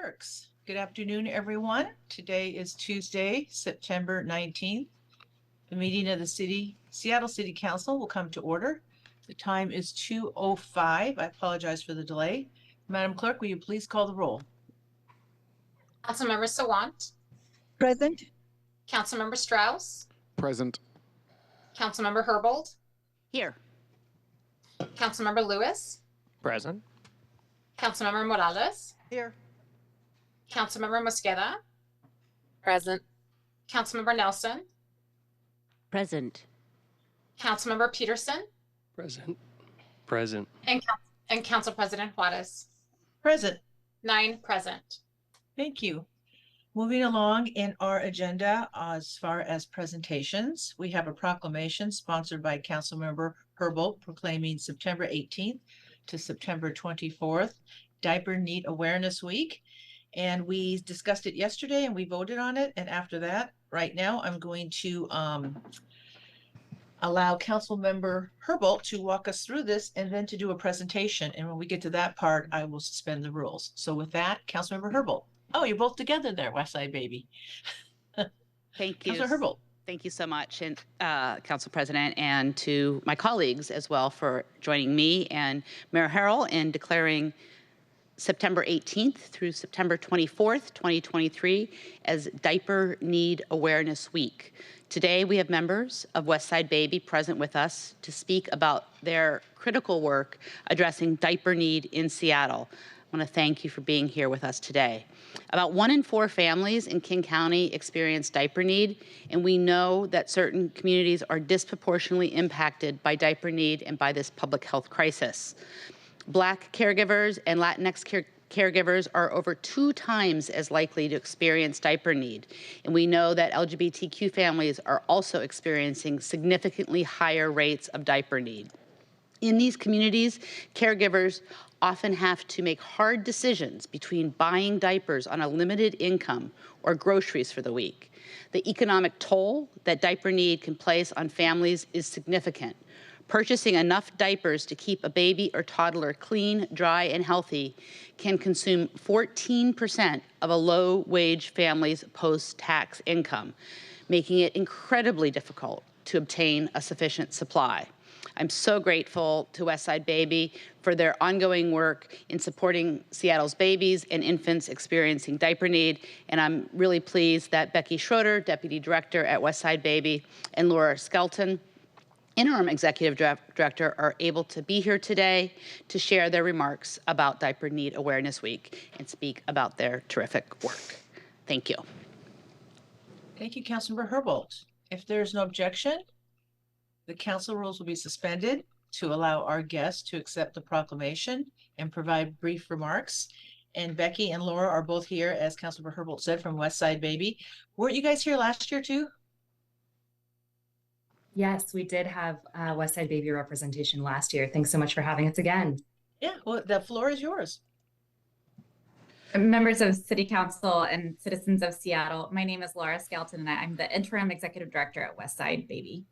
Works. Good afternoon, everyone. Today is Tuesday, September 19th. The meeting of the Seattle City Council will come to order. The time is 2:05. I apologize for the delay. Madam Clerk, will you please call the roll? Councilmember Sawant. Present. Councilmember Strauss. Present. Councilmember Herbold. Here. Councilmember Lewis. Present. Councilmember Morales. Here. Councilmember Mosqueda. Present. Councilmember Nelson. Present. Councilmember Peterson. Present. Present. And Council President Juarez. Present. 9 present. Thank you. Moving along in our agenda as far as presentations, we have a proclamation sponsored by Councilmember Herbold proclaiming September 18th to September 24th, Diaper Need Awareness Week. And we discussed it yesterday and we voted on it. And after that, right now, I'm going to allow Councilmember Herbold to walk us through this and then to do a presentation. And when we get to that part, I will suspend the rules. So with that, Councilmember Herbold. Oh, you're both together there, West Side baby. Thank you. Councilor Herbold. Thank you so much, and Council President, and to my colleagues as well for joining me and Mayor Harrell in declaring September 18th through September 24th, 2023 as Diaper Need Awareness Week. Today we have members of West Side Baby present with us to speak about their critical work addressing diaper need in Seattle. I want to thank you for being here with us today. About 1 in 4 families in King County experience diaper need, and we know that certain communities are disproportionately impacted by diaper need and by this public health crisis. Black caregivers and Latinx caregivers are over 2 times as likely to experience diaper need. And we know that LGBTQ families are also experiencing significantly higher rates of diaper need. In these communities, caregivers often have to make hard decisions between buying diapers on a limited income or groceries for the week. The economic toll that diaper need can place on families is significant. Purchasing enough diapers to keep a baby or toddler clean, dry, and healthy can consume 14% of a low-wage family's post-tax income, making it incredibly difficult to obtain a sufficient supply. I'm so grateful to West Side Baby for their ongoing work in supporting Seattle's babies and infants experiencing diaper need, and I'm really pleased that Becky Schroeder, Deputy Director at West Side Baby, and Laura Skelton, Interim Executive Director, are able to be here today to share their remarks about Diaper Need Awareness Week and speak about their terrific work. Thank you. Thank you, Councilmember Herbold. If there's no objection, the council rules will be suspended to allow our guests to accept the proclamation and provide brief remarks. And Becky and Laura are both here, as Councilmember Herbold said, from West Side Baby. Weren't you guys here last year too? Yes, we did have West Side Baby representation last year. Thanks so much for having us again. Yeah, well, the floor is yours. Members of City Council and citizens of Seattle, my name is Laura Skelton, and I'm the Interim Executive Director at West Side Baby.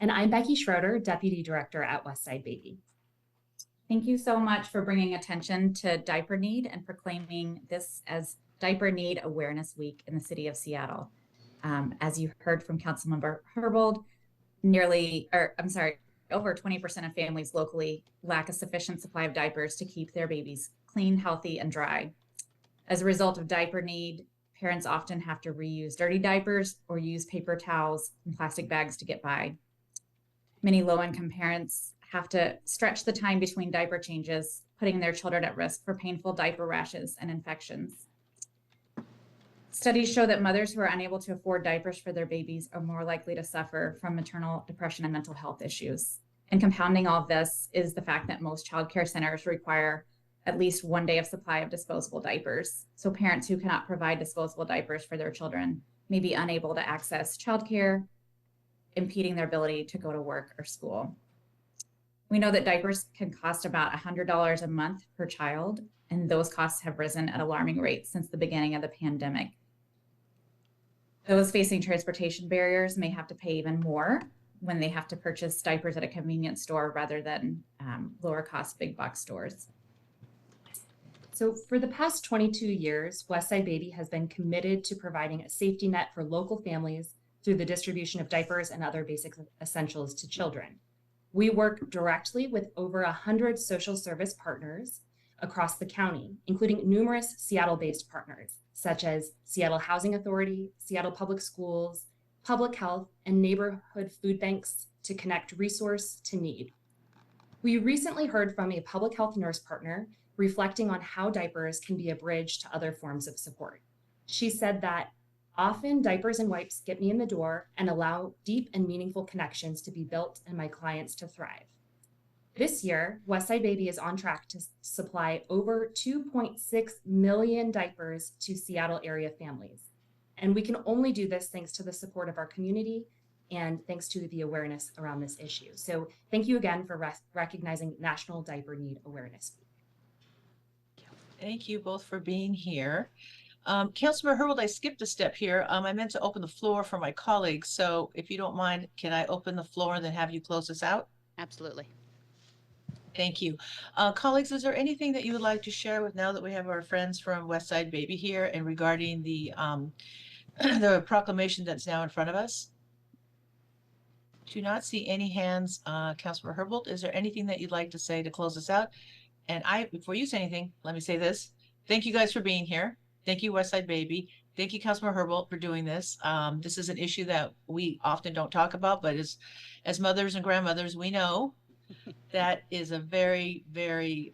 And I'm Becky Schroeder, Deputy Director at West Side Baby. Thank you so much for bringing attention to diaper need and proclaiming this as Diaper Need Awareness Week in the city of Seattle. As you heard from Councilmember Herbold, over 20% of families locally lack a sufficient supply of diapers to keep their babies clean, healthy, and dry. As a result of diaper need, parents often have to reuse dirty diapers or use paper towels and plastic bags to get by. Many low-income parents have to stretch the time between diaper changes, putting their children at risk for painful diaper rashes and infections. Studies show that mothers who are unable to afford diapers for their babies are more likely to suffer from maternal depression and mental health issues. And compounding all of this is the fact that most childcare centers require at least 1 day of supply of disposable diapers. So parents who cannot provide disposable diapers for their children may be unable to access childcare, impeding their ability to go to work or school. We know that diapers can cost about $100 a month per child, and those costs have risen at alarming rates since the beginning of the pandemic. Those facing transportation barriers may have to pay even more when they have to purchase diapers at a convenience store rather than lower cost big box stores. So for the past 22 years, Westside Baby has been committed to providing a safety net for local families through the distribution of diapers and other basic essentials to children. We work directly with over 100 social service partners across the county, including numerous Seattle-based partners, such as Seattle Housing Authority, Seattle Public Schools, Public Health, and neighborhood food banks to connect resource to need. We recently heard from a public health nurse partner reflecting on how diapers can be a bridge to other forms of support. She said that often diapers and wipes get me in the door and allow deep and meaningful connections to be built and my clients to thrive. This year, Westside Baby is on track to supply over 2.6 million diapers to Seattle area families. And we can only do this thanks to the support of our community and thanks to the awareness around this issue. So thank you again for recognizing National Diaper Need Awareness Week. Thank you both for being here. Councilmember Herbold, I skipped a step here. I meant to open the floor for my colleagues. So if you don't mind, can I open the floor and then have you close us out? Absolutely. Thank you. Colleagues, is there anything that you would like to share with now that we have our friends from Westside Baby here and regarding the the proclamation that's now in front of us? Do not see any hands. Councilmember Herbold, is there anything that you'd like to say to close us out? And before you say anything, let me say this. Thank you guys for being here. Thank you, Westside Baby. Thank you, Councilmember Herbold, for doing this. This is an issue that we often don't talk about, but as mothers and grandmothers, we know that is a very, very,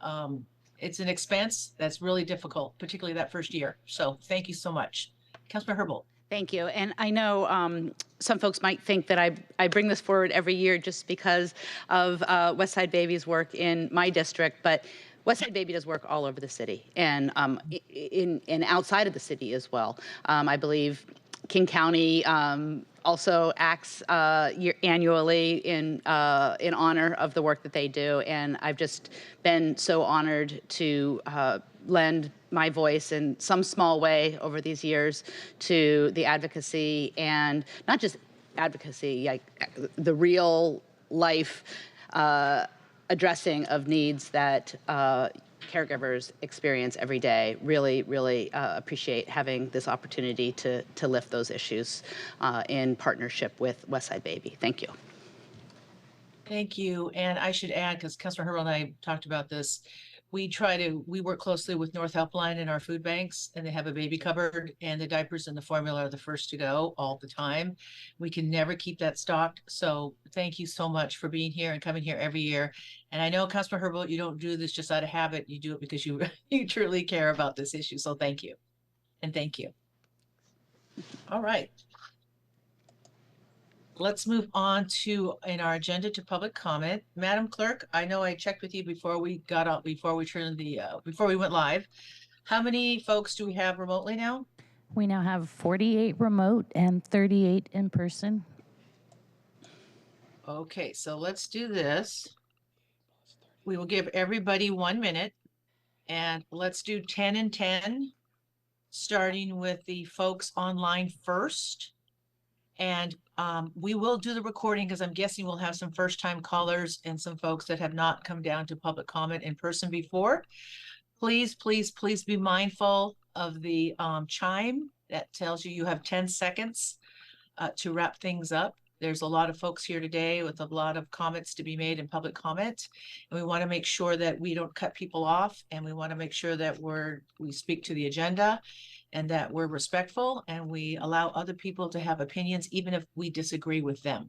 it's an expense that's really difficult, particularly that first year. So thank you so much. Councilmember Herbold. Thank you. And I know some folks might think that I bring this forward every year just because of Westside Baby's work in my district, but Westside Baby does work all over the city and in outside of the city as well. I believe King County also acts annually in honor of the work that they do, and I've just been so honored to lend my voice in some small way over these years to the advocacy, and not just advocacy, like the real life addressing of needs that caregivers experience every day. Really, really appreciate having this opportunity to lift those issues in partnership with Westside Baby. Thank you. Thank you. And I should add, because Councilor Herbold and I talked about this, we work closely with North Helpline in our food banks, and they have a baby cupboard, and the diapers and the formula are the first to go all the time. We can never keep that stocked. So thank you so much for being here and coming here every year. And I know, Councilor Herbold, you don't do this just out of habit. You do it because you truly care about this issue. So thank you. And thank you. All right. Let's move on in our agenda to public comment. Madam Clerk, I know I checked with you before we went live. How many folks do we have remotely now? We now have 48 remote and 38 in person. Okay, so let's do this. We will give everybody 1 minute, and let's do 10 and 10, starting with the folks online first. And we will do the recording because I'm guessing we'll have some first-time callers and some folks that have not come down to public comment in person before. Please, please, please be mindful of the chime that tells you have 10 seconds to wrap things up. There's a lot of folks here today with a lot of comments to be made in public comment. And we want to make sure that we don't cut people off, and we want to make sure that we speak to the agenda, and that we're respectful and we allow other people to have opinions, even if we disagree with them.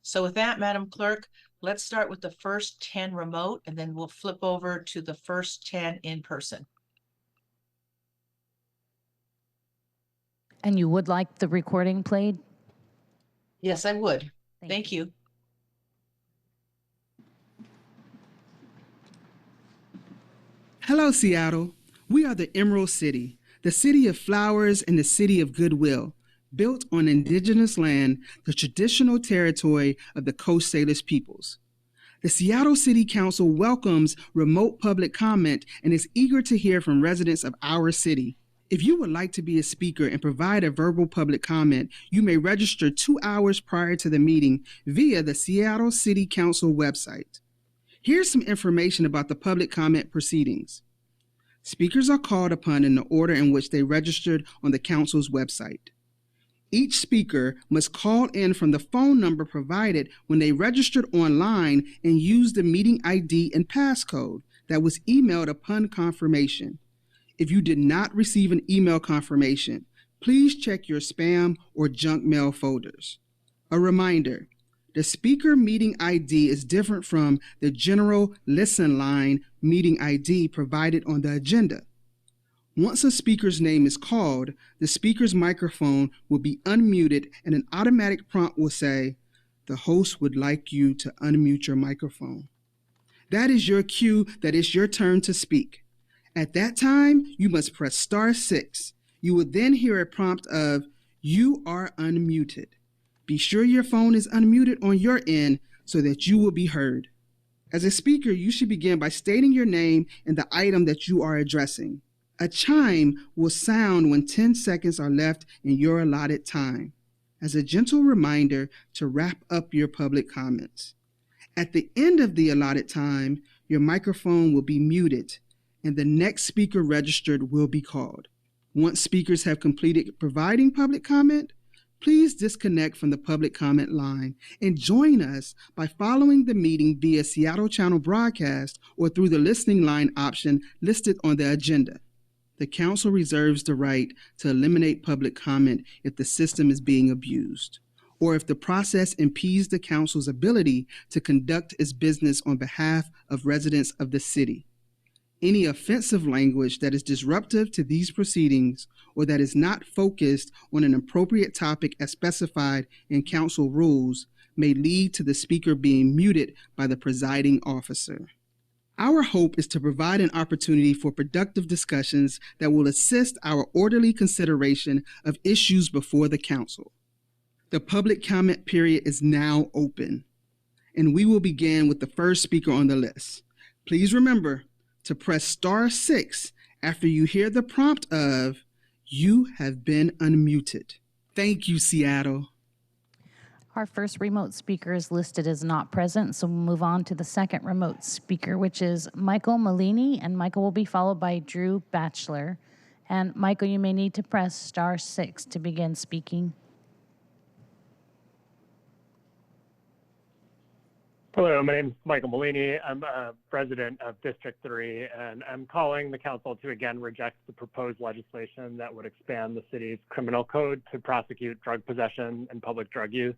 So with that, Madam Clerk, let's start with the first 10 remote, and then we'll flip over to the first 10 in person. And you would like the recording played? Yes, I would. Thank you. Hello, Seattle. We are the Emerald City, the city of flowers and the city of goodwill, built on indigenous land, the traditional territory of the Coast Salish peoples. The Seattle City Council welcomes remote public comment and is eager to hear from residents of our city. If you would like to be a speaker and provide a verbal public comment, you may register 2 hours prior to the meeting via the Seattle City Council website. Here's some information about the public comment proceedings. Speakers are called upon in the order in which they registered on the council's website. Each speaker must call in from the phone number provided when they registered online and use the meeting ID and passcode that was emailed upon confirmation. If you did not receive an email confirmation, please check your spam or junk mail folders. A reminder, the speaker meeting ID is different from the general listen line meeting ID provided on the agenda. Once a speaker's name is called, the speaker's microphone will be unmuted and an automatic prompt will say, "The host would like you to unmute your microphone." That is your cue that it's your turn to speak. At that time, you must press *6. You will then hear a prompt of, "You are unmuted." Be sure your phone is unmuted on your end so that you will be heard. As a speaker, you should begin by stating your name and the item that you are addressing. A chime will sound when 10 seconds are left in your allotted time, as a gentle reminder to wrap up your public comments. At the end of the allotted time, your microphone will be muted and the next speaker registered will be called. Once speakers have completed providing public comment, please disconnect from the public comment line and join us by following the meeting via Seattle Channel broadcast or through the listening line option listed on the agenda. The council reserves the right to eliminate public comment if the system is being abused, or if the process impedes the council's ability to conduct its business on behalf of residents of the city. Any offensive language that is disruptive to these proceedings or that is not focused on an appropriate topic as specified in council rules may lead to the speaker being muted by the presiding officer. Our hope is to provide an opportunity for productive discussions that will assist our orderly consideration of issues before the council. The public comment period is now open, and we will begin with the first speaker on the list. Please remember to press *6 after you hear the prompt of, "You have been unmuted." Thank you, Seattle. Our first remote speaker is listed as not present, so we'll move on to the second remote speaker, which is Michael Malini, and Michael will be followed by Drew Batchelor. And Michael, you may need to press *6 to begin speaking. Hello, my name is Michael Malini. I'm president of District 3, and I'm calling the council to again reject the proposed legislation that would expand the city's criminal code to prosecute drug possession and public drug use.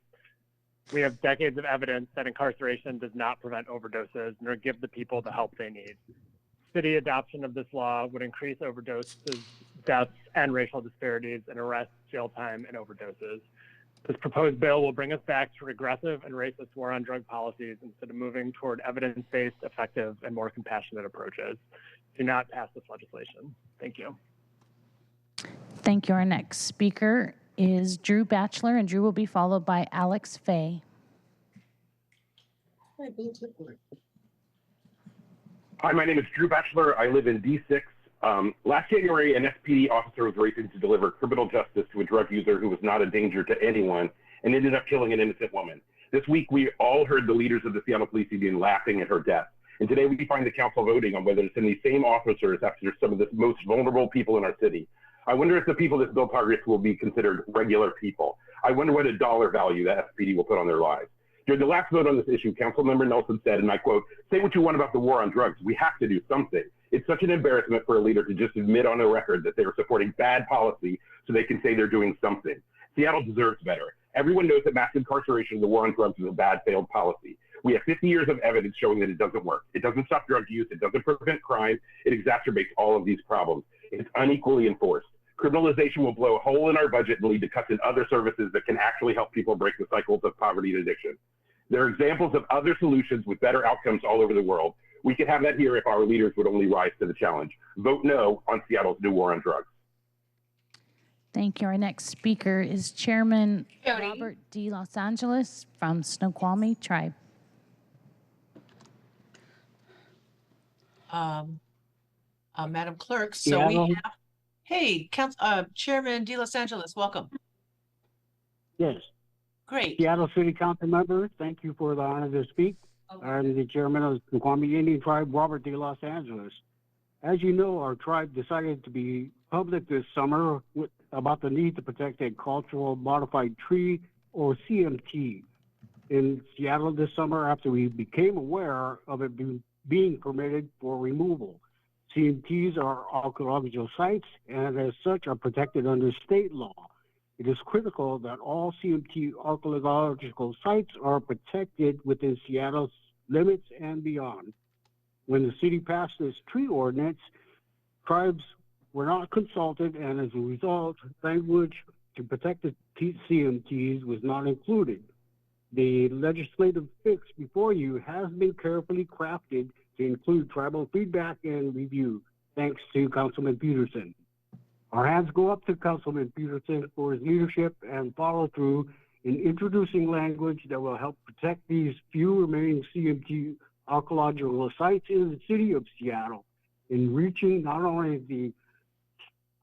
We have decades of evidence that incarceration does not prevent overdoses nor give the people the help they need. City adoption of this law would increase overdoses, deaths, and racial disparities in arrests, jail time, and overdoses. This proposed bill will bring us back to regressive and racist war on drug policies instead of moving toward evidence-based, effective, and more compassionate approaches. Do not pass this legislation. Thank you. Thank you. Our next speaker is Drew Batchelor, and Drew will be followed by Alex Fay. Hi, my name is Drew Batchelor. I live in D6. Last January, an SPD officer was racing to deliver criminal justice to a drug user who was not a danger to anyone and ended up killing an innocent woman. This week, we all heard the leaders of the Seattle Police Union laughing at her death. And today we find the council voting on whether to send these same officers after some of the most vulnerable people in our city. I wonder if the people this bill targets will be considered regular people. I wonder what a dollar value that SPD will put on their lives. During the last vote on this issue, Councilmember Nelson said, and I quote, "Say what you want about the war on drugs. We have to do something. It's such an embarrassment for a leader to just admit on a record that they are supporting bad policy so they can say they're doing something. Seattle deserves better. Everyone knows that mass incarceration and the war on drugs is a bad failed policy. We have 50 years of evidence showing that it doesn't work. It doesn't stop drug use. It doesn't prevent crime. It exacerbates all of these problems. It's unequally enforced. Criminalization will blow a hole in our budget and lead to cuts in other services that can actually help people break the cycles of poverty and addiction. There are examples of other solutions with better outcomes all over the world. We could have that here if our leaders would only rise to the challenge. Vote no on Seattle's new war on drugs." Thank you. Our next speaker is Chairman Jody. Robert D. Los Angeles from Snoqualmie Tribe. Madam Clerk, so we Seattle. have, hey, Chairman De Los Angeles, welcome. Yes, Great. Seattle City Council member, thank you for the honor to speak. I'm the chairman of the Snoqualmie Indian Tribe, Robert De Los Angeles. As you know, our tribe decided to be public this summer about the need to protect a cultural modified tree, or CMT, in Seattle this summer after we became aware of it being permitted for removal. CMTs are archaeological sites and as such are protected under state law. It is critical that all CMT archaeological sites are protected within Seattle's limits and beyond. When the city passed this tree ordinance, tribes were not consulted, and as a result, language to protect the CMTs was not included. The legislative fix before you has been carefully crafted to include tribal feedback and review, thanks to Councilman Peterson. Our hands go up to Councilman Peterson for his leadership and follow through in introducing language that will help protect these few remaining CMT archaeological sites in the city of Seattle, in reaching not only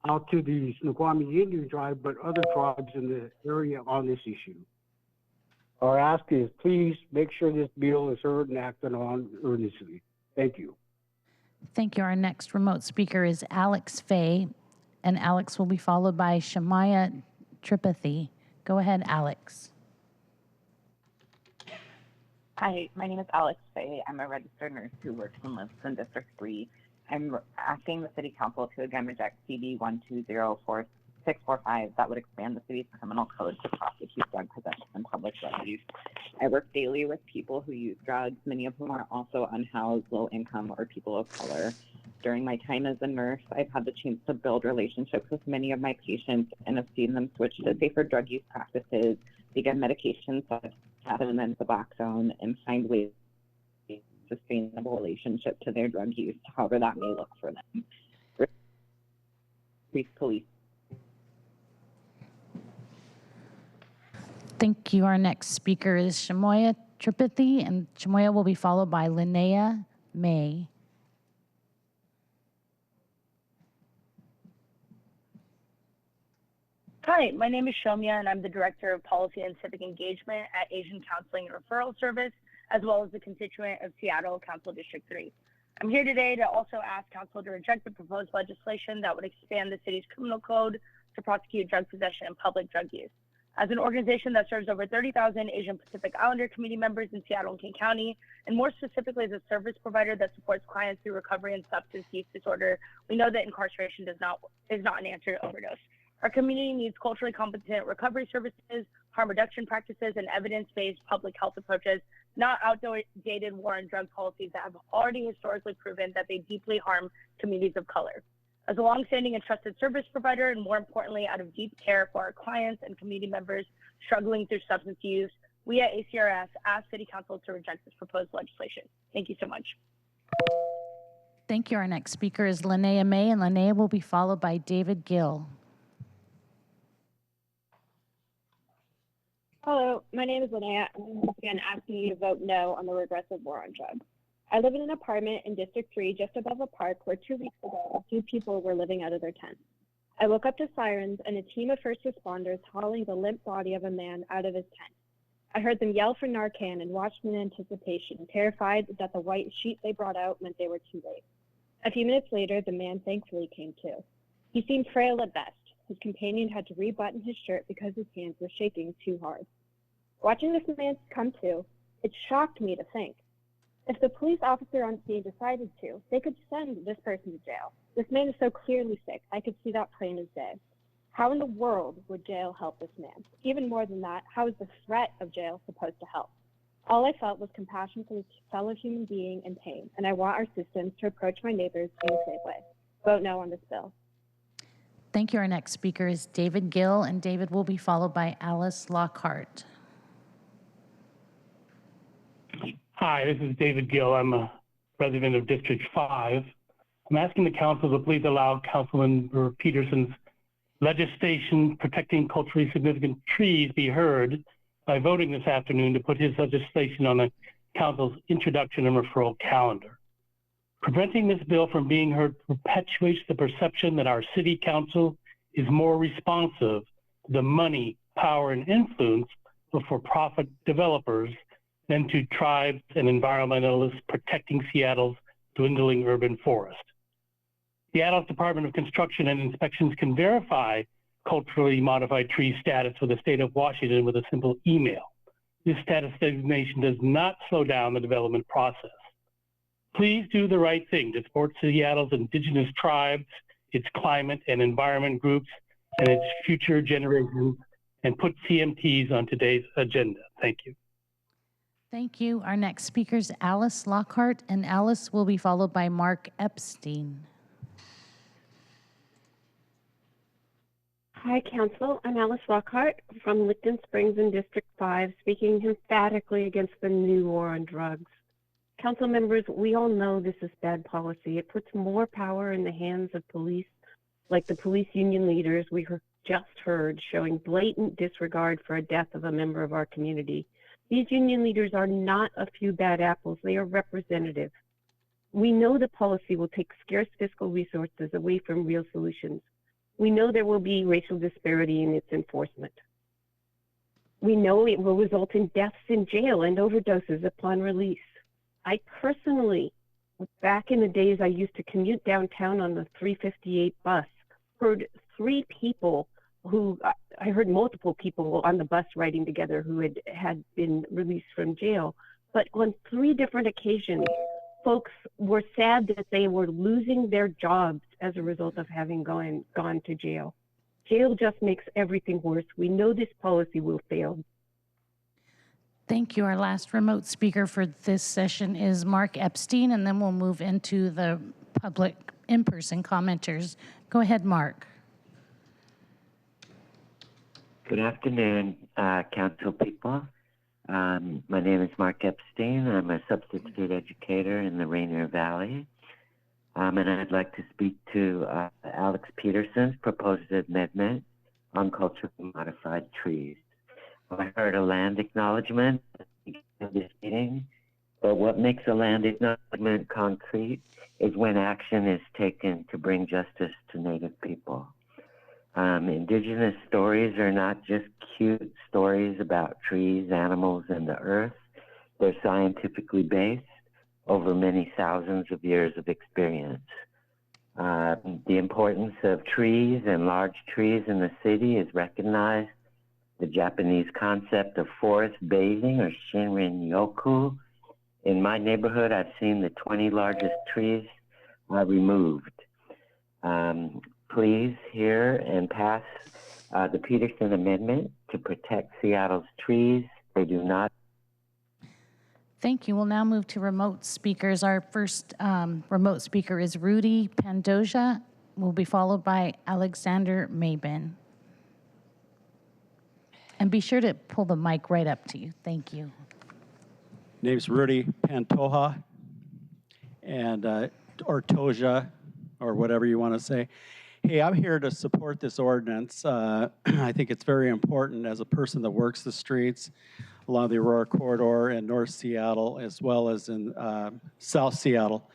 out to the Snoqualmie Indian tribe, but other tribes in the area on this issue. Our ask is please make sure this bill is heard and acted on earnestly. Thank you. Thank you. Our next remote speaker is Alex Fay, and Alex will be followed by Shamaya Tripathi. Go ahead, Alex. Hi, my name is Alex Fay. I'm a registered nurse who works and lives in District 3. I'm asking the City Council to again reject CB 1204645 that would expand the city's criminal code to prosecute drug possession and public drug use. I work daily with people who use drugs, many of whom are also unhoused, low income, or people of color. During my time as a nurse, I've had the chance to build relationships with many of my patients and have seen them switch to safer drug use practices, begin medications such as ketamine and Suboxone, and find ways to sustainable relationship to their drug use, however that may look for them. Police. Thank you. Our next speaker is Shamoya Tripathi, and Shamoya will be followed by Linnea May. Hi, my name is Shomya, and I'm the Director of Policy and Civic Engagement at Asian Counseling and Referral Service, as well as the constituent of Seattle Council District 3. I'm here today to also ask Council to reject the proposed legislation that would expand the city's criminal code to prosecute drug possession and public drug use. As an organization that serves over 30,000 Asian Pacific Islander community members in Seattle and King County, and more specifically as a service provider that supports clients through recovery and substance use disorder, we know that incarceration is not an answer to overdose. Our community needs culturally competent recovery services, harm reduction practices, and evidence-based public health approaches, not outdated war on drug policies that have already historically proven that they deeply harm communities of color. As a longstanding and trusted service provider, and more importantly, out of deep care for our clients and community members struggling through substance use, we at ACRS ask City Council to reject this proposed legislation. Thank you so much. Thank you. Our next speaker is Linnea May, and Linnea will be followed by David Gill. Hello, my name is Linnea, and I'm again asking you to vote no on the regressive war on drugs. I live in an apartment in District 3 just above a park where 2 weeks ago, a few people were living out of their tents. I woke up to sirens and a team of first responders hauling the limp body of a man out of his tent. I heard them yell for Narcan and watched in anticipation, terrified that the white sheet they brought out meant they were too late. A few minutes later, the man thankfully came to. He seemed frail at best. His companion had to rebutton his shirt because his hands were shaking too hard. Watching this man come to, it shocked me to think. If the police officer on scene decided to, they could send this person to jail. This man is so clearly sick, I could see that plain as day. How in the world would jail help this man? Even more than that, how is the threat of jail supposed to help? All I felt was compassion for this fellow human being in pain, and I want our systems to approach my neighbors in the same way. Vote no on this bill. Thank you. Our next speaker is David Gill, and David will be followed by Alice Lockhart. Hi, this is David Gill. I'm a resident of District 5. I'm asking the council to please allow Councilmember Peterson's legislation protecting culturally significant trees be heard by voting this afternoon to put his legislation on the council's Introduction and Referral Calendar. Preventing this bill from being heard perpetuates the perception that our city council is more responsive to the money, power, and influence of for-profit developers than to tribes and environmentalists protecting Seattle's dwindling urban forest. Seattle's Department of Construction and Inspections can verify culturally modified tree status for the state of Washington with a simple email. This status designation does not slow down the development process. Please do the right thing to support Seattle's indigenous tribes, its climate and environment groups, and its future generations, and put CMTs on today's agenda. Thank you. Thank you. Our next speaker is Alice Lockhart, and Alice will be followed by Mark Epstein. Hi, Council. I'm Alice Lockhart from Licton Springs in District 5, speaking emphatically against the new war on drugs. Council members, we all know this is bad policy. It puts more power in the hands of police, like the police union leaders we just heard, showing blatant disregard for a death of a member of our community. These union leaders are not a few bad apples. They are representative. We know the policy will take scarce fiscal resources away from real solutions. We know there will be racial disparity in its enforcement. We know it will result in deaths in jail and overdoses upon release. I personally, back in the days I used to commute downtown on the 358 bus, heard I heard multiple people on the bus riding together who had been released from jail. But on 3 different occasions, folks were sad that they were losing their jobs as a result of having gone to jail. Jail just makes everything worse. We know this policy will fail. Thank you. Our last remote speaker for this session is Mark Epstein, and then we'll move into the public in-person commenters. Go ahead, Mark. Good afternoon, Council people. My name is Mark Epstein. I'm a substitute educator in the Rainier Valley. And I'd like to speak to Alex Peterson's proposed amendment on culturally modified trees. I heard a land acknowledgement in this meeting, but what makes a land acknowledgement concrete is when action is taken to bring justice to Native people. Indigenous stories are not just cute stories about trees, animals, and the earth. They're scientifically based over many thousands of years of experience. The importance of trees and large trees in the city is recognized. The Japanese concept of forest bathing, or Shinrin-yoku. In my neighborhood, I've seen the 20 largest trees removed. Please hear and pass the Peterson Amendment to protect Seattle's trees. They do not. Thank you. We'll now move to remote speakers. Our first remote speaker is Rudy Pandoja. Will be followed by Alexander Mabin. And be sure to pull the mic right up to you. Thank you. Name's Rudy Pantoja, and or Toja, or whatever you want to say. Hey, I'm here to support this ordinance. I think it's very important as a person that works the streets along the Aurora Corridor in North Seattle, as well as in South Seattle.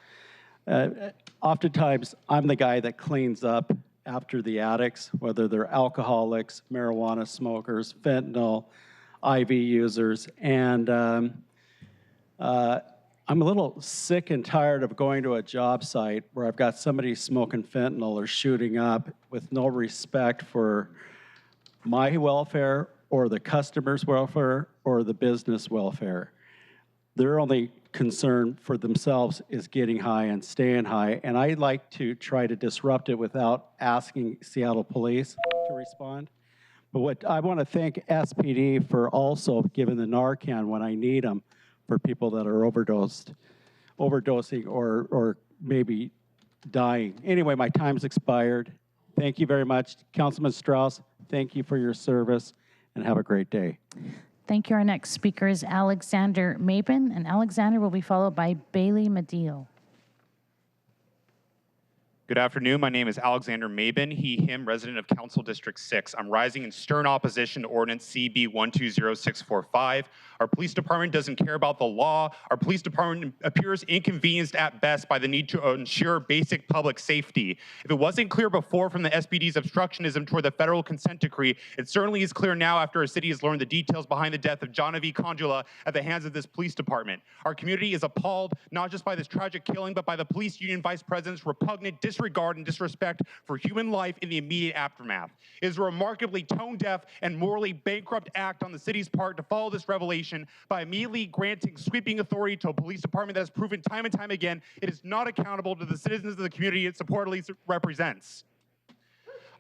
Oftentimes, I'm the guy that cleans up after the addicts, whether they're alcoholics, marijuana smokers, fentanyl, IV users, and I'm a little sick and tired of going to a job site where I've got somebody smoking fentanyl or shooting up with no respect for my welfare or the customer's welfare or the business welfare. Their only concern for themselves is getting high and staying high, and I like to try to disrupt it without asking Seattle Police to respond. But what I want to thank SPD for also giving the Narcan when I need them for people that are overdosing or maybe dying. Anyway, my time's expired. Thank you very much. Councilman Strauss, thank you for your service, and have a great day. Thank you. Our next speaker is Alexander Mabin, and Alexander will be followed by Bailey Mediel. Good afternoon. My name is Alexander Mabin, he, him, resident of Council District 6. I'm rising in stern opposition to Ordinance CB 120645. Our police department doesn't care about the law. Our police department appears inconvenienced at best by the need to ensure basic public safety. If it wasn't clear before from the SPD's obstructionism toward the federal consent decree, it certainly is clear now after our city has learned the details behind the death of Genevieve Conjula at the hands of this police department. Our community is appalled not just by this tragic killing, but by the police union vice president's repugnant disregard and disrespect for human life in the immediate aftermath. It is a remarkably tone-deaf and morally bankrupt act on the city's part to follow this revelation by immediately granting sweeping authority to a police department that has proven time and time again it is not accountable to the citizens of the community it supposedly represents.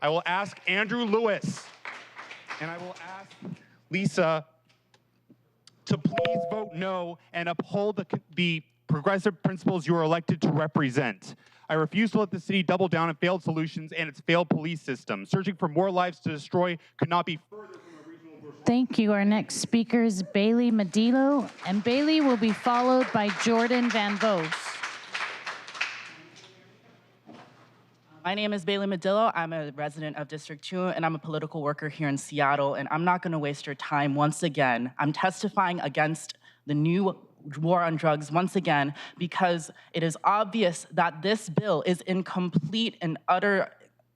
I will ask Andrew Lewis and I will ask Lisa to please vote no and uphold the progressive principles you are elected to represent. I refuse to let the city double down on failed solutions and its failed police system. Searching for more lives to destroy could not be further from a regional. Thank you. Our next speaker is Bailey Medillo, and Bailey will be followed by Jordan Van Vos. My name is Bailey Medillo. I'm a resident of District 2, and I'm a political worker here in Seattle, and I'm not going to waste your time once again. I'm testifying against the new war on drugs once again because it is obvious that this bill is in complete and utter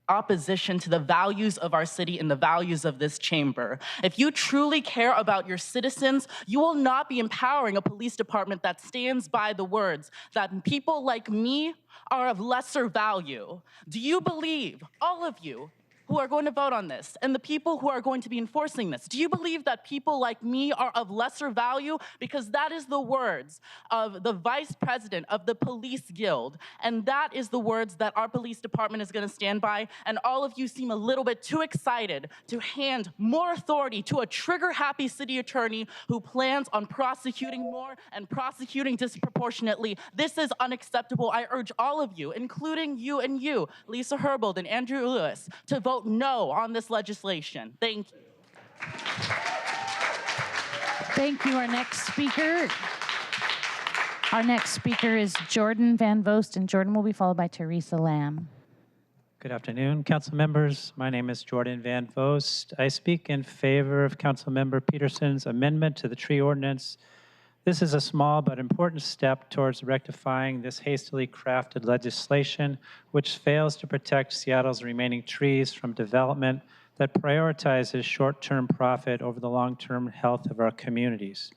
opposition to the values of our city and the values of this chamber. If you truly care about your citizens, you will not be empowering a police department that stands by the words that people like me are of lesser value. Do you believe, all of you who are going to vote on this and the people who are going to be enforcing this, do you believe that people like me are of lesser value? Because that is the words of the vice president of the police guild. And that is the words that our police department is going to stand by. And all of you seem a little bit too excited to hand more authority to a trigger-happy city attorney who plans on prosecuting more and prosecuting disproportionately. This is unacceptable. I urge all of you, including you and you, Lisa Herbold and Andrew Lewis, to vote no on this legislation. Thank you. Thank you. Our next speaker is Jordan Van Vost, and Jordan will be followed by Teresa Lamb. Good afternoon, council members. My name is Jordan Van Vost. I speak in favor of Council Member Peterson's amendment to the tree ordinance. This is a small but important step towards rectifying this hastily crafted legislation, which fails to protect Seattle's remaining trees from development that prioritizes short-term profit over the long-term health of our communities.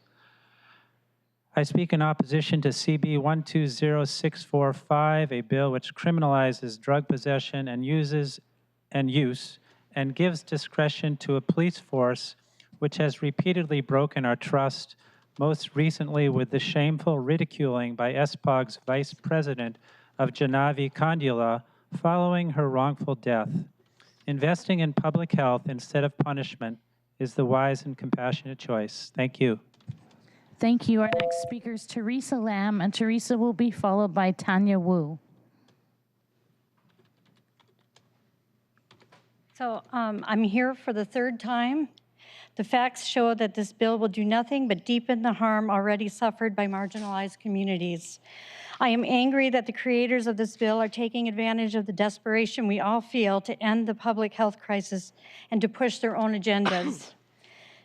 I speak in opposition to CB 120645, a bill which criminalizes drug possession and use and gives discretion to a police force which has repeatedly broken our trust, most recently with the shameful ridiculing by SPOG's Vice President of Janavi Kandula following her wrongful death. Investing in public health instead of punishment is the wise and compassionate choice. Thank you. Thank you. Our next speaker is Teresa Lamb, and Teresa will be followed by Tanya Wu. So I'm here for the third time. The facts show that this bill will do nothing but deepen the harm already suffered by marginalized communities. I am angry that the creators of this bill are taking advantage of the desperation we all feel to end the public health crisis and to push their own agendas.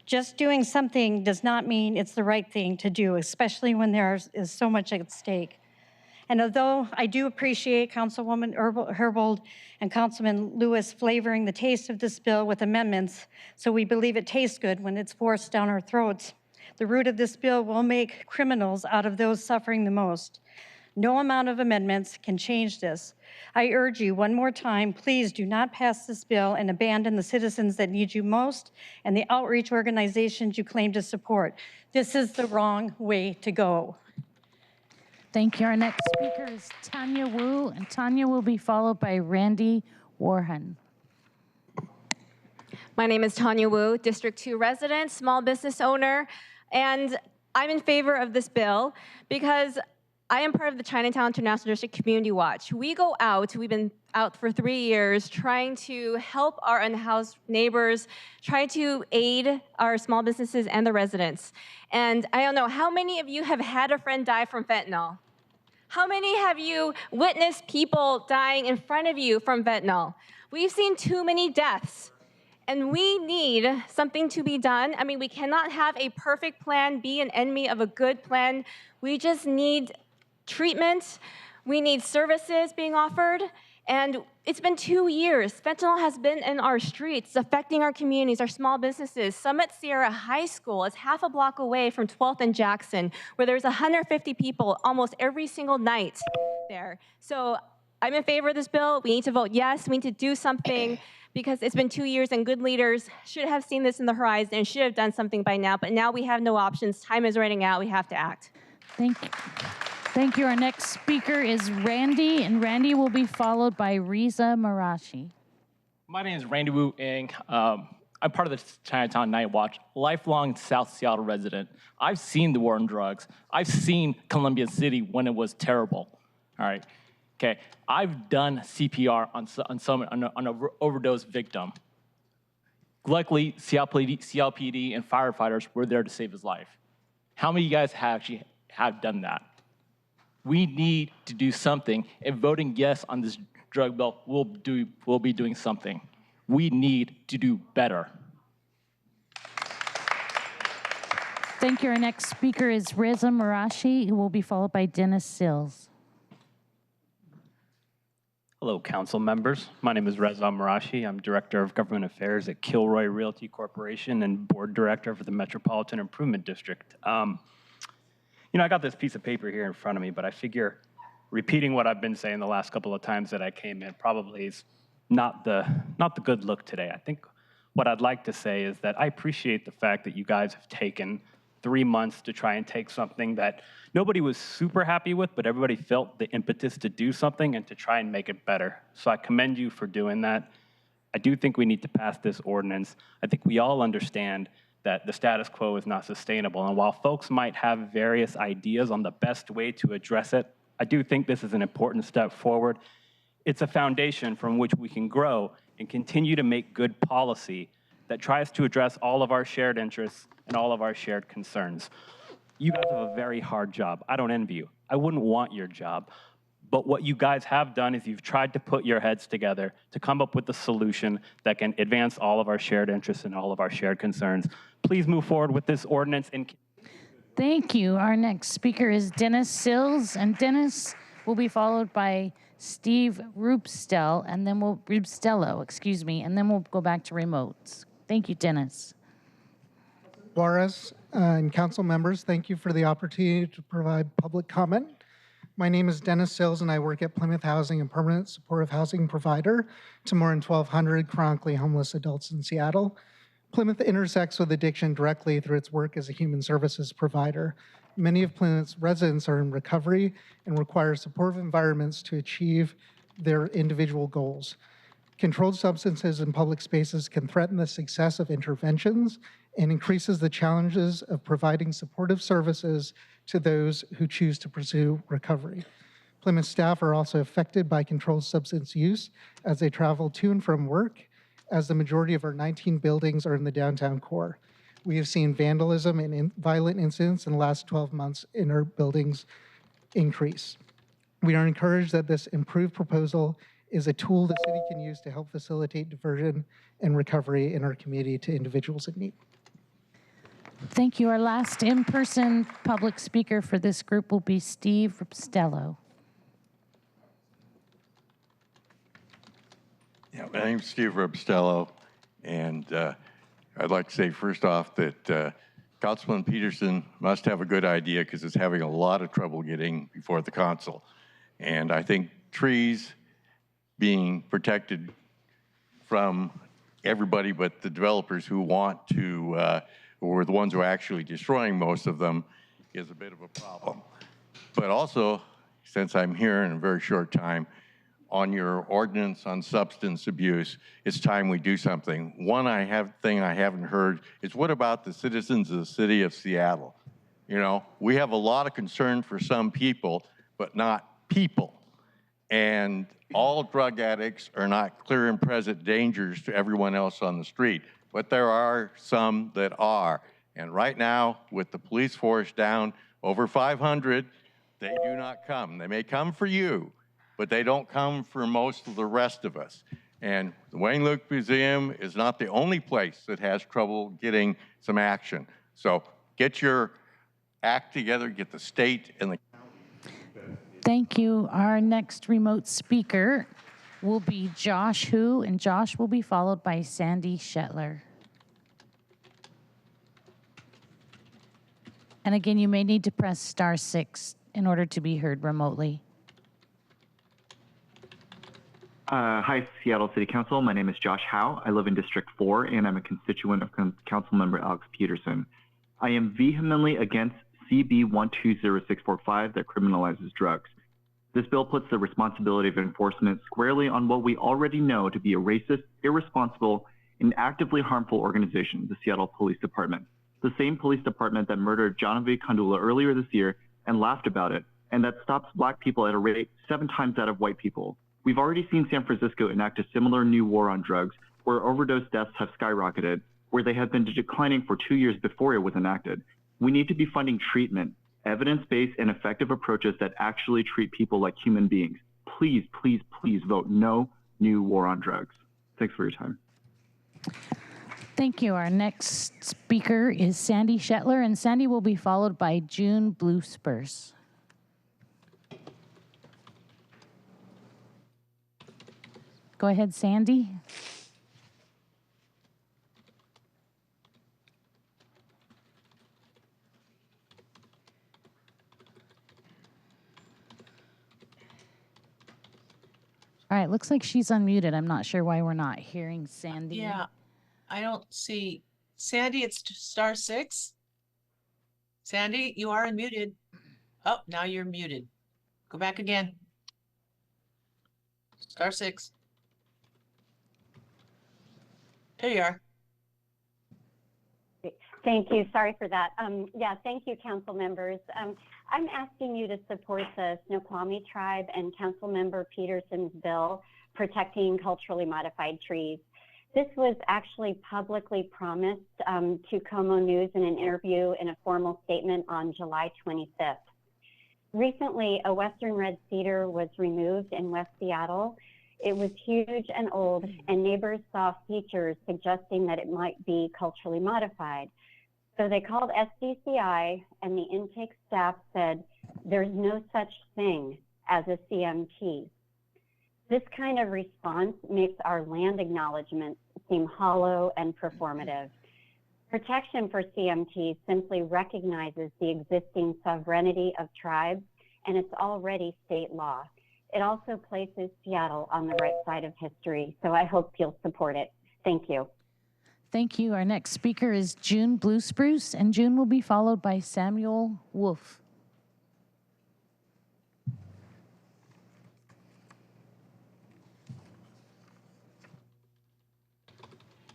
Just doing something does not mean it's the right thing to do, especially when there is so much at stake. And although I do appreciate Councilwoman Herbold and Councilman Lewis flavoring the taste of this bill with amendments so we believe it tastes good when it's forced down our throats, the root of this bill will make criminals out of those suffering the most. No amount of amendments can change this. I urge you one more time, please do not pass this bill and abandon the citizens that need you most and the outreach organizations you claim to support. This is the wrong way to go. Thank you. Our next speaker is Tanya Wu, and Tanya will be followed by Randy Warhan. My name is Tanya Wu, District 2 resident, small business owner, and I'm in favor of this bill because I am part of the Chinatown International District Community Watch. We go out, we've been out for 3 years trying to help our unhoused neighbors, try to aid our small businesses and the residents. And I don't know, how many of you have had a friend die from fentanyl? How many have you witnessed people dying in front of you from fentanyl? We've seen too many deaths. And we need something to be done. I mean, we cannot have a perfect plan be an enemy of a good plan. We just need treatment. We need services being offered. And it's been 2 years. Fentanyl has been in our streets, affecting our communities, our small businesses. Summit Sierra High School is half a block away from 12th and Jackson, where there's 150 people almost every single night there. So I'm in favor of this bill. We need to vote yes. We need to do something because it's been 2 years and good leaders should have seen this in the horizon and should have done something by now. But now we have no options. Time is running out. We have to act. Thank you. Thank you. Our next speaker is Randy, and Randy will be followed by Riza Marashi. My name is Randy Wu Ng. I'm part of the Chinatown Night Watch, lifelong South Seattle resident. I've seen the war on drugs. I've seen Columbia City when it was terrible. All right. Okay. I've done CPR on an overdose victim. Luckily, CLPD and firefighters were there to save his life. How many of you guys have done that? We need to do something, and voting yes on this drug bill will be doing something. We need to do better. Thank you. Our next speaker is Reza Marashi, who will be followed by Dennis Sills. Hello, council members. My name is Reza Marashi. I'm Director of Government Affairs at Kilroy Realty Corporation and Board Director for the Metropolitan Improvement District. I got this piece of paper here in front of me, but I figure repeating what I've been saying the last couple of times that I came in probably is not the good look today. I think what I'd like to say is that I appreciate the fact that you guys have taken 3 months to try and take something that nobody was super happy with, but everybody felt the impetus to do something and to try and make it better. So I commend you for doing that. I do think we need to pass this ordinance. I think we all understand that the status quo is not sustainable. And while folks might have various ideas on the best way to address it, I do think this is an important step forward. It's a foundation from which we can grow and continue to make good policy that tries to address all of our shared interests and all of our shared concerns. You guys have a very hard job. I don't envy you. I wouldn't want your job. But what you guys have done is you've tried to put your heads together to come up with a solution that can advance all of our shared interests and all of our shared concerns. Please move forward with this ordinance. Thank you. Our next speaker is Dennis Sills, and Dennis will be followed by Steve Rupstello, and then we'll go back to remotes. Thank you, Dennis. Juarez and council members, thank you for the opportunity to provide public comment. My name is Dennis Sills, and I work at Plymouth Housing, a permanent supportive housing provider to more than 1,200 chronically homeless adults in Seattle. Plymouth intersects with addiction directly through its work as a human services provider. Many of Plymouth's residents are in recovery and require supportive environments to achieve their individual goals. Controlled substances in public spaces can threaten the success of interventions and increases the challenges of providing supportive services to those who choose to pursue recovery. Plymouth staff are also affected by controlled substance use as they travel to and from work, as the majority of our 19 buildings are in the downtown core. We have seen vandalism and violent incidents in the last 12 months in our buildings increase. We are encouraged that this improved proposal is a tool the city can use to help facilitate diversion and recovery in our community to individuals in need. Thank you. Our last in-person public speaker for this group will be Steve Rupstello. Yeah, my name's Steve Rupstello, and I'd like to say first off that Councilman Peterson must have a good idea because it's having a lot of trouble getting before the council. And I think trees being protected from everybody but the developers who want to, who are the ones who are actually destroying most of them, is a bit of a problem. But also, since I'm here in a very short time, on your ordinance on substance abuse, it's time we do something. One thing I haven't heard is, what about the citizens of the city of Seattle? You know, we have a lot of concern for some people, but not people. And all drug addicts are not clear and present dangers to everyone else on the street, but there are some that are. And right now, with the police force down over 500, they do not come. They may come for you, but they don't come for most of the rest of us. And the Wayne Luke Museum is not the only place that has trouble getting some action. So get your act together, get the state and the Thank you. Our next remote speaker will be Josh Hu, and Josh will be followed by Sandy Shetler. And again, you may need to press *6 in order to be heard remotely. Hi, Seattle City Council. My name is Josh Howe. I live in District 4, and I'm a constituent of Councilmember Alex Peterson. I am vehemently against CB 120645 that criminalizes drugs. This bill puts the responsibility of enforcement squarely on what we already know to be a racist, irresponsible, and actively harmful organization, the Seattle Police Department. The same police department that murdered Jonathan Kandula earlier this year and laughed about it, and that stops Black people at a rate 7 times that of white people. We've already seen San Francisco enact a similar new war on drugs, where overdose deaths have skyrocketed, where they have been declining for 2 years before it was enacted. We need to be funding treatment, evidence-based and effective approaches that actually treat people like human beings. Please, please, please vote no new war on drugs. Thanks for your time. Thank you. Our next speaker is Sandy Shetler, and Sandy will be followed by June Blue Spurs. Go ahead, Sandy. All right, looks like she's unmuted. I'm not sure why we're not hearing Sandy. Yeah, I don't see Sandy. It's *6. Sandy, you are unmuted. Oh, now you're muted. Go back again. *6. There you are. Thank you. Sorry for that. Thank you, council members. I'm asking you to support the Snoqualmie Tribe and Councilmember Peterson's bill protecting culturally modified trees. This was actually publicly promised to Como News in an interview in a formal statement on July 25th. Recently, a western red cedar was removed in West Seattle. It was huge and old, and neighbors saw features suggesting that it might be culturally modified. So they called SDCI, and the intake staff said, there's no such thing as a CMT. This kind of response makes our land acknowledgements seem hollow and performative. Protection for CMT simply recognizes the existing sovereignty of tribes, and it's already state law. It also places Seattle on the right side of history, so I hope you'll support it. Thank you. Thank you. Our next speaker is June Blue Spruce, and June will be followed by Samuel Wolf.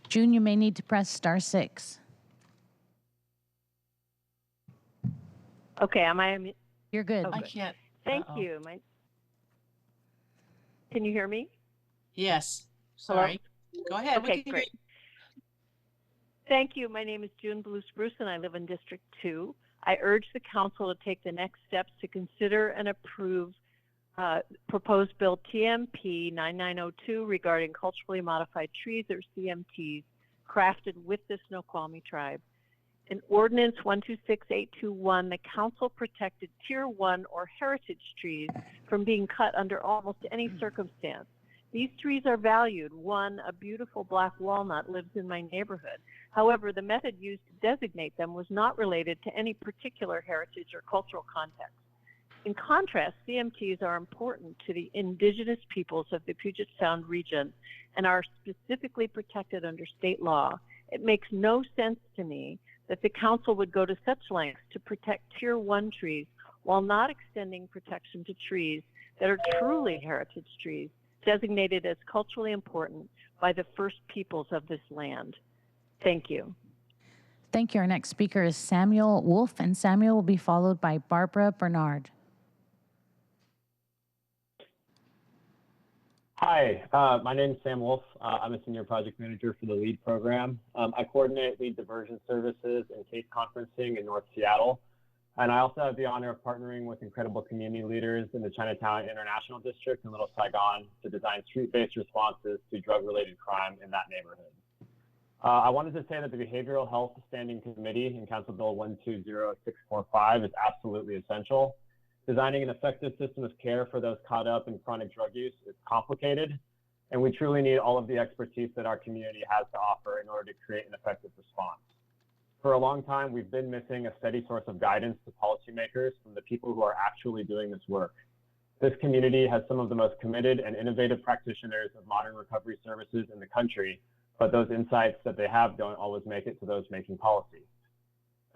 June, you may need to press *6. Okay, am I? You're good. Okay. I can't. Thank you. Can you hear me? Yes. Hello? Sorry. Go ahead. Okay, We can great. Thank you. My name is June Blue Spruce, and I live in District 2. I urge the council to take the next steps to consider and approve proposed bill TMP 9902 regarding culturally modified trees, or CMTs, crafted with the Snoqualmie Tribe. In Ordinance 126821, the council protected Tier 1 or heritage trees from being cut under almost any circumstance. These trees are valued. One, a beautiful black walnut, lives in my neighborhood. However, the method used to designate them was not related to any particular heritage or cultural context. In contrast, CMTs are important to the indigenous peoples of the Puget Sound region and are specifically protected under state law. It makes no sense to me that the council would go to such lengths to protect Tier 1 trees while not extending protection to trees that are truly heritage trees, designated as culturally important by the first peoples of this land. Thank you. Thank you. Our next speaker is Samuel Wolf, and Samuel will be followed by Barbara Bernard. Hi, my name is Sam Wolf. I'm a senior project manager for the LEAD program. I coordinate LEAD diversion services and case conferencing in North Seattle. And I also have the honor of partnering with incredible community leaders in the Chinatown International District in Little Saigon to design street-based responses to drug-related crime in that neighborhood. I wanted to say that the Behavioral Health Standing Committee in Council Bill 120645 is absolutely essential. Designing an effective system of care for those caught up in chronic drug use is complicated, and we truly need all of the expertise that our community has to offer in order to create an effective response. For a long time, we've been missing a steady source of guidance to policymakers from the people who are actually doing this work. This community has some of the most committed and innovative practitioners of modern recovery services in the country, but those insights that they have don't always make it to those making policy.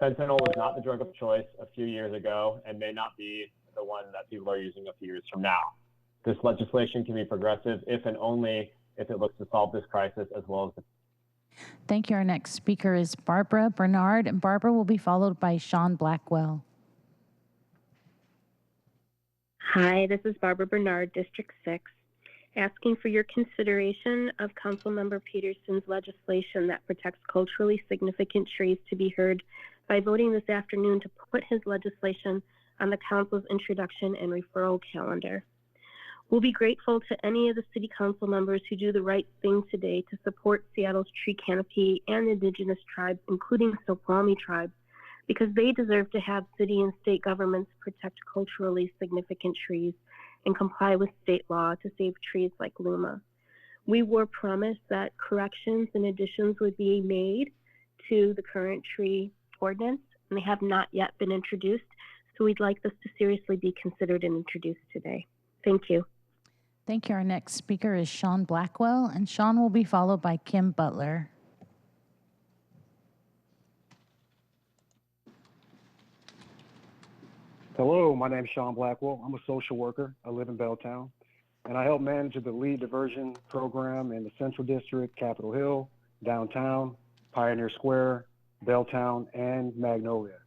Fentanyl was not the drug of choice a few years ago and may not be the one that people are using a few years from now. This legislation can be progressive if and only if it looks to solve this crisis as well as the Thank you. Our next speaker is Barbara Bernard, and Barbara will be followed by Sean Blackwell. Hi, this is Barbara Bernard, District 6, asking for your consideration of Councilmember Peterson's legislation that protects culturally significant trees to be heard by voting this afternoon to put his legislation on the Council's Introduction and Referral Calendar. We'll be grateful to any of the City Council members who do the right thing today to support Seattle's tree canopy and Indigenous tribes, including Snoqualmie tribes, because they deserve to have city and state governments protect culturally significant trees and comply with state law to save trees like Luma. We were promised that corrections and additions would be made to the current tree ordinance, and they have not yet been introduced, so we'd like this to seriously be considered and introduced today. Thank you. Thank you. Our next speaker is Sean Blackwell, and Sean will be followed by Kim Butler. Hello, my name is Sean Blackwell. I'm a social worker. I live in Belltown, and I help manage the lead diversion program in the Central District, Capitol Hill, Downtown, Pioneer Square, Belltown, and Magnolia.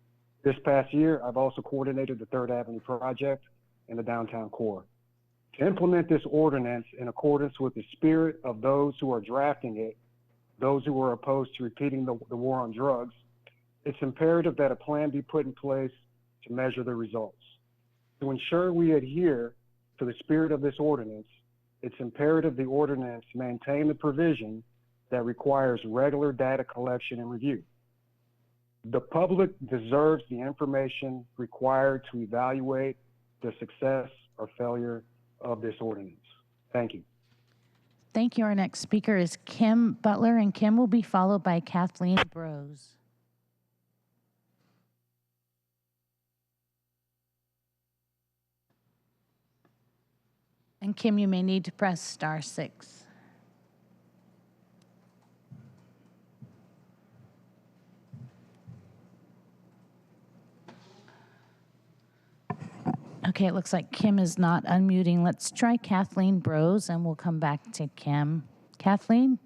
This past year, I've also coordinated the 3rd Avenue project in the downtown core. To implement this ordinance in accordance with the spirit of those who are drafting it, those who are opposed to repeating the war on drugs, it's imperative that a plan be put in place to measure the results. To ensure we adhere to the spirit of this ordinance, it's imperative the ordinance maintain the provision that requires regular data collection and review. The public deserves the information required to evaluate the success or failure of this ordinance. Thank you. Thank you. Our next speaker is Kim Butler, and Kim will be followed by Kathleen Brose. And Kim, you may need to press *6. Okay, it looks like Kim is not unmuting. Let's try Kathleen Brose, and we'll come back to Kim. Kathleen?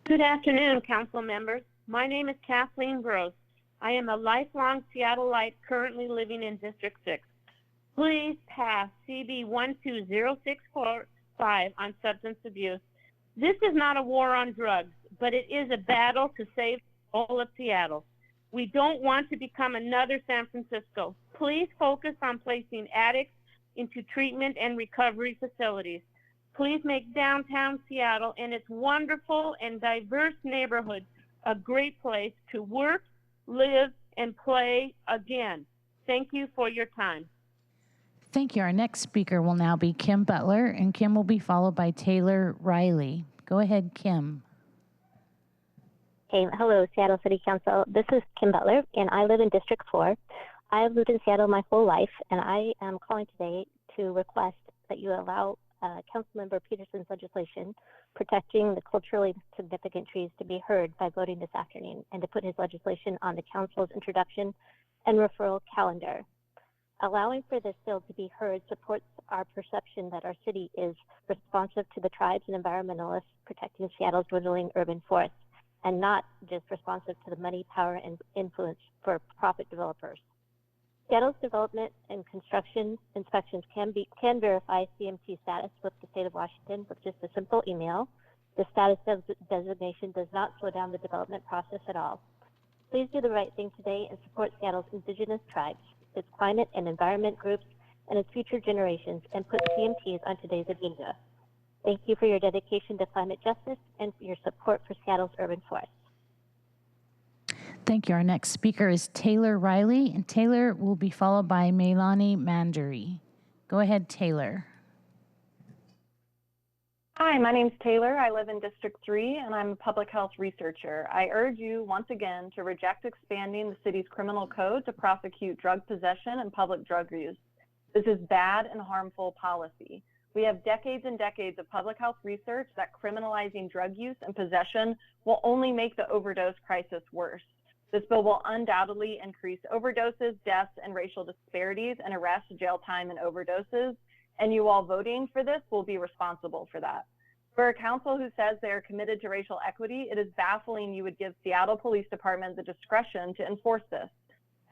Good afternoon, council members. My name is Kathleen Gross. I am a lifelong Seattleite currently living in District 6. Please pass CB 120645 on substance abuse. This is not a war on drugs, but it is a battle to save all of Seattle. We don't want to become another San Francisco. Please focus on placing addicts into treatment and recovery facilities. Please make downtown Seattle and its wonderful and diverse neighborhoods a great place to work, live, and play again. Thank you for your time. Thank you. Our next speaker will now be Kim Butler, and Kim will be followed by Taylor Riley. Go ahead, Kim. Hey, hello, Seattle City Council. This is Kim Butler, and I live in District 4. I have lived in Seattle my whole life, and I am calling today to request that you allow Councilmember Peterson's legislation protecting the culturally significant trees to be heard by voting this afternoon, and to put his legislation on the Council's Introduction and Referral Calendar. Allowing for this bill to be heard supports our perception that our city is responsive to the tribes and environmentalists protecting Seattle's dwindling urban forests, and not just responsive to the money, power, and influence for profit developers. Seattle's development and construction inspections can verify CMT status with the state of Washington with just a simple email. The status designation does not slow down the development process at all. Please do the right thing today and support Seattle's Indigenous tribes, its climate and environment groups, and its future generations, and put CMTs on today's agenda. Thank you for your dedication to climate justice and for your support for Seattle's urban forests. Thank you. Our next speaker is Taylor Riley, and Taylor will be followed by Melanie Manjari. Go ahead, Taylor. Hi, my name's Taylor. I live in District 3 and I'm a public health researcher. I urge you once again to reject expanding the city's criminal code to prosecute drug possession and public drug use. This is bad and harmful policy. We have decades and decades of public health research that criminalizing drug use and possession will only make the overdose crisis worse. This bill will undoubtedly increase overdoses, deaths, and racial disparities in arrests, jail time, and overdoses, and you all voting for this will be responsible for that. For a council who says they are committed to racial equity, it is baffling you would give Seattle Police Department the discretion to enforce this.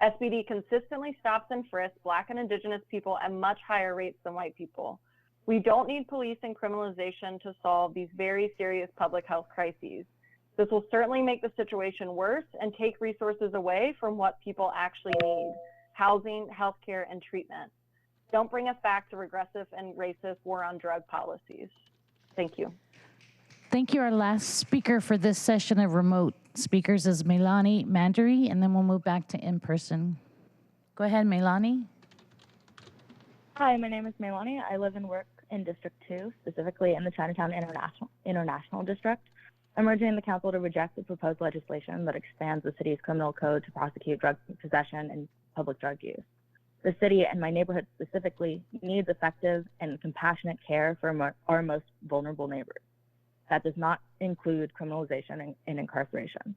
SBD consistently stops and frisks Black and Indigenous people at much higher rates than white people. We don't need police and criminalization to solve these very serious public health crises. This will certainly make the situation worse and take resources away from what people actually need: housing, healthcare, and treatment. Don't bring us back to regressive and racist war on drug policies. Thank you. Thank you. Our last speaker for this session of remote speakers is Melanie Mandery, and then we'll move back to in-person. Go ahead, Melanie. Hi, my name is Melanie. I live and work in District 2, specifically in the Chinatown International District. I'm urging the council to reject the proposed legislation that expands the city's criminal code to prosecute drug possession and public drug use. The city and my neighborhood specifically needs effective and compassionate care for our most vulnerable neighbors. That does not include criminalization and incarceration.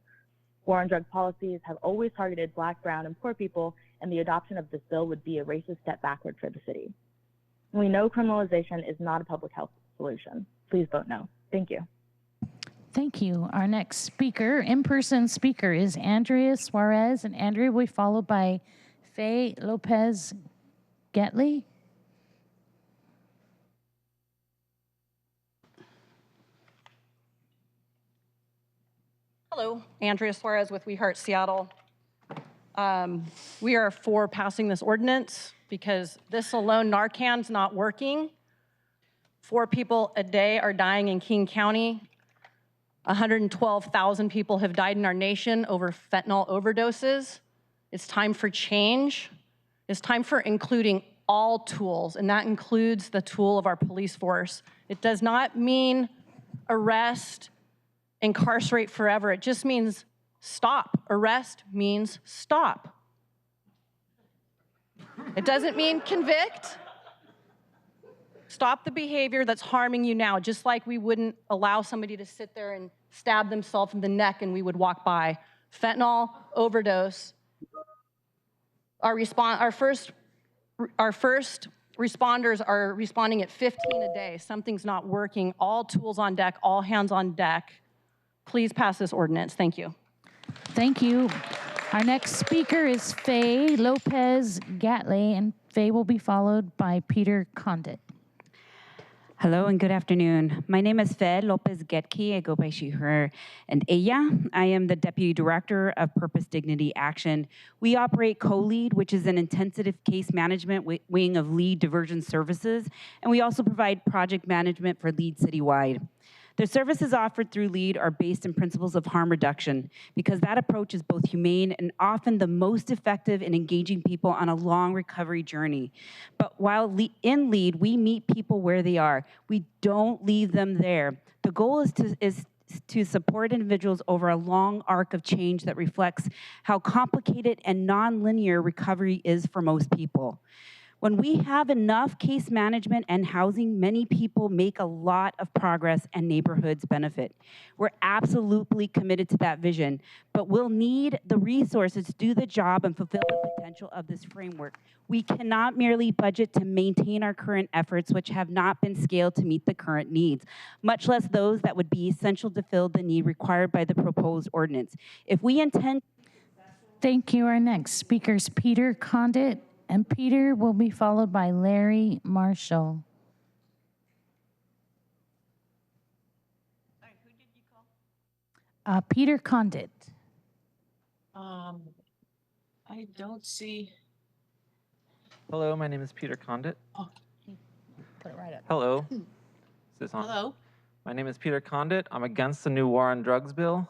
War on drug policies have always targeted Black, brown, and poor people, and the adoption of this bill would be a racist step backward for the city. We know criminalization is not a public health solution. Please vote no. Thank you. Thank you. Our next speaker, in-person speaker, is Andrea Suarez, and Andrea will be followed by Faye Lopez Getley. Hello, Andrea Suarez with We Heart Seattle. We are for passing this ordinance because this alone, Narcan's not working. 4 people a day are dying in King County. 112,000 people have died in our nation over fentanyl overdoses. It's time for change. It's time for including all tools, and that includes the tool of our police force. It does not mean arrest, incarcerate forever. It just means stop. Arrest means stop. It doesn't mean convict. Stop the behavior that's harming you now, just like we wouldn't allow somebody to sit there and stab themselves in the neck and we would walk by. Fentanyl overdose. Our first responders are responding at 15 a day. Something's not working. All tools on deck, all hands on deck. Please pass this ordinance. Thank you. Thank you. Our next speaker is Faye Lopez Gatley, and Faye will be followed by Peter Condit. Hello and good afternoon. My name is Faye Lopez Getke. I go by she, her, and ella. I am the Deputy Director of Purpose Dignity Action. We operate CoLead, which is an intensive case management wing of LEAD Diversion Services, and we also provide project management for LEAD citywide. The services offered through LEAD are based in principles of harm reduction because that approach is both humane and often the most effective in engaging people on a long recovery journey. But while in LEAD, we meet people where they are. We don't leave them there. The goal is to support individuals over a long arc of change that reflects how complicated and nonlinear recovery is for most people. When we have enough case management and housing, many people make a lot of progress and neighborhoods benefit. We're absolutely committed to that vision, but we'll need the resources to do the job and fulfill the potential of this framework. We cannot merely budget to maintain our current efforts, which have not been scaled to meet the current needs, much less those that would be essential to fill the need required by the proposed ordinance. If we intend... Thank you. Our next speaker is Peter Condit, and Peter will be followed by Larry Marshall. Sorry, who did you call? Peter Condit. I don't see. Hello, my name is Peter Condit. Oh, put it right up. Hello. Is this on? Hello. My name is Peter Condit. I'm against the new War on Drugs bill.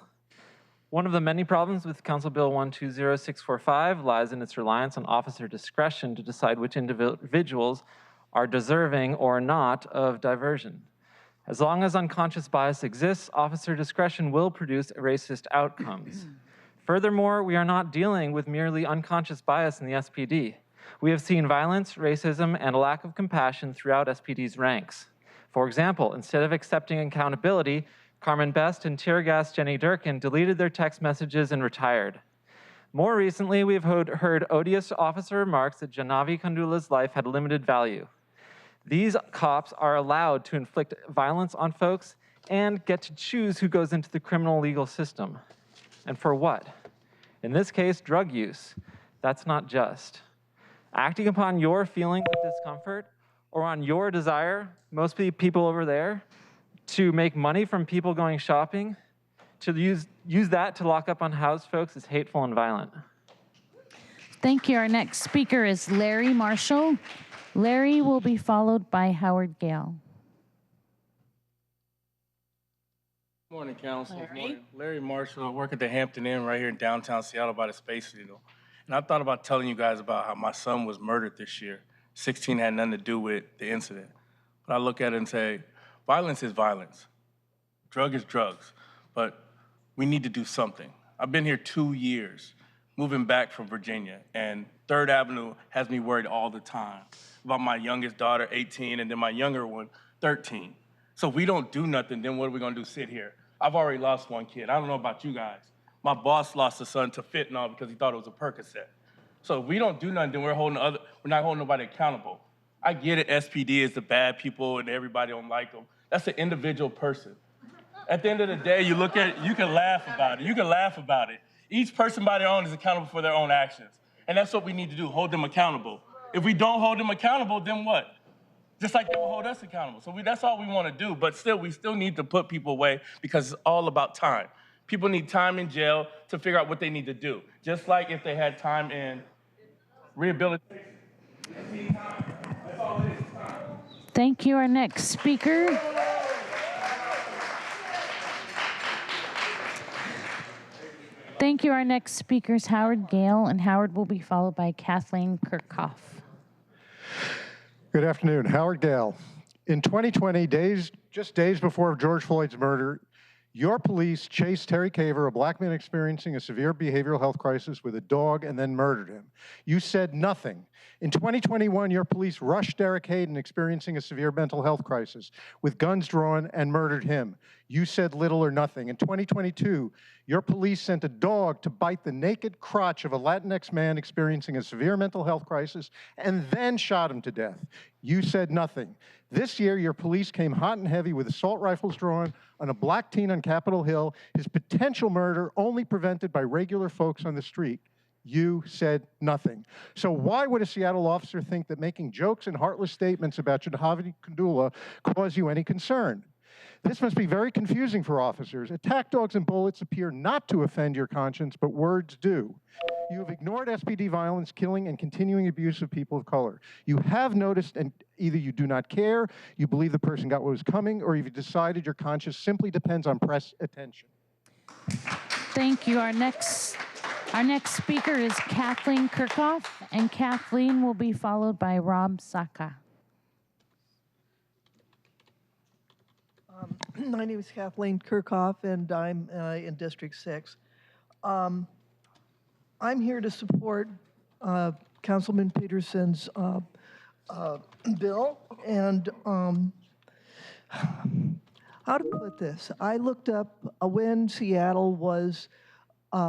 One of the many problems with Council Bill 120645 lies in its reliance on officer discretion to decide which individuals are deserving or not of diversion. As long as unconscious bias exists, officer discretion will produce racist outcomes. Furthermore, we are not dealing with merely unconscious bias in the SPD. We have seen violence, racism, and a lack of compassion throughout SPD's ranks. For example, instead of accepting accountability, Carmen Best and tear gas Jenny Durkin deleted their text messages and retired. More recently, we have heard odious officer remarks that Janavi Kandula's life had limited value. These cops are allowed to inflict violence on folks and get to choose who goes into the criminal legal system. And for what? In this case, drug use. That's not just. Acting upon your feelings of discomfort or on your desire, most people over there, to make money from people going shopping, to use that to lock up unhoused folks is hateful and violent. Thank you. Our next speaker is Larry Marshall. Larry will be followed by Howard Gale. Morning, Council. Morning. Larry Marshall. I work at the Hampton Inn right here in downtown Seattle by the Space Needle. And I thought about telling you guys about how my son was murdered this year. 16 had nothing to do with the incident. But I look at it and say, violence is violence. Drug is drugs. But we need to do something. I've been here 2 years, moving back from Virginia, and 3rd Avenue has me worried all the time about my youngest daughter, 18, and then my younger one, 13. So if we don't do nothing, then what are we gonna do, sit here? I've already lost one kid. I don't know about you guys. My boss lost a son to fentanyl because he thought it was a Percocet. So if we don't do nothing, then we're not holding nobody accountable. I get it, SPD is the bad people and everybody don't like them. That's an individual person. At the end of the day, you look at it, you can laugh about it. You can laugh about it. Each person by their own is accountable for their own actions. And that's what we need to do, hold them accountable. If we don't hold them accountable, then what? Just like they will hold us accountable. So that's all we want to do. But still, we still need to put people away because it's all about time. People need time in jail to figure out what they need to do. Just like if they had time in rehabilitation. That's all it is, time. Thank you. Our next speaker. Thank you. Our next speaker is Howard Gale, and Howard will be followed by Kathleen Kirchhoff. Good afternoon, Howard Gale. In 2020, just days before George Floyd's murder, your police chased Terry Caver, a black man experiencing a severe behavioral health crisis, with a dog and then murdered him. You said nothing. In 2021, your police rushed Derek Hayden, experiencing a severe mental health crisis, with guns drawn and murdered him. You said little or nothing. In 2022, your police sent a dog to bite the naked crotch of a Latinx man experiencing a severe mental health crisis and then shot him to death. You said nothing. This year, your police came hot and heavy with assault rifles drawn on a black teen on Capitol Hill, his potential murder only prevented by regular folks on the street. You said nothing. So why would a Seattle officer think that making jokes and heartless statements about Janavi Kandula cause you any concern? This must be very confusing for officers. Attack dogs and bullets appear not to offend your conscience, but words do. You have ignored SPD violence, killing, and continuing abuse of people of color. You have noticed, and either you do not care, you believe the person got what was coming, or you've decided your conscience simply depends on press attention. Thank you. Our next speaker is Kathleen Kirchhoff, and Kathleen will be followed by Rob Saka. My name is Kathleen Kirchhoff, and I'm in District 6. I'm here to support Councilman Peterson's bill, and how to put this? I looked up when Seattle was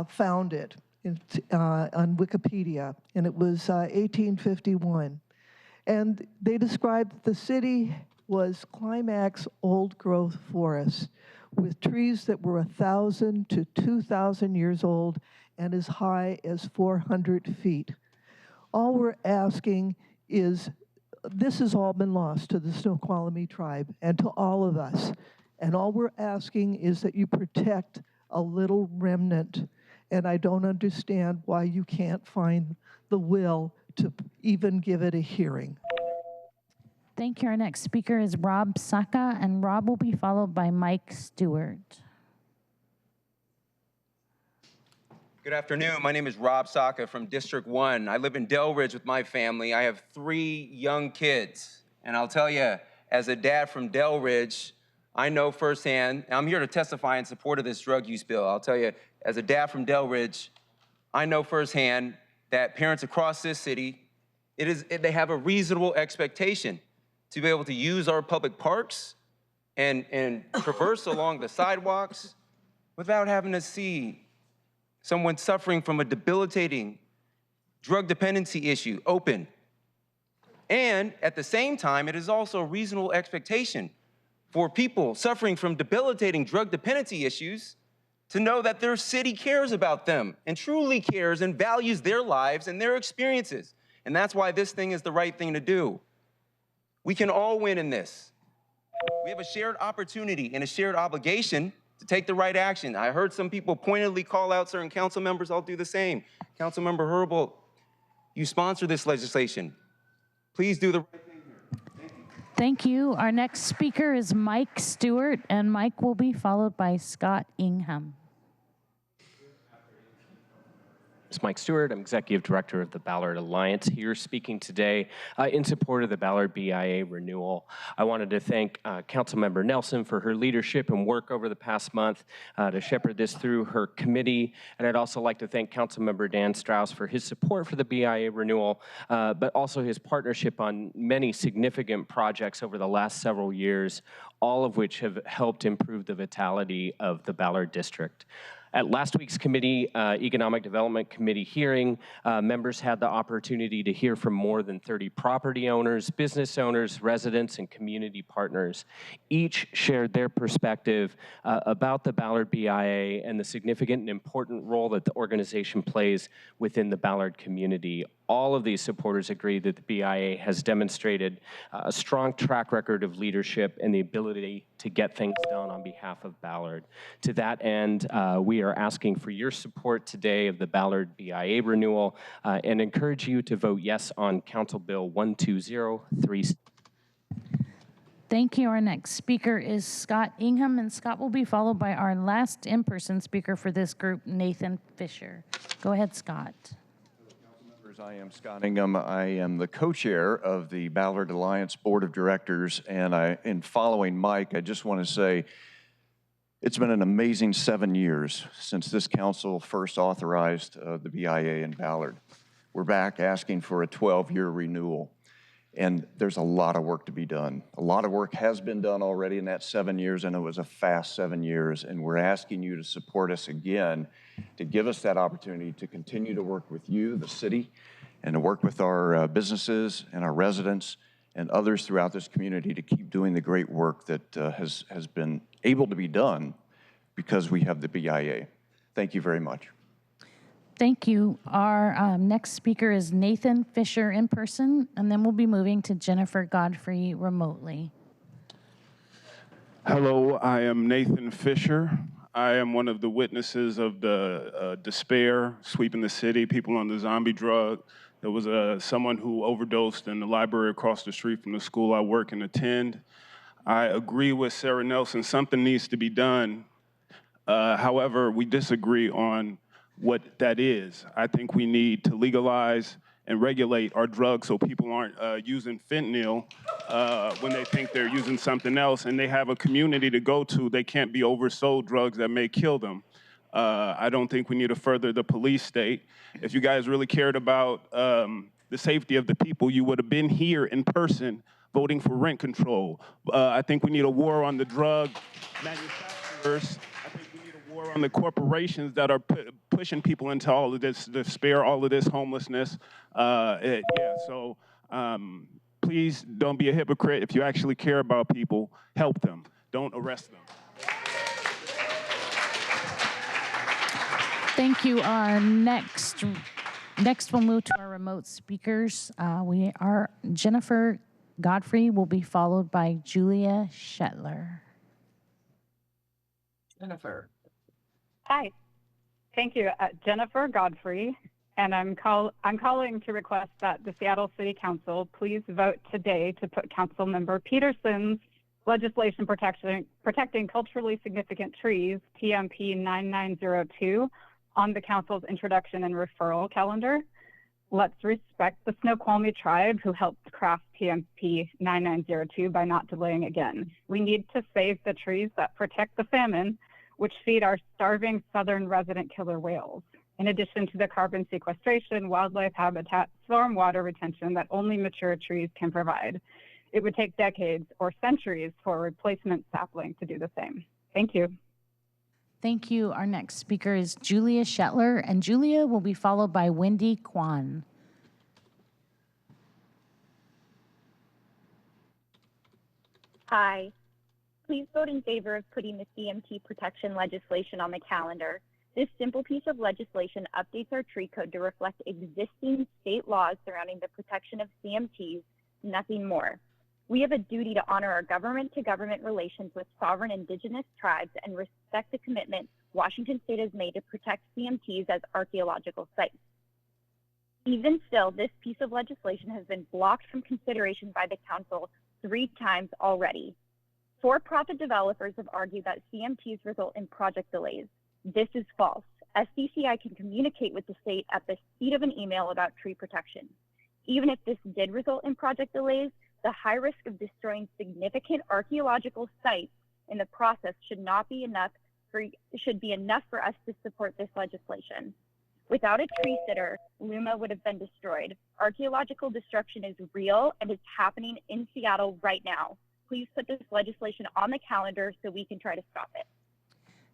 founded on Wikipedia, and it was 1851. And they described the city was climax old-growth forest with trees that were 1,000 to 2,000 years old and as high as 400 feet. All we're asking is, this has all been lost to the Snoqualmie tribe and to all of us. And all we're asking is that you protect a little remnant. And I don't understand why you can't find the will to even give it a hearing. Thank you. Our next speaker is Rob Saka, and Rob will be followed by Mike Stewart. Good afternoon. My name is Rob Saka from District 1. I live in Delridge with my family. I have 3 young kids. And I'll tell you, as a dad from Delridge, I know firsthand, and I'm here to testify in support of this drug use bill. I'll tell you, as a dad from Delridge, I know firsthand that parents across this city, they have a reasonable expectation to be able to use our public parks and traverse along the sidewalks without having to see someone suffering from a debilitating drug dependency issue open. And at the same time, it is also a reasonable expectation for people suffering from debilitating drug dependency issues to know that their city cares about them and truly cares and values their lives and their experiences. And that's why this thing is the right thing to do. We can all win in this. We have a shared opportunity and a shared obligation to take the right action. I heard some people pointedly call out certain council members. I'll do the same. Councilmember Herbold, you sponsor this legislation. Please do the right thing here. Thank you. Our next speaker is Mike Stewart, and Mike will be followed by Scott Ingham. It's Mike Stewart. I'm Executive Director of the Ballard Alliance, here speaking today in support of the Ballard BIA renewal. I wanted to thank Councilmember Nelson for her leadership and work over the past month to shepherd this through her committee. And I'd also like to thank Councilmember Dan Strauss for his support for the BIA renewal, but also his partnership on many significant projects over the last several years, all of which have helped improve the vitality of the Ballard District. At last week's Economic Development Committee hearing, members had the opportunity to hear from more than 30 property owners, business owners, residents, and community partners. Each shared their perspective about the Ballard BIA and the significant and important role that the organization plays within the Ballard community. All of these supporters agree that the BIA has demonstrated a strong track record of leadership and the ability to get things done on behalf of Ballard. To that end, we are asking for your support today of the Ballard BIA renewal and encourage you to vote yes on Council Bill 12036. Thank you. Our next speaker is Scott Ingham, and Scott will be followed by our last in-person speaker for this group, Nathan Fisher. Go ahead, Scott. I am Scott Ingham. I am the co-chair of the Ballard Alliance Board of Directors, and in following Mike, I just want to say it's been an amazing 7 years since this council first authorized the BIA in Ballard. We're back asking for a 12-year renewal, and there's a lot of work to be done. A lot of work has been done already in that 7 years, and it was a fast 7 years, and we're asking you to support us again to give us that opportunity to continue to work with you, the city, and to work with our businesses and our residents and others throughout this community to keep doing the great work that has been able to be done because we have the BIA. Thank you very much. Thank you. Our next speaker is Nathan Fisher in person, and then we'll be moving to Jennifer Godfrey remotely. Hello, I am Nathan Fisher. I am one of the witnesses of the despair sweeping the city, people on the zombie drug. There was someone who overdosed in the library across the street from the school I work and attend. I agree with Sarah Nelson, something needs to be done. However, we disagree on what that is. I think we need to legalize and regulate our drugs so people aren't using fentanyl when they think they're using something else and they have a community to go to. They can't be oversold drugs that may kill them. I don't think we need to further the police state. If you guys really cared about the safety of the people, you would have been here in person voting for rent control. I think we need a war on the drug manufacturers. I think we need a war on the corporations that are pushing people into all of this despair, all of this homelessness. Please don't be a hypocrite. If you actually care about people, help them. Don't arrest them. Thank you. Our next we'll move to our remote speakers. Jennifer Godfrey will be followed by Julia Shetler. Jennifer. Hi. Thank you. Jennifer Godfrey, and I'm calling to request that the Seattle City Council please vote today to put Councilmember Peterson's legislation protecting culturally significant trees, TMP 9902, on the Council's Introduction and Referral Calendar. let's respect the Snoqualmie tribe who helped craft PMP 9902 by not delaying again. We need to save the trees that protect the salmon, which feed our starving southern resident killer whales. In addition to the carbon sequestration, wildlife habitat, stormwater retention that only mature trees can provide. It would take decades or centuries for a replacement sapling to do the same. Thank you. Thank you. Our next speaker is Julia Shetler, and Julia will be followed by Wendy Kwan. Hi. Please vote in favor of putting the CMT protection legislation on the calendar. This simple piece of legislation updates our tree code to reflect existing state laws surrounding the protection of CMTs, nothing more. We have a duty to honor our government-to-government relations with sovereign indigenous tribes and respect the commitment Washington State has made to protect CMTs as archaeological sites. Even still, this piece of legislation has been blocked from consideration by the Council 3 times already. For-profit developers have argued that CMTs result in project delays. This is false. SDCI can communicate with the state at the speed of an email about tree protection. Even if this did result in project delays, the high risk of destroying significant archaeological sites in the process should be enough for us to support this legislation. Without a tree sitter, Luma would have been destroyed. Archaeological destruction is real and it's happening in Seattle right now. Please put this legislation on the calendar so we can try to stop it.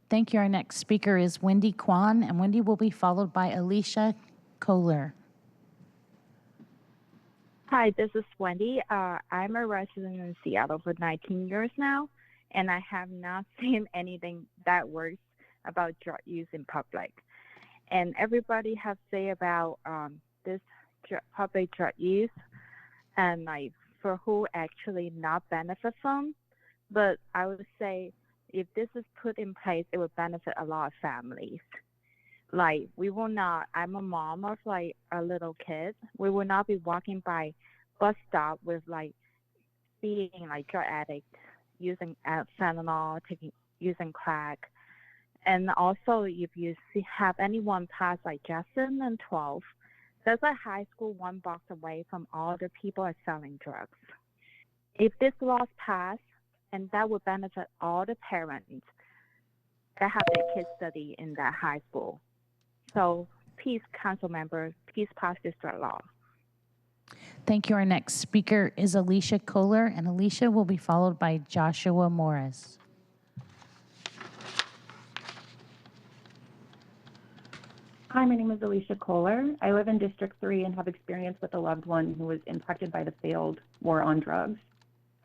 Thank you. Our next speaker is Wendy Kwan, and Wendy will be followed by Alicia Kohler. Hi, this is Wendy. I'm a resident in Seattle for 19 years now, and I have not seen anything that worse about drug use in public. And everybody has say about this public drug use and like for who actually not benefit from. But I would say if this is put in place, it would benefit a lot of families. Like we will not, I'm a mom of like a little kid. We will not be walking by bus stop with like being like drug addict, using fentanyl, using crack. And also if you have anyone pass like Justin and 12, there's a high school 1 block away from all the people are selling drugs. If this law passed, and that would benefit all the parents that have their kids study in that high school. So please, council members, please pass this drug law. Thank you. Our next speaker is Alicia Kohler, and Alicia will be followed by Joshua Morris. Hi, my name is Alicia Kohler. I live in District 3 and have experience with a loved one who was impacted by the failed war on drugs.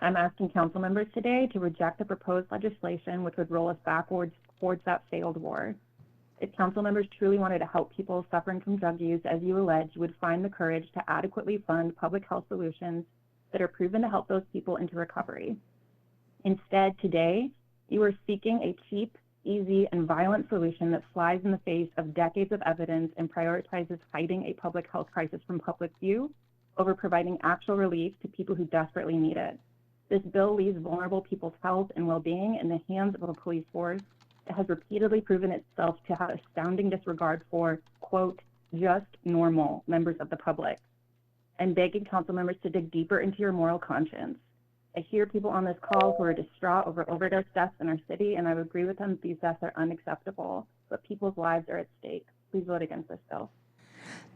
I'm asking council members today to reject the proposed legislation which would roll us backwards towards that failed war. If council members truly wanted to help people suffering from drug use, as you allege, you would find the courage to adequately fund public health solutions that are proven to help those people into recovery. Instead, today, you are seeking a cheap, easy, and violent solution that flies in the face of decades of evidence and prioritizes fighting a public health crisis from public view over providing actual relief to people who desperately need it. This bill leaves vulnerable people's health and well-being in the hands of a police force that has repeatedly proven itself to have astounding disregard for, quote, just normal members of the public. I'm begging council members to dig deeper into your moral conscience. I hear people on this call who are distraught over overdose deaths in our city, and I would agree with them that these deaths are unacceptable, but people's lives are at stake. Please vote against this bill.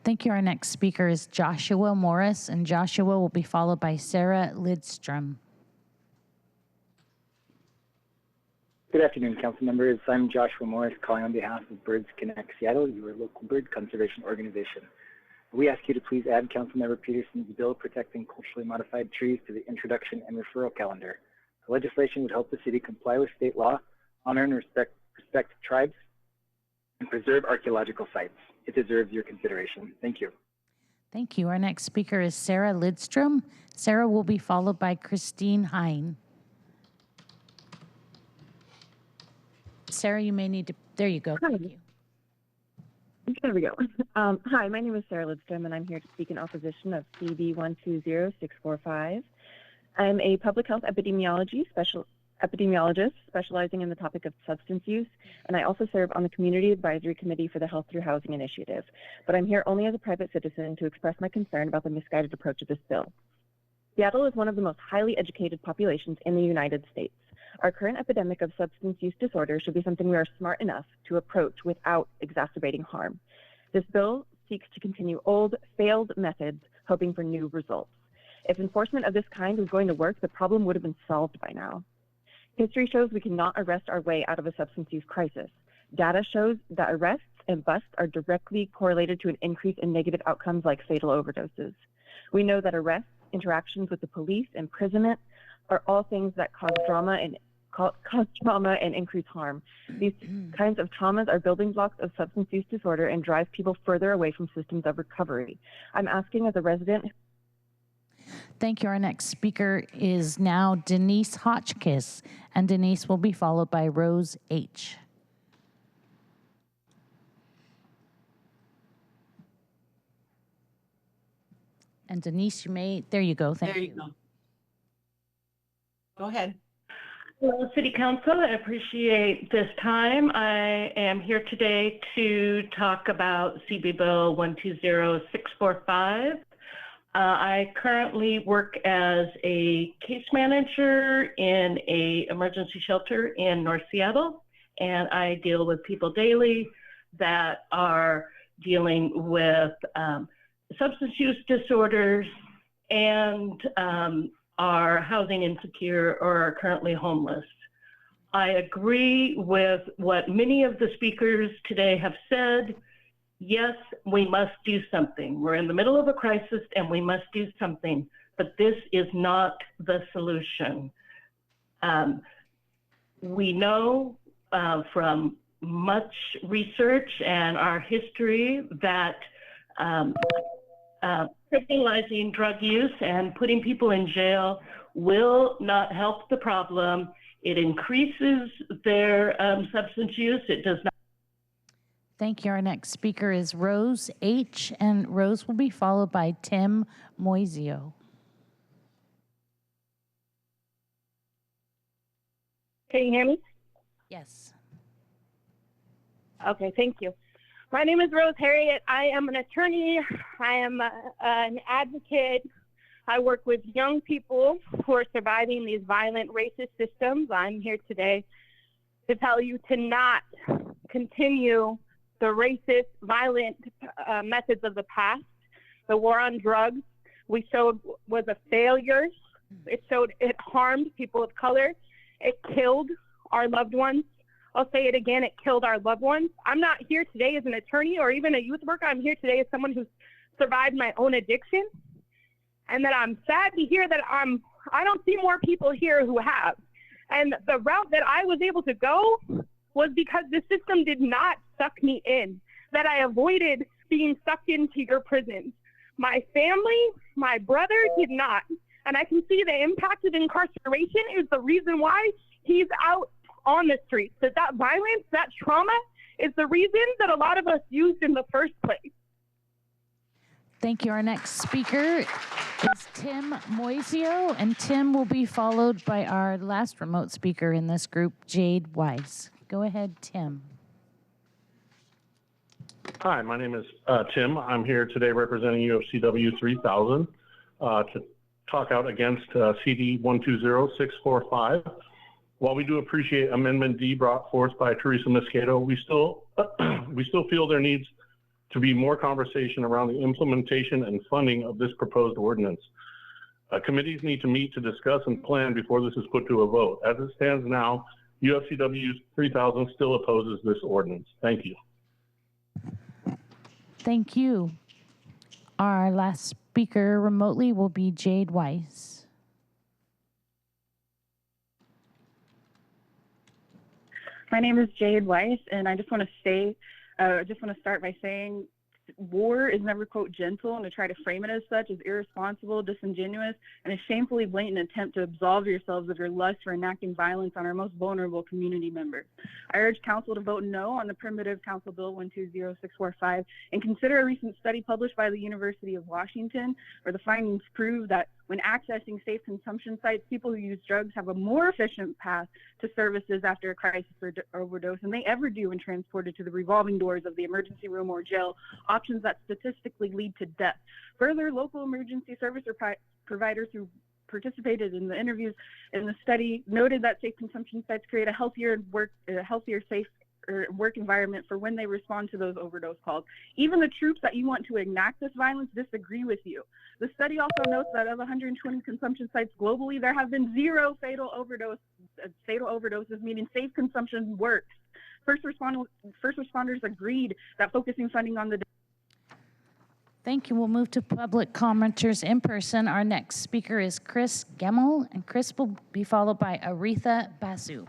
Thank you. Our next speaker is Joshua Morris, and Joshua will be followed by Sarah Lidstrom. Good afternoon, council members. I'm Joshua Morris, calling on behalf of Birds Connect Seattle, your local bird conservation organization. We ask you to please add Councilmember Peterson's bill protecting culturally modified trees to the Introduction and Referral Calendar. The legislation would help the city comply with state law, honor and respect tribes, and preserve archaeological sites. It deserves your consideration. Thank you. Thank you. Our next speaker is Sarah Lidstrom. Sarah will be followed by Christine Hine. Sarah, you may need to, there you go. Thank you. There we go. Hi, my name is Sarah Lidstrom, and I'm here to speak in opposition of CB 120645. I'm a public health epidemiology epidemiologist specializing in the topic of substance use, and I also serve on the Community Advisory Committee for the Health Through Housing Initiative. But I'm here only as a private citizen to express my concern about the misguided approach of this bill. Seattle is one of the most highly educated populations in the United States. Our current epidemic of substance use disorder should be something we are smart enough to approach without exacerbating harm. This bill seeks to continue old, failed methods, hoping for new results. If enforcement of this kind was going to work, the problem would have been solved by now. History shows we cannot arrest our way out of a substance use crisis. Data shows that arrests and busts are directly correlated to an increase in negative outcomes like fatal overdoses. We know that arrests, interactions with the police, imprisonment are all things that cause trauma and increase harm. These kinds of traumas are building blocks of substance use disorder and drive people further away from systems of recovery. I'm asking as a resident. Thank you. Our next speaker is now Denise Hotchkiss, and Denise will be followed by Rose H. And Denise, you may, there you go. Thank you. Go ahead. Hello, City Council. I appreciate this time. I am here today to talk about CB Bill 120645. I currently work as a case manager in an emergency shelter in North Seattle, and I deal with people daily that are dealing with substance use disorders and are housing insecure or are currently homeless. I agree with what many of the speakers today have said. Yes, we must do something. We're in the middle of a crisis and we must do something, but this is not the solution. We know from much research and our history that criminalizing drug use and putting people in jail will not help the problem. It increases their substance use. It does not. Thank you. Our next speaker is Rose H., and Rose will be followed by Tim Moisio. Can you hear me? Yes. Okay, thank you. My name is Rose Harriet. I am an attorney. I am an advocate. I work with young people who are surviving these violent racist systems. I'm here today to tell you to not continue the racist, violent methods of the past. The war on drugs we showed was a failure. It showed it harmed people of color. It killed our loved ones. I'll say it again, it killed our loved ones. I'm not here today as an attorney or even a youth worker. I'm here today as someone who's survived my own addiction. And that I'm sad to hear that I don't see more people here who have. And the route that I was able to go was because the system did not suck me in, that I avoided being sucked into your prisons. My family, my brother did not. And I can see the impact of incarceration is the reason why he's out on the streets. That violence, that trauma is the reason that a lot of us used in the first place. Thank you. Our next speaker is Tim Moisio, and Tim will be followed by our last remote speaker in this group, Jade Weiss. Go ahead, Tim. Hi, my name is Tim. I'm here today representing UFCW 3000 to talk out against CD 120645. While we do appreciate Amendment D brought forth by Teresa Mosquedo, we still feel there needs to be more conversation around the implementation and funding of this proposed ordinance. Committees need to meet to discuss and plan before this is put to a vote. As it stands now, UFCW 3000 still opposes this ordinance. Thank you. Thank you. Our last speaker remotely will be Jade Weiss. My name is Jade Weiss, and I just want to start by saying war is never, quote, gentle, and to try to frame it as such is irresponsible, disingenuous, and a shamefully blatant attempt to absolve yourselves of your lust for enacting violence on our most vulnerable community members. I urge Council to vote no on the primitive Council Bill 120645 and consider a recent study published by the University of Washington, where the findings prove that when accessing safe consumption sites, people who use drugs have a more efficient path to services after a crisis or overdose than they ever do when transported to the revolving doors of the emergency room or jail, options that statistically lead to death. Further, local emergency service providers who participated in the interviews in the study noted that safe consumption sites create a healthier, safe work environment for when they respond to those overdose calls. Even the troops that you want to enact this violence disagree with you. The study also notes that of 120 consumption sites globally, there have been 0 fatal overdoses, meaning safe consumption works. First responders agreed that focusing funding on the... Thank you. We'll move to public commenters in person. Our next speaker is Chris Gemmel, and Chris will be followed by Aretha Basu.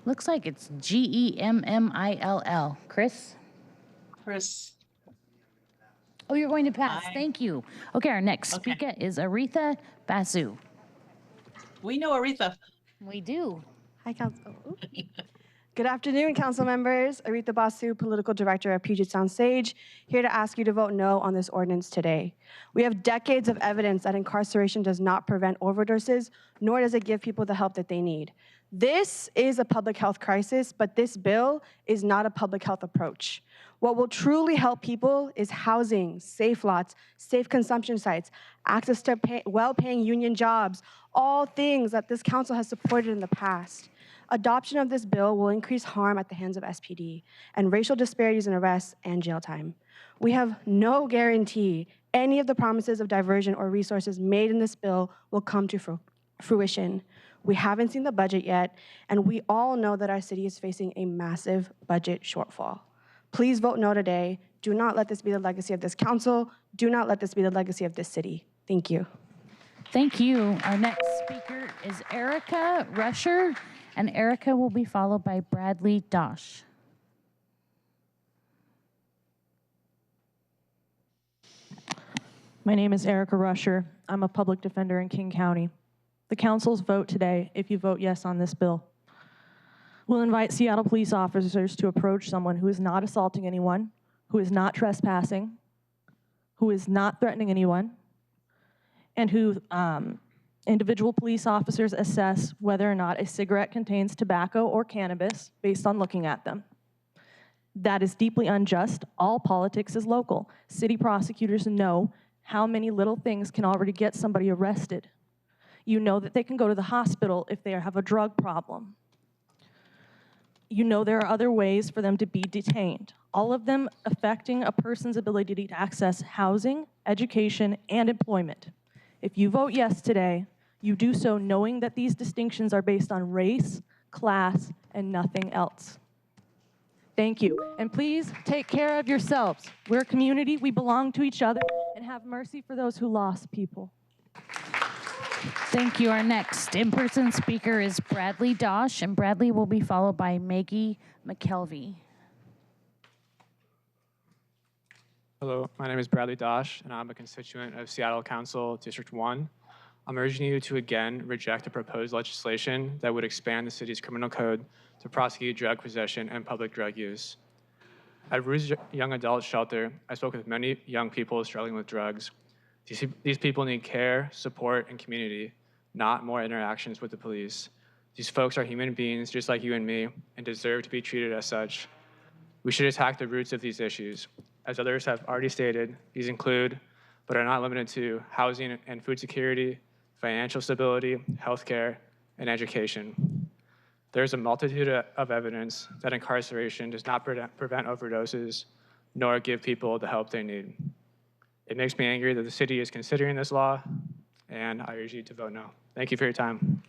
Looks like it's Gemmil. Chris? Chris. Oh, you're going to pass. Thank you. Okay, our next speaker is Aretha Basu. We know Aretha. We do. Hi, Council. Good afternoon, Council members. Aretha Basu, Political Director at Puget Sound Sage, here to ask you to vote no on this ordinance today. We have decades of evidence that incarceration does not prevent overdoses, nor does it give people the help that they need. This is a public health crisis, but this bill is not a public health approach. What will truly help people is housing, safe lots, safe consumption sites, access to well-paying union jobs, all things that this council has supported in the past. Adoption of this bill will increase harm at the hands of SPD and racial disparities in arrests and jail time. We have no guarantee any of the promises of diversion or resources made in this bill will come to fruition. We haven't seen the budget yet, and we all know that our city is facing a massive budget shortfall. Please vote no today. Do not let this be the legacy of this council. Do not let this be the legacy of this city. Thank you. Thank you. Our next speaker is Erica Rusher, and Erica will be followed by Bradley Dosh. My name is Erica Rusher. I'm a public defender in King County. The council's vote today, if you vote yes on this bill, will invite Seattle police officers to approach someone who is not assaulting anyone, who is not trespassing, who is not threatening anyone, and who individual police officers assess whether or not a cigarette contains tobacco or cannabis based on looking at them. That is deeply unjust. All politics is local. City prosecutors know how many little things can already get somebody arrested. You know that they can go to the hospital if they have a drug problem. You know there are other ways for them to be detained, all of them affecting a person's ability to access housing, education, and employment. If you vote yes today, you do so knowing that these distinctions are based on race, class, and nothing else. Thank you. And please take care of yourselves. We're a community, we belong to each other, and have mercy for those who lost people. Thank you. Our next in-person speaker is Bradley Dosh, and Bradley will be followed by Maggie McKelvey. Hello, my name is Bradley Dosh, and I'm a constituent of Seattle Council District 1. I'm urging you to again reject the proposed legislation that would expand the city's criminal code to prosecute drug possession and public drug use. At Rue's Young Adult Shelter, I spoke with many young people struggling with drugs. These people need care, support, and community, not more interactions with the police. These folks are human beings just like you and me and deserve to be treated as such. We should attack the roots of these issues. As others have already stated, these include, but are not limited to, housing and food security, financial stability, healthcare, and education. There's a multitude of evidence that incarceration does not prevent overdoses, nor give people the help they need. It makes me angry that the city is considering this law, and I urge you to vote no. Thank you for your time.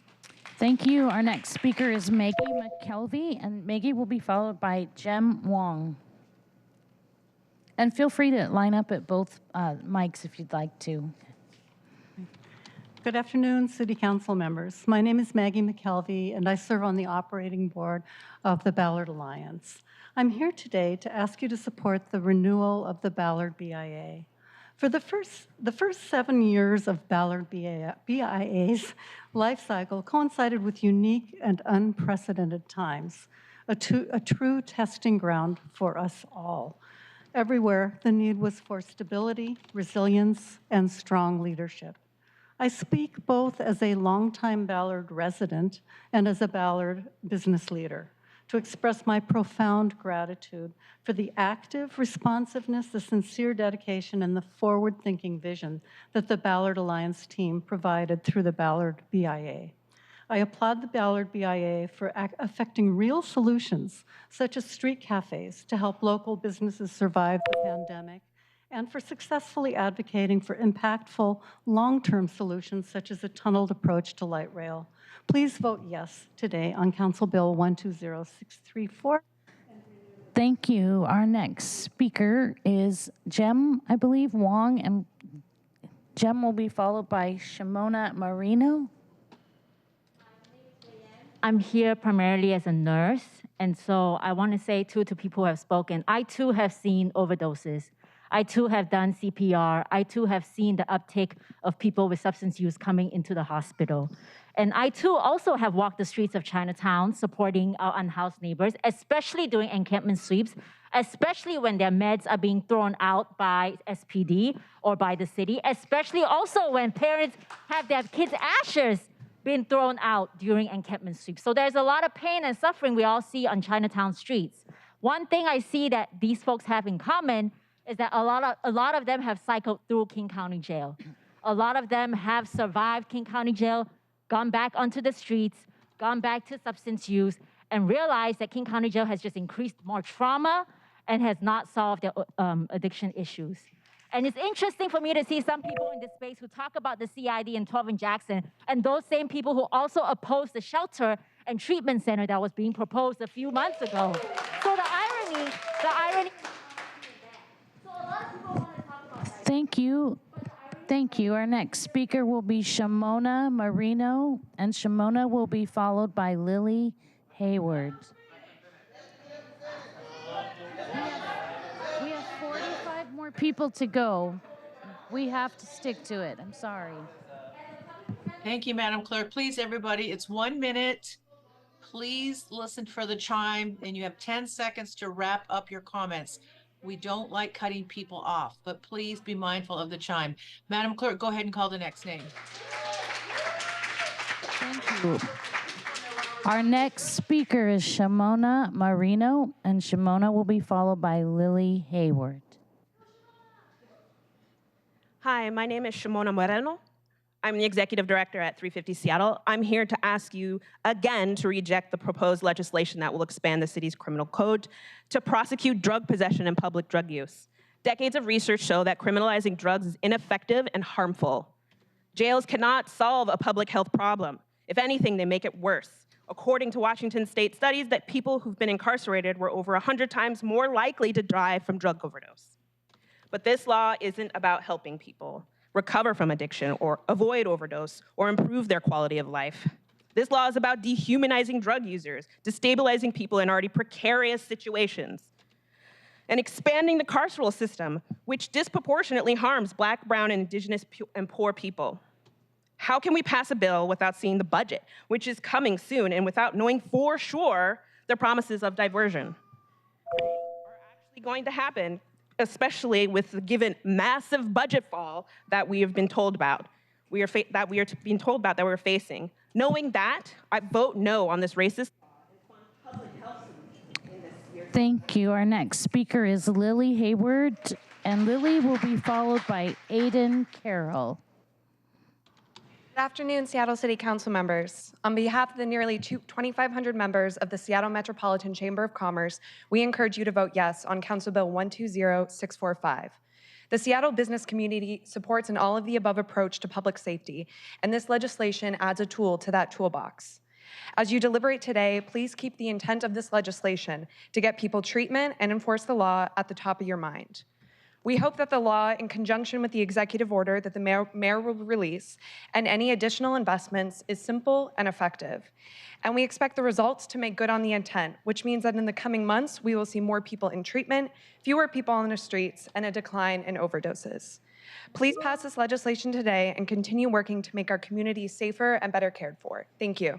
Thank you. Our next speaker is Maggie McKelvey, and Maggie will be followed by Jem Wong. And feel free to line up at both mics if you'd like to. Good afternoon, City Council members. My name is Maggie McKelvey, and I serve on the operating board of the Ballard Alliance. I'm here today to ask you to support the renewal of the Ballard BIA. For the first 7 years of Ballard BIA's life cycle coincided with unique and unprecedented times, a true testing ground for us all. Everywhere, the need was for stability, resilience, and strong leadership. I speak both as a longtime Ballard resident and as a Ballard business leader to express my profound gratitude for the active responsiveness, the sincere dedication, and the forward-thinking vision that the Ballard Alliance team provided through the Ballard BIA. I applaud the Ballard BIA for affecting real solutions, such as street cafes, to help local businesses survive the pandemic, and for successfully advocating for impactful long-term solutions such as a tunneled approach to light rail. Please vote yes today on Council Bill 120634. Thank you. Our next speaker is Jem, I believe, Wong, and Jem will be followed by Shimona Marino. I'm here primarily as a nurse, and so I want to say too to people who have spoken, I too have seen overdoses. I too have done CPR. I too have seen the uptake of people with substance use coming into the hospital. And I too also have walked the streets of Chinatown supporting our unhoused neighbors, especially during encampment sweeps, especially when their meds are being thrown out by SPD or by the city, especially also when parents have their kids' ashes being thrown out during encampment sweeps. So there's a lot of pain and suffering we all see on Chinatown streets. One thing I see that these folks have in common is that a lot of them have cycled through King County Jail. A lot of them have survived King County Jail, gone back onto the streets, gone back to substance use, and realized that King County Jail has just increased more trauma and has not solved their addiction issues. And it's interesting for me to see some people in this space who talk about the CID in 12 and Jackson, and those same people who also oppose the shelter and treatment center that was being proposed a few months ago. So the irony. Thank you. Thank you. Our next speaker will be Shimona Marino, and Shimona will be followed by Lily Hayward. We have 45 more people to go. We have to stick to it. I'm sorry. Thank you, Madam Clerk. Please, everybody, it's 1 minute. Please listen for the chime, and you have 10 seconds to wrap up your comments. We don't like cutting people off, but please be mindful of the chime. Madam Clerk, go ahead and call the next name. Thank you. Our next speaker is Shimona Marino, and Shimona will be followed by Lily Hayward. Hi, my name is Shimona Moreno. I'm the executive director at 350 Seattle. I'm here to ask you again to reject the proposed legislation that will expand the city's criminal code to prosecute drug possession and public drug use. Decades of research show that criminalizing drugs is ineffective and harmful. Jails cannot solve a public health problem. If anything, they make it worse. According to Washington State studies, that people who've been incarcerated were over 100 times more likely to die from drug overdose. But this law isn't about helping people recover from addiction or avoid overdose or improve their quality of life. This law is about dehumanizing drug users, destabilizing people in already precarious situations, and expanding the carceral system, which disproportionately harms Black, Brown, and Indigenous and poor people. How can we pass a bill without seeing the budget, which is coming soon, and without knowing for sure the promises of diversion are actually going to happen, especially with the given massive budget fall that we have been told about, that we are being told about that we're facing. Knowing that, I vote no on this racist. Thank you. Our next speaker is Lily Hayward, and Lily will be followed by Aiden Carroll. Good afternoon, Seattle City Council members. On behalf of the nearly 2,500 members of the Seattle Metropolitan Chamber of Commerce, we encourage you to vote yes on Council Bill 120645. The Seattle business community supports an all-of-the-above approach to public safety, and this legislation adds a tool to that toolbox. As you deliberate today, please keep the intent of this legislation to get people treatment and enforce the law at the top of your mind. We hope that the law, in conjunction with the executive order that the mayor will release, and any additional investments, is simple and effective. And we expect the results to make good on the intent, which means that in the coming months, we will see more people in treatment, fewer people on the streets, and a decline in overdoses. Please pass this legislation today and continue working to make our communities safer and better cared for. Thank you.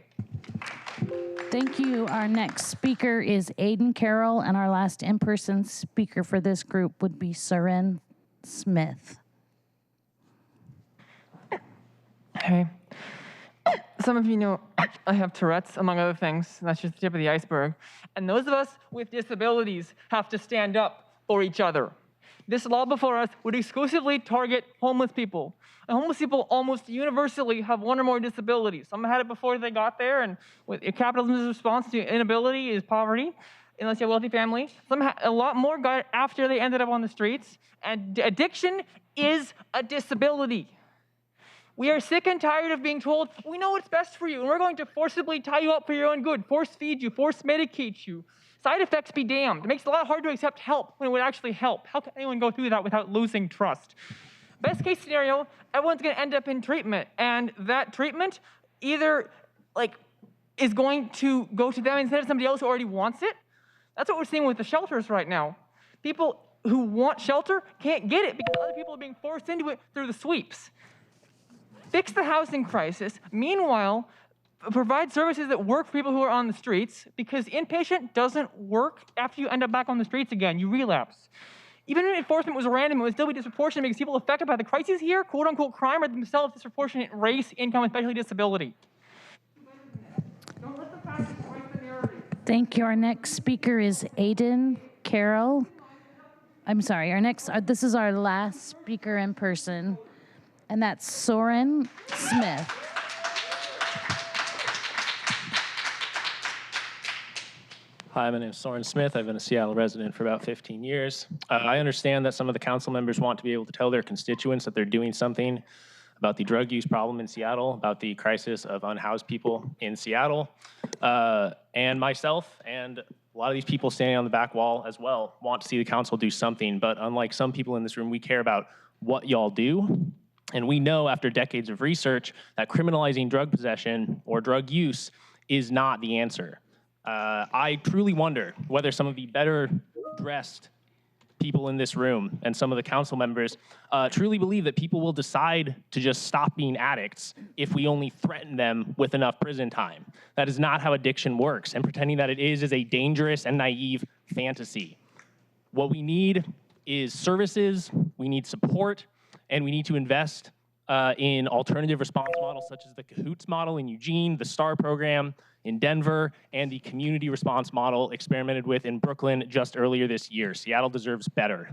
Thank you. Our next speaker is Aiden Carroll, and our last in-person speaker for this group would be Soren Smith. Hey. Some of you know I have Tourette's, among other things. That's just the tip of the iceberg. And those of us with disabilities have to stand up for each other. This law before us would exclusively target homeless people. And homeless people almost universally have one or more disabilities. Some had it before they got there, and with capitalism's response to inability is poverty, unless you have a wealthy family. Some a lot more got it after they ended up on the streets. And addiction is a disability. We are sick and tired of being told, we know what's best for you, and we're going to forcibly tie you up for your own good, force feed you, force medicate you. Side effects be damned. It makes it a lot hard to accept help when it would actually help. How can anyone go through that without losing trust? Best case scenario, everyone's going to end up in treatment, and that treatment either is going to go to them instead of somebody else who already wants it. That's what we're seeing with the shelters right now. People who want shelter can't get it because other people are being forced into it through the sweeps. Fix the housing crisis. Meanwhile, provide services that work for people who are on the streets, because inpatient doesn't work after you end up back on the streets again. You relapse. Even if enforcement was random, it would still be disproportionate because people affected by the crises here, quote unquote crime, are themselves disproportionate in race, income, especially disability. Don't let the facts write the narrative. Thank you. Our next speaker is Aiden Carroll. I'm sorry, this is our last speaker in person, and that's Soren Smith. Hi, my name is Soren Smith. I've been a Seattle resident for about 15 years. I understand that some of the council members want to be able to tell their constituents that they're doing something about the drug use problem in Seattle, about the crisis of unhoused people in Seattle. And myself and a lot of these people standing on the back wall as well want to see the council do something. But unlike some people in this room, we care about what y'all do. And we know after decades of research that criminalizing drug possession or drug use is not the answer. I truly wonder whether some of the better dressed people in this room and some of the council members truly believe that people will decide to just stop being addicts if we only threaten them with enough prison time. That is not how addiction works, and pretending that it is a dangerous and naive fantasy. What we need is services, we need support, and we need to invest in alternative response models such as the CAHOOTS model in Eugene, the STAR program in Denver, and the community response model experimented with in Brooklyn just earlier this year. Seattle deserves better.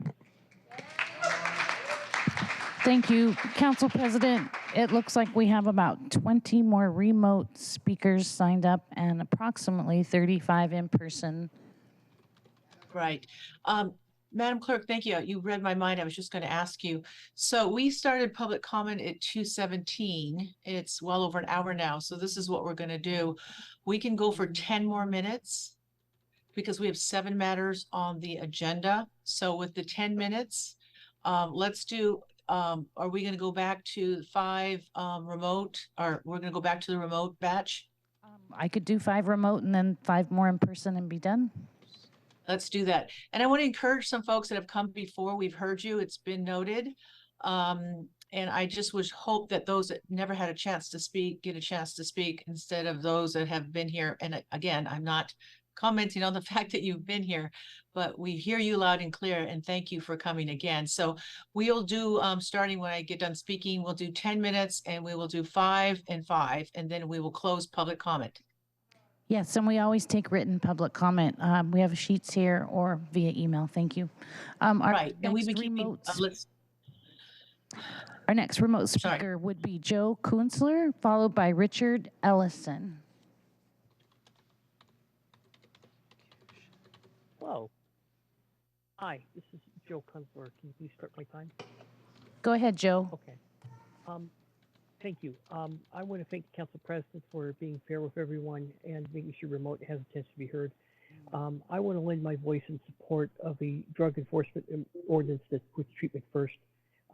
Thank you, Council President. It looks like we have about 20 more remote speakers signed up and approximately 35 in person. Right. Madam Clerk, thank you. You read my mind. I was just going to ask you. So we started public comment at 2:17. It's well over an hour now. So this is what we're going to do. We can go for 10 more minutes because we have 7 matters on the agenda. So with the 10 minutes, let's do, are we going to go back to 5 remote, or we're going to go back to the remote batch? I could do 5 remote and then 5 more in person and be done. Let's do that. And I want to encourage some folks that have come before. We've heard you. It's been noted. And I just would hope that those that never had a chance to speak get a chance to speak instead of those that have been here. And again, I'm not commenting on the fact that you've been here, but we hear you loud and clear, and thank you for coming again. So we'll do, starting when I get done speaking, we'll do 10 minutes and we will do 5 and 5, and then we will close public comment. Yes, and we always take written public comment. We have sheets here or via email. Thank you. Right, and we've been keeping, our next remote speaker would be Joe Kunzler, followed by Richard Ellison. Hello. Hi, this is Joe Kunzler. Can you please start my time? Go ahead, Joe. Okay. Thank you. I want to thank the Council President for being fair with everyone and making sure remote has a chance to be heard. I want to lend my voice in support of the drug enforcement ordinance that puts treatment first.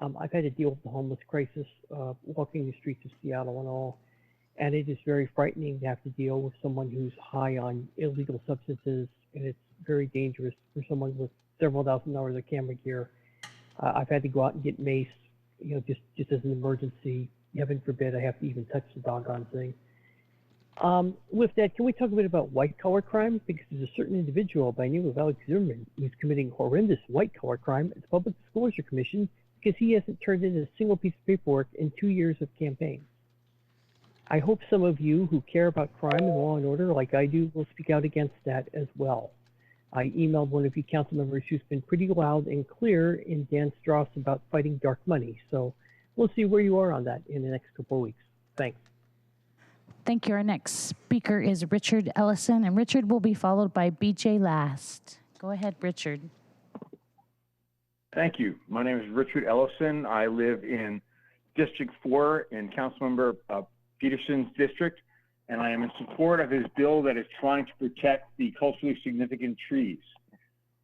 I've had to deal with the homeless crisis, walking the streets of Seattle and all, and it is very frightening to have to deal with someone who's high on illegal substances, and it's very dangerous for someone with several $1,000s of camera gear. I've had to go out and get mace, just as an emergency. Heaven forbid I have to even touch the doggone thing. With that, can we talk a bit about white-collar crime? Because there's a certain individual by the name of Adjournment who's committing horrendous white-collar crime at the Public Disclosure Commission because he hasn't turned in a single piece of paperwork in 2 years of campaign. I hope some of you who care about crime and law and order like I do will speak out against that as well. I emailed one of you council members who's been pretty loud and clear in Dan Strauss about fighting dark money. So we'll see where you are on that in the next couple of weeks. Thanks. Thank you. Our next speaker is Richard Ellison, and Richard will be followed by BJ Last. Go ahead, Richard. Thank you. My name is Richard Ellison. I live in District 4 in Councilmember Peterson's district, and I am in support of his bill that is trying to protect the culturally significant trees.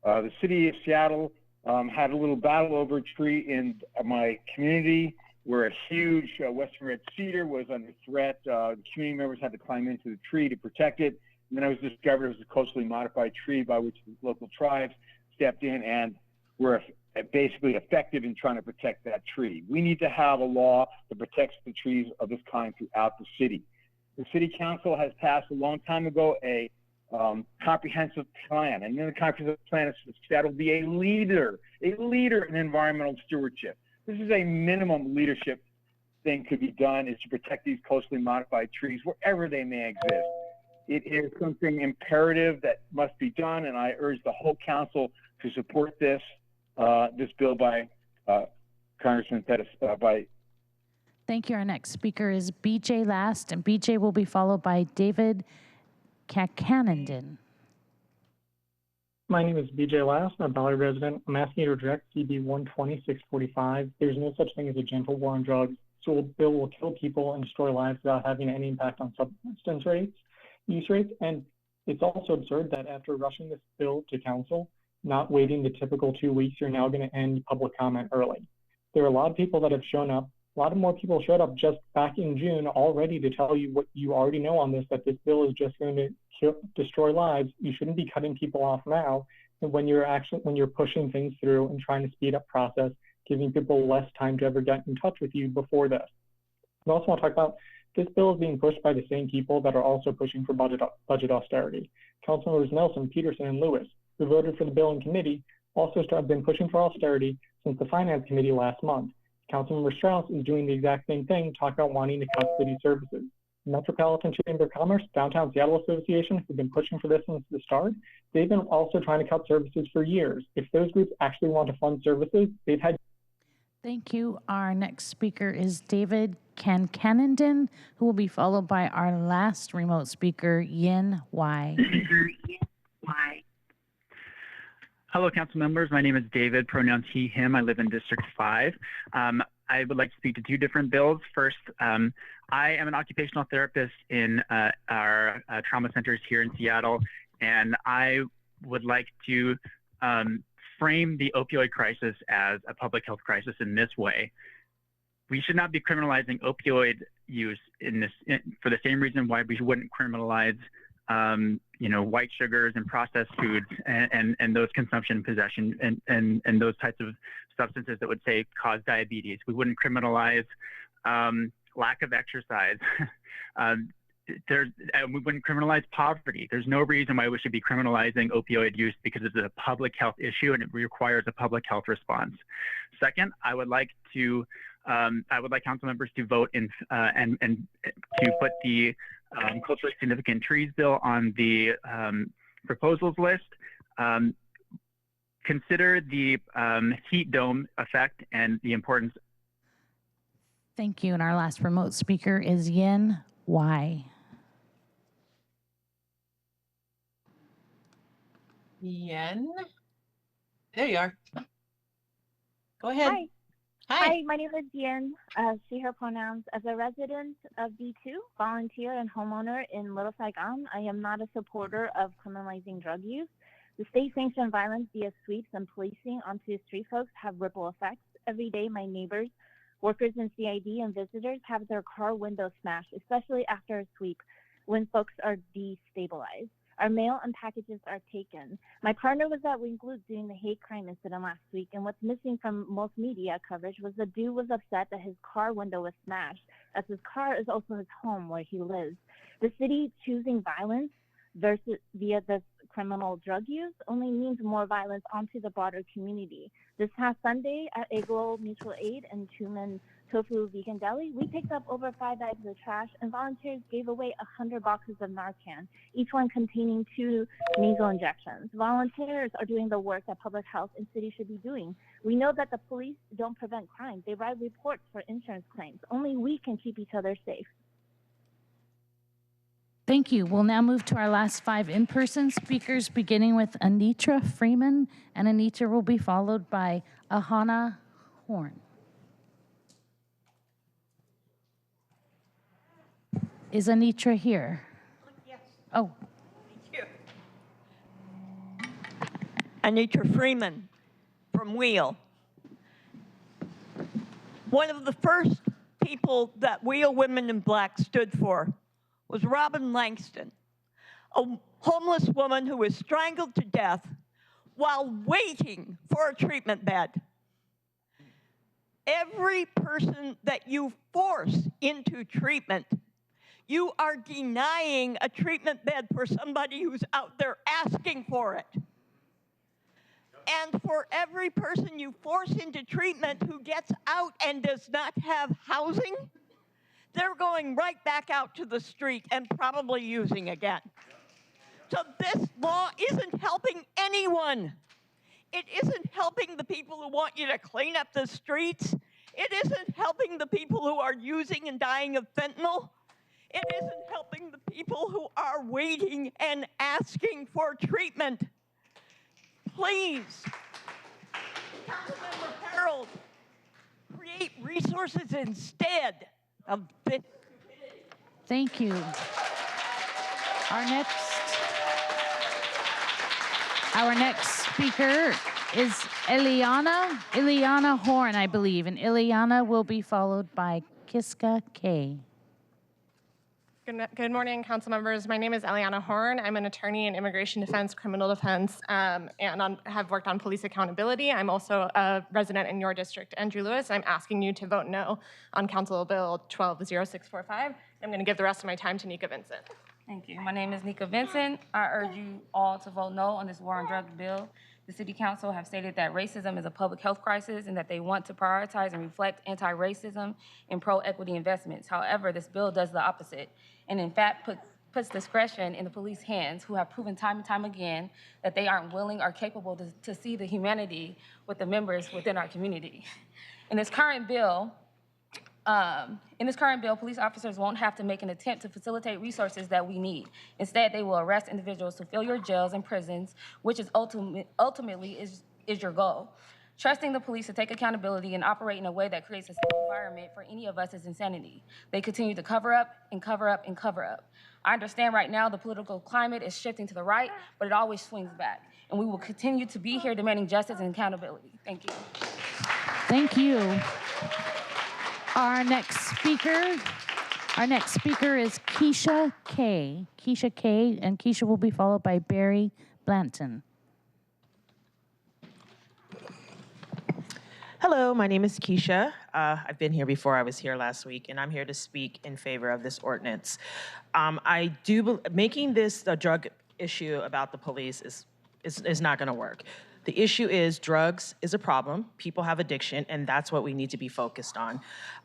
The city of Seattle had a little battle over a tree in my community where a huge western red cedar was under threat. Community members had to climb into the tree to protect it. And then it was discovered it was a culturally modified tree by which the local tribes stepped in and were basically effective in trying to protect that tree. We need to have a law that protects the trees of this kind throughout the city. The city council has passed a long time ago a comprehensive plan, and in the comprehensive plan, Seattle will be a leader in environmental stewardship. This is a minimum leadership thing could be done, is to protect these culturally modified trees wherever they may exist. It is something imperative that must be done, and I urge the whole council to support this bill by Congressman Pettis. Thank you. Our next speaker is BJ Last, and BJ will be followed by David Cannondon. My name is BJ Last. I'm a Ballard resident. I'm asking you to reject CB 120-645. There's no such thing as a gentle war on drugs. So the bill will kill people and destroy lives without having any impact on substance use rates. And it's also absurd that after rushing this bill to council, not waiting the typical 2 weeks, you're now going to end public comment early. There are a lot of people that have shown up. A lot of more people showed up just back in June already to tell you what you already know on this, that this bill is just going to destroy lives. You shouldn't be cutting people off now. And when you're pushing things through and trying to speed up process, giving people less time to ever get in touch with you before this. I also want to talk about this bill is being pushed by the same people that are also pushing for budget austerity. Councilmembers Nelson, Peterson, and Lewis, who voted for the bill in committee, also have been pushing for austerity since the Finance Committee last month. Councilmember Strauss is doing the exact same thing, talking about wanting to cut city services. The Metropolitan Chamber of Commerce, Downtown Seattle Association, who've been pushing for this since the start, they've been also trying to cut services for years. If those groups actually want to fund services, they've had... Thank you. Our next speaker is David Cannondon, who will be followed by our last remote speaker, Yin Wai. Hello, council members. My name is David, pronouns he, him. I live in District 5. I would like to speak to two different bills. First, I am an occupational therapist in our trauma centers here in Seattle, and I would like to frame the opioid crisis as a public health crisis in this way. We should not be criminalizing opioid use for the same reason why we wouldn't criminalize white sugars and processed foods and those consumption, possession, and those types of substances that would say cause diabetes. We wouldn't criminalize lack of exercise. We wouldn't criminalize poverty. There's no reason why we should be criminalizing opioid use because it's a public health issue and it requires a public health response. Second, I would like council members to vote and to put the culturally significant trees bill on the proposals list. Consider the heat dome effect and the importance. Thank you. And our last remote speaker is Yin Wai. Yen, there you are. Go ahead. Hi, my name is Diane, she, her pronouns. As a resident of B2, volunteer, and homeowner in Little Saigon, I am not a supporter of criminalizing drug use. The state-sanctioned violence via sweeps and policing onto street folks have ripple effects. Every day, my neighbors, workers in CID, and visitors have their car windows smashed, especially after a sweep when folks are destabilized. Our mail and packages are taken. My partner was at Wingwood doing the hate crime incident last week, and what's missing from most media coverage was the dude was upset that his car window was smashed, as his car is also his home where he lives. The city choosing violence versus via this criminal drug use only means more violence onto the broader community. This past Sunday at Eglo Mutual Aid and Truman Tofu Vegan Deli, we picked up over 5 bags of trash, and volunteers gave away 100 boxes of Narcan, each one containing 2 nasal injections. Volunteers are doing the work that public health and city should be doing. We know that the police don't prevent crime. They write reports for insurance claims. Only we can keep each other safe. Thank you. We'll now move to our last 5 in-person speakers, beginning with Anitra Freeman, and Anitra will be followed by Ahana Horn. Is Anitra here? Yes. Oh. Thank you. Anitra Freeman from Wheel. One of the first people that Wheel Women in Black stood for was Robin Langston, a homeless woman who was strangled to death while waiting for a treatment bed. Every person that you force into treatment, you are denying a treatment bed for somebody who's out there asking for it. And for every person you force into treatment who gets out and does not have housing, they're going right back out to the street and probably using again. So this law isn't helping anyone. It isn't helping the people who want you to clean up the streets. It isn't helping the people who are using and dying of fentanyl. It isn't helping the people who are waiting and asking for treatment. Please, Councilmember Harold, create resources instead of this. Thank you. Our next speaker is Ileana Horn, I believe, and Ileana will be followed by Kiska K. Good morning, council members. My name is Eliana Horn. I'm an attorney in immigration defense, criminal defense, and have worked on police accountability. I'm also a resident in your district, Andrew Lewis. I'm asking you to vote no on Council Bill 120645. I'm going to give the rest of my time to Nika Vincent. Thank you. My name is Nika Vincent. I urge you all to vote no on this war on drugs bill. The City Council have stated that racism is a public health crisis and that they want to prioritize and reflect anti-racism and pro-equity investments. However, this bill does the opposite and in fact puts discretion in the police hands, who have proven time and time again that they aren't willing or capable to see the humanity with the members within our community. In this current bill, police officers won't have to make an attempt to facilitate resources that we need. Instead, they will arrest individuals to fill your jails and prisons, which is ultimately is your goal. Trusting the police to take accountability and operate in a way that creates a safe environment for any of us is insanity. They continue to cover up and cover up and cover up. I understand right now the political climate is shifting to the right, but it always swings back. And we will continue to be here demanding justice and accountability. Thank you. Thank you. Our next speaker is Keisha K. Keisha K, and Keisha will be followed by Barry Blanton. Hello, my name is Keisha. I've been here before. I was here last week, and I'm here to speak in favor of this ordinance. Making this a drug issue about the police is not going to work. The issue is drugs is a problem. People have addiction, and that's what we need to be focused on.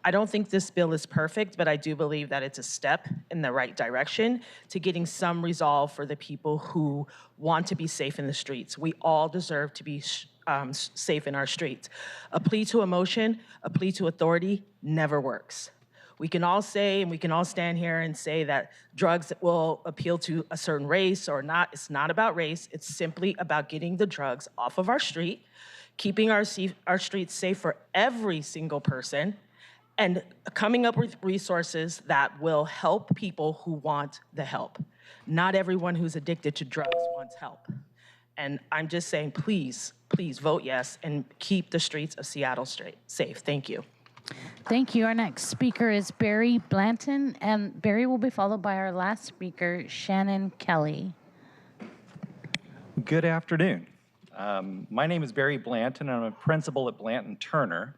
I don't think this bill is perfect, but I do believe that it's a step in the right direction to getting some resolve for the people who want to be safe in the streets. We all deserve to be safe in our streets. A plea to emotion, a plea to authority never works. We can all say, and we can all stand here and say that drugs will appeal to a certain race or not. It's not about race. It's simply about getting the drugs off of our street, keeping our streets safe for every single person, and coming up with resources that will help people who want the help. Not everyone who's addicted to drugs wants help. And I'm just saying, please, please vote yes and keep the streets of Seattle safe. Thank you. Thank you. Our next speaker is Barry Blanton, and Barry will be followed by our last speaker, Shannon Kelly. Good afternoon. My name is Barry Blanton, and I'm a principal at Blanton Turner,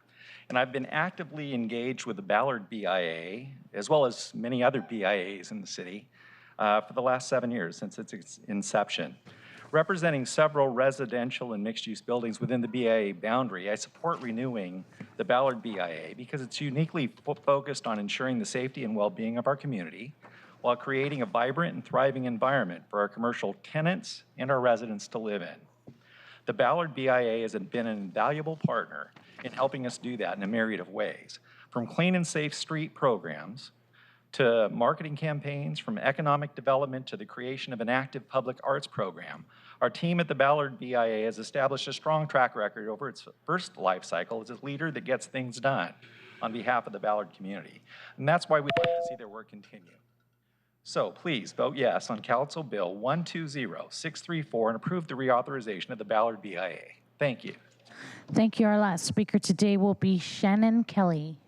and I've been actively engaged with the Ballard BIA, as well as many other BIAs in the city, for the last 7 years since its inception. Representing several residential and mixed-use buildings within the BIA boundary, I support renewing the Ballard BIA because it's uniquely focused on ensuring the safety and well-being of our community while creating a vibrant and thriving environment for our commercial tenants and our residents to live in. The Ballard BIA has been an invaluable partner in helping us do that in a myriad of ways, from clean and safe street programs to marketing campaigns, from economic development to the creation of an active public arts program. Our team at the Ballard BIA has established a strong track record over its first life cycle as a leader that gets things done on behalf of the Ballard community. And that's why we'd like to see their work continue. So please vote yes on Council Bill 120634 and approve the reauthorization of the Ballard BIA. Thank you. Thank you. Our last speaker today will be Shannon Kelly.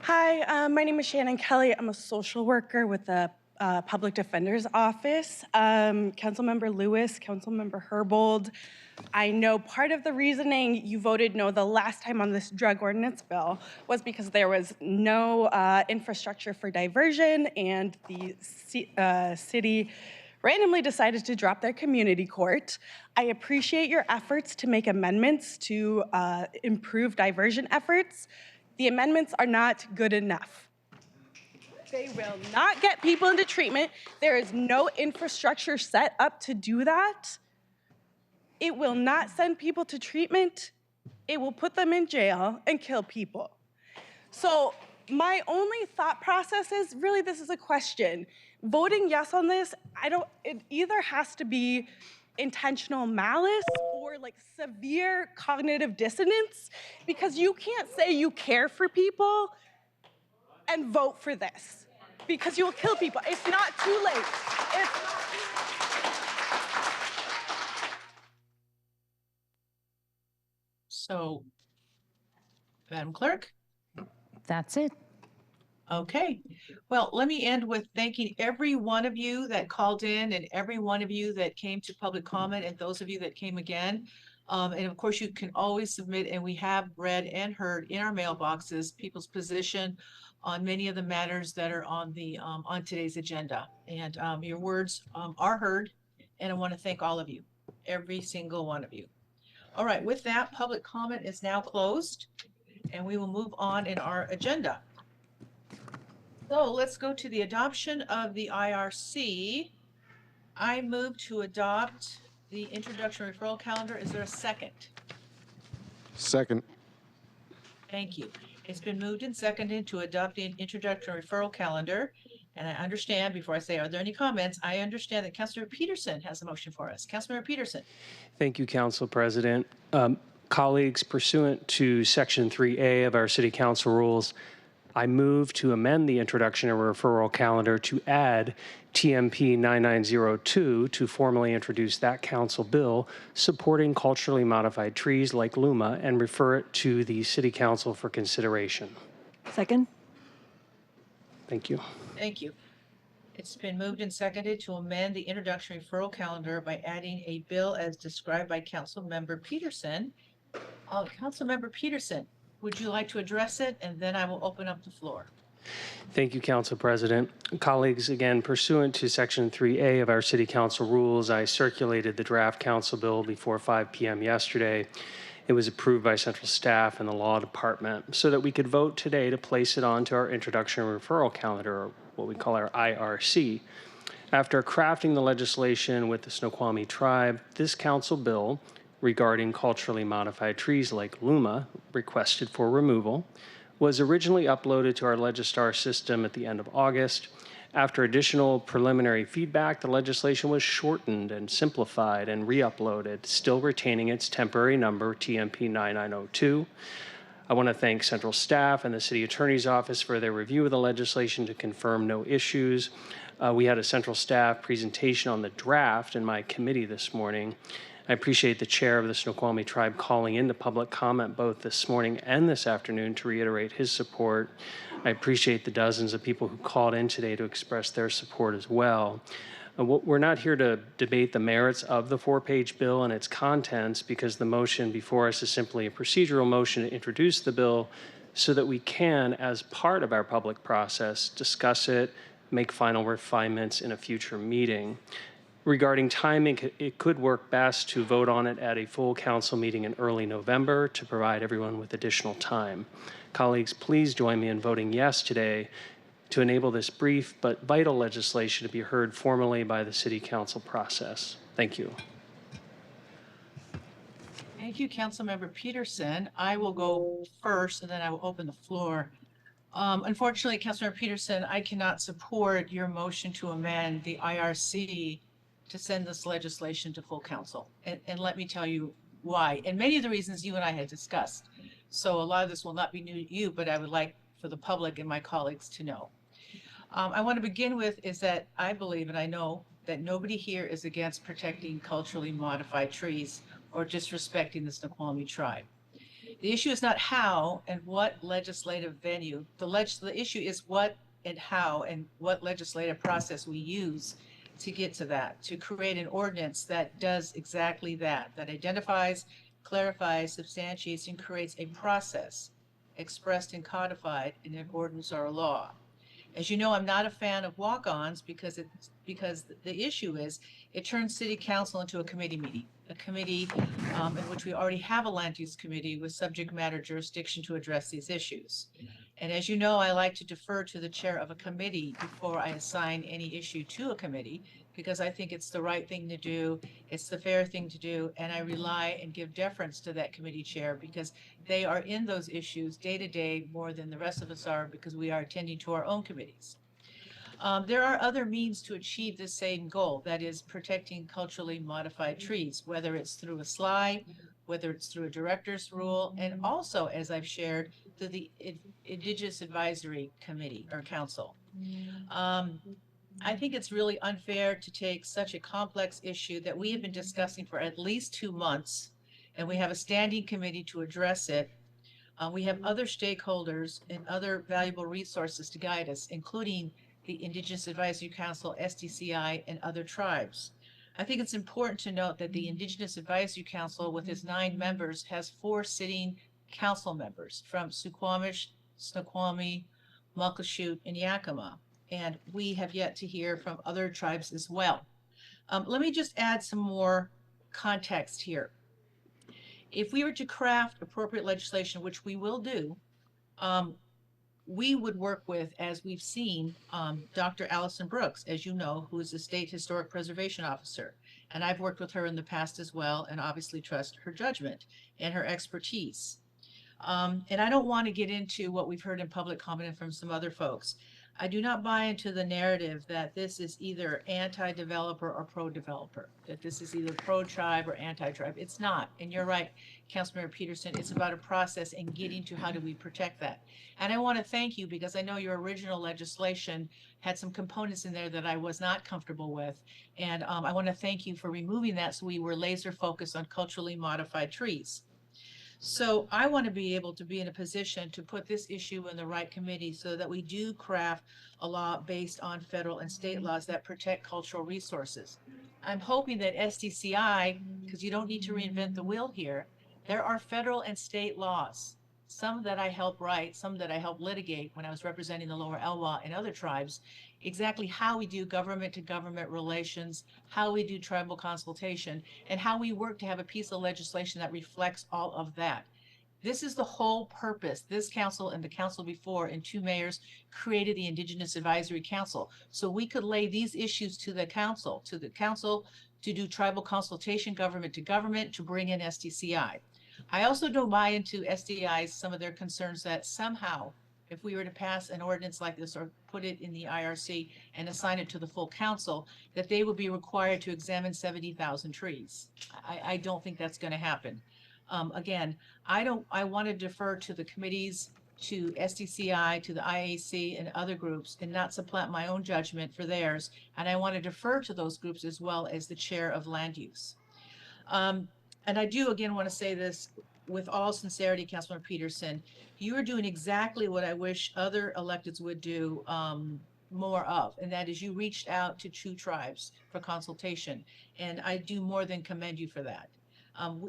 Hi, my name is Shannon Kelly. I'm a social worker with the Public Defender's Office. Councilmember Lewis, Councilmember Herbold, I know part of the reasoning you voted no the last time on this drug ordinance bill was because there was no infrastructure for diversion, and the city randomly decided to drop their community court. I appreciate your efforts to make amendments to improve diversion efforts. The amendments are not good enough. They will not get people into treatment. There is no infrastructure set up to do that. It will not send people to treatment. It will put them in jail and kill people. So my only thought process is, really, this is a question. Voting yes on this, it either has to be intentional malice or like severe cognitive dissonance, because you can't say you care for people and vote for this, because you'll kill people. It's not too late. So, Madam Clerk? That's it. Okay. Well, let me end with thanking every one of you that called in and every one of you that came to public comment and those of you that came again. And of course, you can always submit, and we have read and heard in our mailboxes people's position on many of the matters that are on the on today's agenda. And your words are heard, and I want to thank all of you, every single one of you. All right, with that, public comment is now closed, and we will move on in our agenda. So let's go to the adoption of the IRC. I move to adopt the Introduction and Referral Calendar. Is there a second? Second. Thank you. It's been moved and seconded to adopt the Introduction and Referral Calendar. And I understand, before I say, are there any comments? I understand that Councilor Peterson has a motion for us. Councilor Peterson. Thank you, Council President. Colleagues, pursuant to Section 3A of our City Council rules, I move to amend the Introduction and Referral Calendar to add TMP 9902 to formally introduce that council bill supporting culturally modified trees like Luma and refer it to the City Council for consideration. Second. Thank you. Thank you. It's been moved and seconded to amend the Introduction and Referral Calendar by adding a bill as described by Councilmember Peterson. Councilmember Peterson, would you like to address it? And then I will open up the floor. Thank you, Council President. Colleagues, again, pursuant to Section 3A of our City Council rules, I circulated the draft council bill before 5 p.m. yesterday. It was approved by central staff and the law department so that we could vote today to place it onto our Introduction and Referral Calendar, or what we call our IRC. After crafting the legislation with the Snoqualmie tribe, this council bill regarding culturally modified trees like Luma, requested for removal, was originally uploaded to our Legistar system at the end of August. After additional preliminary feedback, the legislation was shortened and simplified and re-uploaded, still retaining its temporary number, TMP 9902. I want to thank central staff and the city attorney's office for their review of the legislation to confirm no issues. We had a central staff presentation on the draft in my committee this morning. I appreciate the chair of the Snoqualmie tribe calling into public comment both this morning and this afternoon to reiterate his support. I appreciate the dozens of people who called in today to express their support as well. We're not here to debate the merits of the 4-page bill and its contents, because the motion before us is simply a procedural motion to introduce the bill so that we can, as part of our public process, discuss it, make final refinements in a future meeting. Regarding timing, it could work best to vote on it at a full council meeting in early November to provide everyone with additional time. Colleagues, please join me in voting yes today to enable this brief but vital legislation to be heard formally by the City Council process. Thank you. Thank you, Councilmember Peterson. I will go first and then I will open the floor. Unfortunately, Councilmember Peterson, I cannot support your motion to amend the IRC to send this legislation to full council. And let me tell you why. And many of the reasons you and I had discussed. So a lot of this will not be new to you, but I would like for the public and my colleagues to know. I want to begin with is that I believe and I know that nobody here is against protecting culturally modified trees or disrespecting the Snoqualmie tribe. The issue is not how and what legislative venue. The issue is what and how and what legislative process we use to get to that, to create an ordinance that does exactly that, that identifies, clarifies, substantiates, and creates a process expressed and codified in an ordinance or a law. As you know, I'm not a fan of walk-ons because the issue is it turns city council into a committee meeting, a committee in which we already have a land use committee with subject matter jurisdiction to address these issues. And as you know, I like to defer to the chair of a committee before I assign any issue to a committee, because I think it's the right thing to do, it's the fair thing to do, and I rely and give deference to that committee chair because they are in those issues day to day more than the rest of us are because we are attending to our own committees. There are other means to achieve the same goal, that is protecting culturally modified trees, whether it's through a slide, whether it's through a director's rule, and also, as I've shared, through the Indigenous Advisory Committee or Council. I think it's really unfair to take such a complex issue that we have been discussing for at least 2 months, and we have a standing committee to address it. We have other stakeholders and other valuable resources to guide us, including the Indigenous Advisory Council, SDCI, and other tribes. I think it's important to note that the Indigenous Advisory Council, with its 9 members, has 4 sitting council members from Suquamish, Snoqualmie, Muckleshoot, and Yakima. And we have yet to hear from other tribes as well. Let me just add some more context here. If we were to craft appropriate legislation, which we will do, we would work with, as we've seen, Dr. Allison Brooks, as you know, who is the State Historic Preservation Officer. And I've worked with her in the past as well, and obviously trust her judgment and her expertise. And I don't want to get into what we've heard in public comment from some other folks. I do not buy into the narrative that this is either anti-developer or pro-developer, that this is either pro-tribe or anti-tribe. It's not. And you're right, Councilmember Peterson, it's about a process and getting to how do we protect that. And I want to thank you because I know your original legislation had some components in there that I was not comfortable with. And I want to thank you for removing that so we were laser focused on culturally modified trees. So I want to be able to be in a position to put this issue in the right committee so that we do craft a law based on federal and state laws that protect cultural resources. I'm hoping that SDCI, because you don't need to reinvent the wheel here, there are federal and state laws, some that I helped write, some that I helped litigate when I was representing the Lower Elwha and other tribes, exactly how we do government to government relations, how we do tribal consultation, and how we work to have a piece of legislation that reflects all of that. This is the whole purpose. This council and the council before and 2 mayors created the Indigenous Advisory Council. So we could lay these issues to the council to do tribal consultation, government to government, to bring in SDCI. I also don't buy into SDI's, some of their concerns that somehow if we were to pass an ordinance like this or put it in the IRC and assign it to the full council, that they would be required to examine 70,000 trees. I don't think that's going to happen. Again, I want to defer to the committees, to SDCI, to the IAC and other groups, and not supplant my own judgment for theirs. And I want to defer to those groups as well as the chair of land use. And I do again want to say this with all sincerity, Councilmember Peterson, you are doing exactly what I wish other electeds would do more of, and that is you reached out to 2 tribes for consultation, and I do more than commend you for that.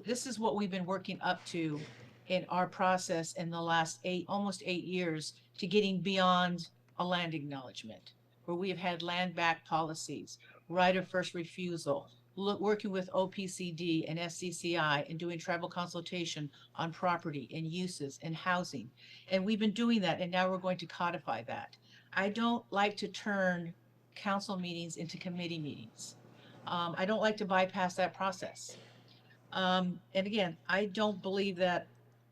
This is what we've been working up to in our process in the last almost 8 years to getting beyond a land acknowledgement, where we have had land back policies, right of first refusal, working with OPCD and SCCI and doing tribal consultation on property and uses and housing. And we've been doing that, and now we're going to codify that. I don't like to turn council meetings into committee meetings. I don't like to bypass that process. And again, I don't believe that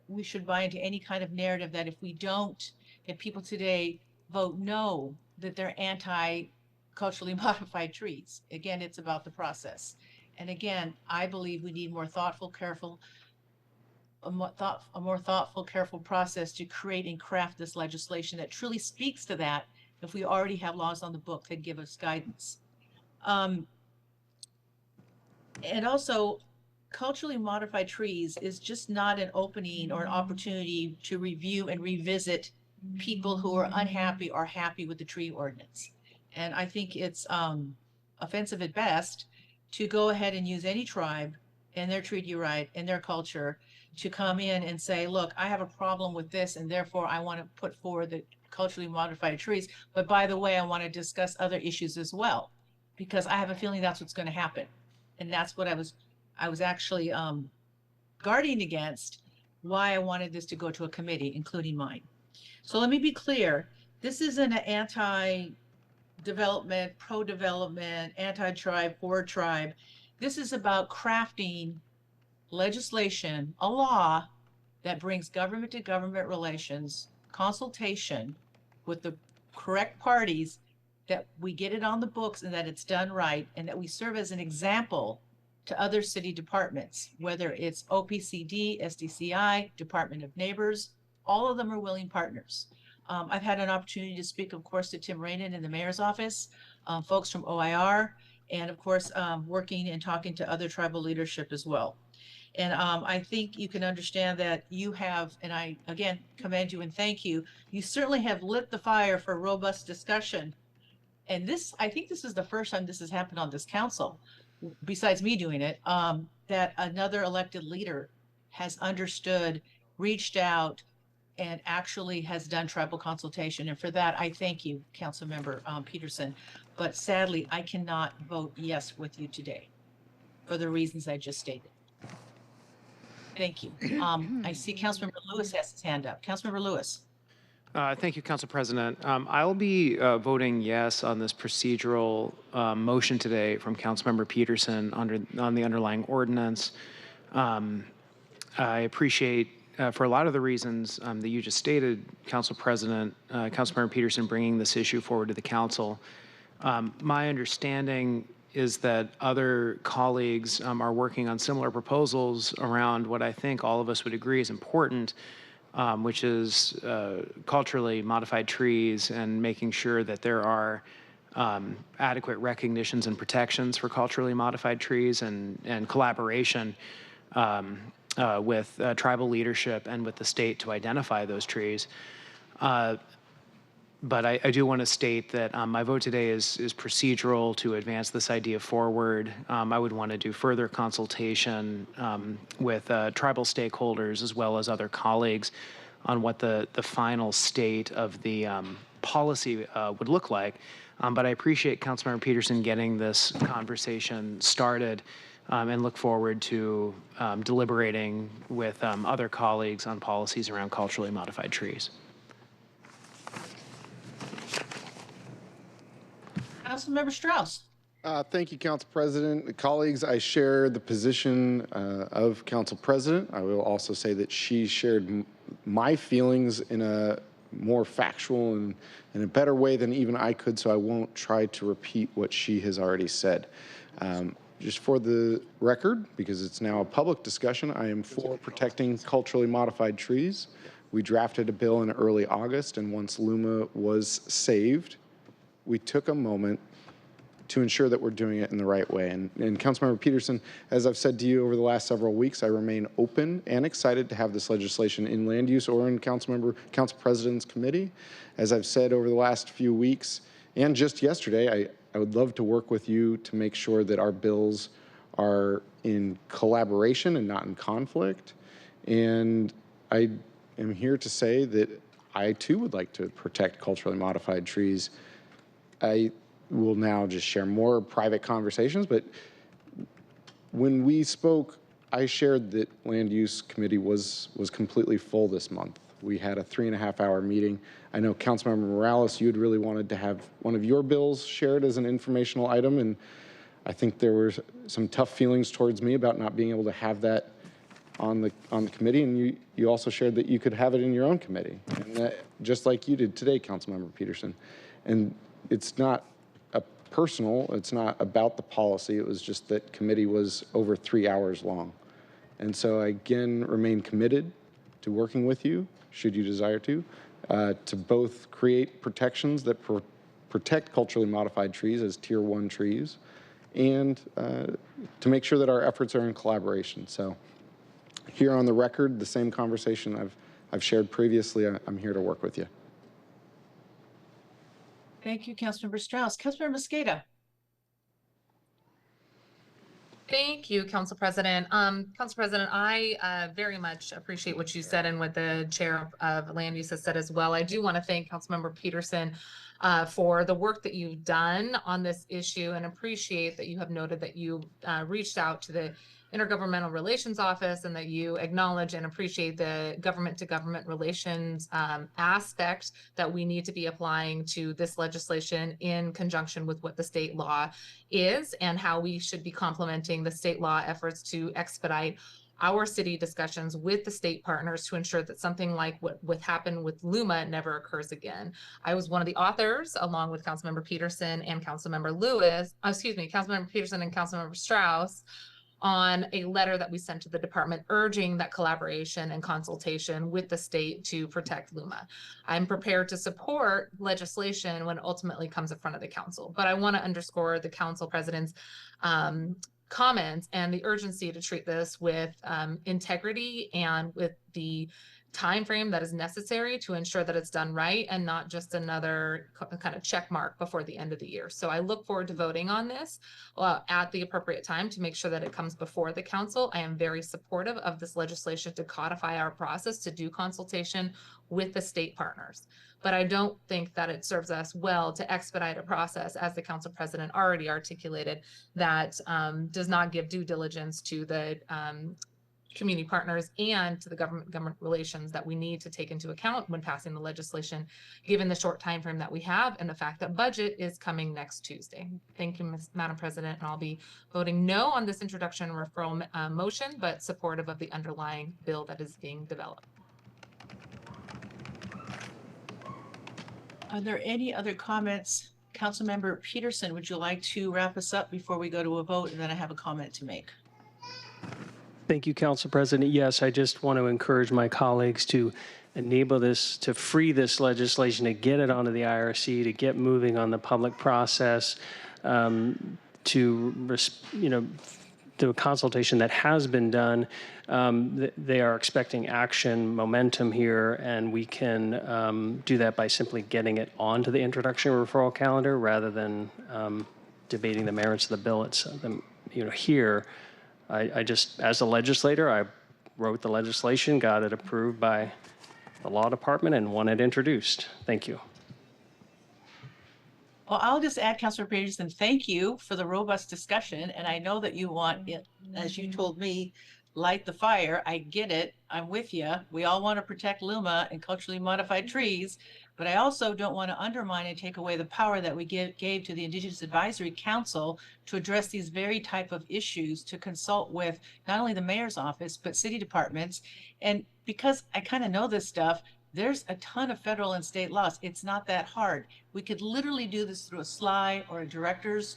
we should buy into any kind of narrative that if people today vote no, that they're anti-culturally modified trees. Again, it's about the process. And again, I believe we need more thoughtful, careful, a more thoughtful, careful process to create and craft this legislation that truly speaks to that if we already have laws on the book that give us guidance. And also, culturally modified trees is just not an opening or an opportunity to review and revisit people who are unhappy or happy with the tree ordinance. And I think it's offensive at best to go ahead and use any tribe and their treaty right and their culture to come in and say, look, I have a problem with this, and therefore I want to put forward the culturally modified trees. But by the way, I want to discuss other issues as well, because I have a feeling that's what's going to happen. And that's what I was actually guarding against, why I wanted this to go to a committee, including mine. So let me be clear. This isn't an anti-development, pro-development, anti-tribe, for tribe. This is about crafting legislation, a law that brings government to government relations, consultation with the correct parties, that we get it on the books and that it's done right, and that we serve as an example to other city departments, whether it's OPCD, SDCI, Department of Neighbors, all of them are willing partners. I've had an opportunity to speak, of course, to Tim Rainan in the mayor's office, folks from OIR, and of course, working and talking to other tribal leadership as well. And I think you can understand that you have, and I, again, commend you and thank you, you certainly have lit the fire for robust discussion. And this, I think this is the first time this has happened on this council, besides me doing it, that another elected leader has understood, reached out, and actually has done tribal consultation. And for that, I thank you, Councilmember Peterson. But sadly, I cannot vote yes with you today for the reasons I just stated. Thank you. I see Councilmember Lewis has his hand up. Councilmember Lewis. Thank you, Council President. I'll be voting yes on this procedural motion today from Councilmember Peterson on the underlying ordinance. I appreciate, for a lot of the reasons that you just stated, Council President, Councilmember Peterson bringing this issue forward to the council. My understanding is that other colleagues are working on similar proposals around what I think all of us would agree is important, which is culturally modified trees and making sure that there are adequate recognitions and protections for culturally modified trees, and collaboration with tribal leadership and with the state to identify those trees. But I do want to state that my vote today is procedural to advance this idea forward. I would want to do further consultation with tribal stakeholders as well as other colleagues on what the final state of the policy would look like. But I appreciate Councilmember Peterson getting this conversation started, and look forward to deliberating with other colleagues on policies around culturally modified trees. Councilmember Strauss. Thank you, Council President. Colleagues, I share the position of Council President. I will also say that she shared my feelings in a more factual and in a better way than even I could, so I won't try to repeat what she has already said. Just for the record, because it's now a public discussion, I am for protecting culturally modified trees. We drafted a bill in early August, and once Luma was saved, we took a moment to ensure that we're doing it in the right way. And Councilmember Peterson, as I've said to you over the last several weeks, I remain open and excited to have this legislation in land use or in Council President's committee. As I've said over the last few weeks and just yesterday, I would love to work with you to make sure that our bills are in collaboration and not in conflict. And I am here to say that I too would like to protect culturally modified trees. I will now just share more private conversations, but when we spoke, I shared that Land Use Committee was completely full this month. We had a 3.5-hour meeting. I know Councilmember Morales, you had really wanted to have one of your bills shared as an informational item, and I think there were some tough feelings towards me about not being able to have that on the committee, and you also shared that you could have it in your own committee, and that, just like you did today, Councilmember Peterson. And it's not personal, it's not about the policy, it was just that committee was over 3 hours long. And so I again remain committed to working with you, should you desire to both create protections that protect culturally modified trees as Tier 1 trees, and to make sure that our efforts are in collaboration. So here on the record, the same conversation I've shared previously, I'm here to work with you. Thank you, Councilmember Strauss. Councilmember Mosqueda. Thank you, Council President. Council President, I very much appreciate what you said and what the chair of land use has said as well. I do want to thank Councilmember Peterson for the work that you've done on this issue, and appreciate that you have noted that you reached out to the Intergovernmental Relations Office and that you acknowledge and appreciate the government-to-government relations aspect that we need to be applying to this legislation in conjunction with what the state law is, and how we should be complementing the state law efforts to expedite our city discussions with the state partners to ensure that something like what happened with Luma never occurs again. I was one of the authors, along with Councilmember Peterson and Councilmember Councilmember Peterson and Councilmember Strauss, on a letter that we sent to the department urging that collaboration and consultation with the state to protect Luma. I'm prepared to support legislation when it ultimately comes in front of the council, but I want to underscore the council president's comments and the urgency to treat this with integrity and with the time frame that is necessary to ensure that it's done right and not just another kind of check mark before the end of the year. So I look forward to voting on this at the appropriate time to make sure that it comes before the council. I am very supportive of this legislation to codify our process to do consultation with the state partners. But I don't think that it serves us well to expedite a process, as the council president already articulated, that does not give due diligence to the community partners and to the government relations that we need to take into account when passing the legislation, given the short time frame that we have and the fact that budget is coming next Tuesday. Thank you, Madam President, and I'll be voting no on this introduction and referral motion, but supportive of the underlying bill that is being developed. Are there any other comments? Councilmember Peterson, would you like to wrap us up before we go to a vote? And then I have a comment to make. Thank you, Council President. Yes, I just want to encourage my colleagues to enable this, to free this legislation, to get it onto the IRC, to get moving on the public process, to the consultation that has been done. They are expecting action, momentum here, and we can do that by simply getting it onto the introduction and referral calendar rather than debating the merits of the bill. It's here. I just, as a legislator, I wrote the legislation, got it approved by the law department, and want it introduced. Thank you. Well, I'll just add, Councilor Peterson, thank you for the robust discussion. And I know that you want it, as you told me, light the fire. I get it. I'm with you. We all want to protect Luma and culturally modified trees, but I also don't want to undermine and take away the power that we gave to the Indigenous Advisory Council to address these very type of issues, to consult with not only the mayor's office, but city departments. And because I kind of know this stuff, There's a ton of federal and state laws. It's not that hard. We could literally do this through a SLI or a director's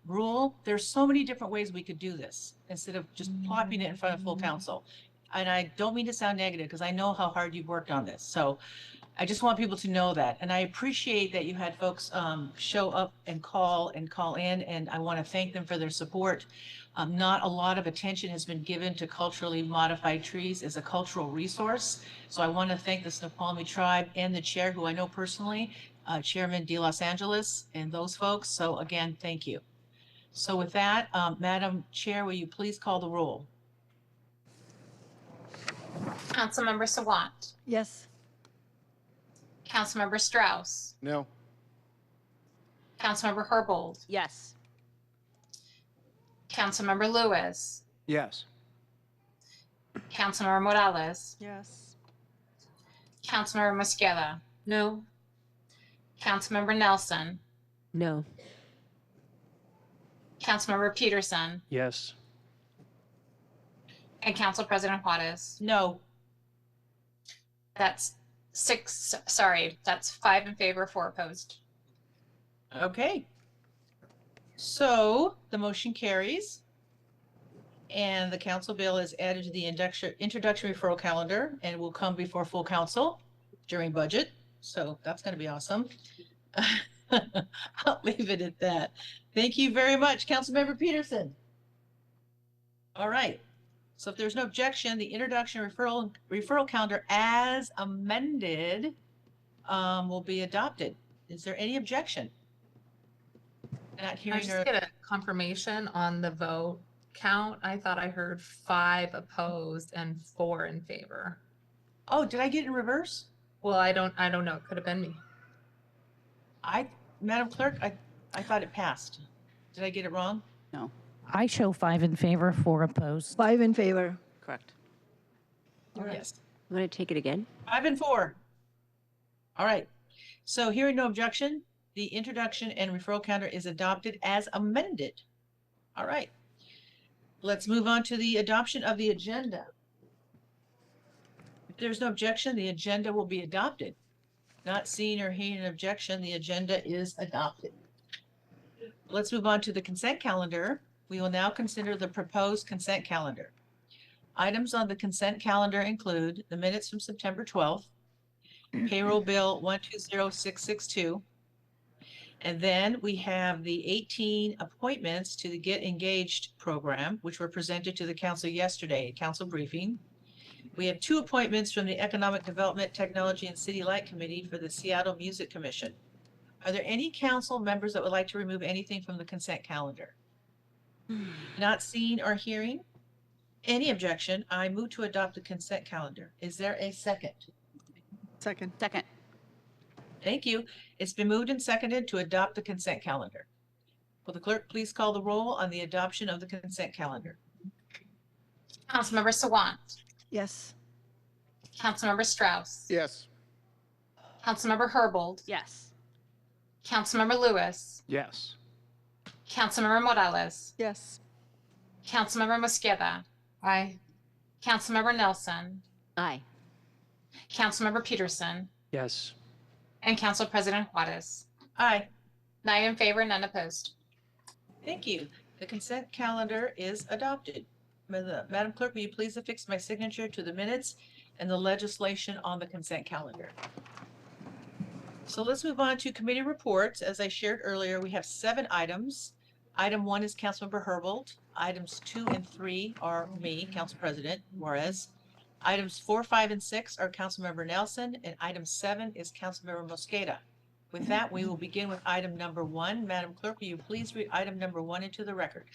rule. There's so many different ways we could do this instead of just plopping it in front of full council. And I don't mean to sound negative because I know how hard you've worked on this. So I just want people to know that. And I appreciate that you had folks show up and call in, and I want to thank them for their support. Not a lot of attention has been given to culturally modified trees as a cultural resource. So I want to thank the Snoqualmie tribe and the chair, who I know personally, Chairman De Los Angeles, and those folks. So again, thank you. So with that, Madam Chair, will you please call the roll? Councilmember Sawant. Yes. Councilmember Strauss. No. Councilmember Herbold. Yes. Councilmember Lewis. Yes. Councilmember Morales. Yes. Councilmember Mosqueda. No. Councilmember Nelson. No. Councilmember Peterson. Yes. And Council President Juarez. No. That's 5 in favor, 4 opposed. Okay. So the motion carries. And the council bill is added to the introduction referral calendar and will come before full council during budget. So that's going to be awesome. I'll leave it at that. Thank you very much, Councilmember Peterson. All right. So if there's no objection, the introduction referral calendar as amended will be adopted. Is there any objection? Not Can I hearing just or get a confirmation on the vote count? I thought I heard 5 opposed and 4 in favor. oh, did I get it in reverse? Well, I don't know. It could have been me. Madam Clerk, I thought it passed. Did I get it wrong? No. I show 5 in favor, 4 opposed. 5 in favor. Correct. Yes. I'm going to take it again. 5 and 4. All right. So hearing no objection, the introduction and referral calendar is adopted as amended. All right. Let's move on to the adoption of the agenda. If there's no objection, the agenda will be adopted. Not seeing or hearing an objection, the agenda is adopted. Let's move on to the consent calendar. We will now consider the proposed consent calendar. Items on the consent calendar include the minutes from September 12th, payroll bill 120662, and then we have the 18 appointments to the Get Engaged program, which were presented to the council yesterday at council briefing. We have 2 appointments from the Economic Development, Technology, and City Light Committee for the Seattle Music Commission. Are there any council members that would like to remove anything from the consent calendar? Not seeing or hearing any objection, I move to adopt the consent calendar. Is there a second? Second. Thank you. It's been moved and seconded to adopt the consent calendar. Will the clerk please call the roll on the adoption of the consent calendar? Councilmember Sawant. Yes. Councilmember Strauss. Yes. Councilmember Herbold. Yes. Councilmember Lewis. Yes. Councilmember Morales. Yes. Councilmember Mosqueda. Aye. Councilmember Nelson. Aye. Councilmember Peterson. Yes. And Council President Juarez. Aye. 9 in favor, none opposed. Thank you. The consent calendar is adopted. Madam Clerk, will you please affix my signature to the minutes and the legislation on the consent calendar? So let's move on to committee reports. As I shared earlier, we have 7 items. Item 1 is Councilmember Herbold. Items 2 and 3 are me, Council President Juarez. Items 4, 5, and 6 are Councilmember Nelson, and item 7 is Councilmember Mosqueda. With that, we will begin with item number 1. Madam Clerk, will you please read item number 1 into the record?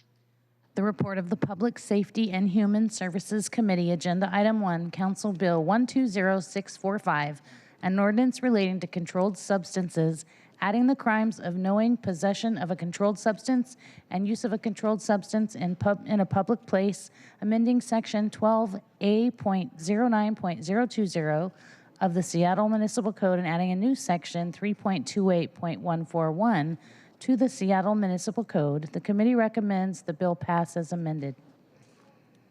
The report of the Public Safety and Human Services Committee, Agenda Item 1, Council Bill 120645, an ordinance relating to controlled substances, adding the crimes of knowing possession of a controlled substance and use of a controlled substance in a public place, amending Section 12A.09.020 of the Seattle Municipal Code and adding a new Section 3.28.141 to the Seattle Municipal Code. The committee recommends the bill pass as amended.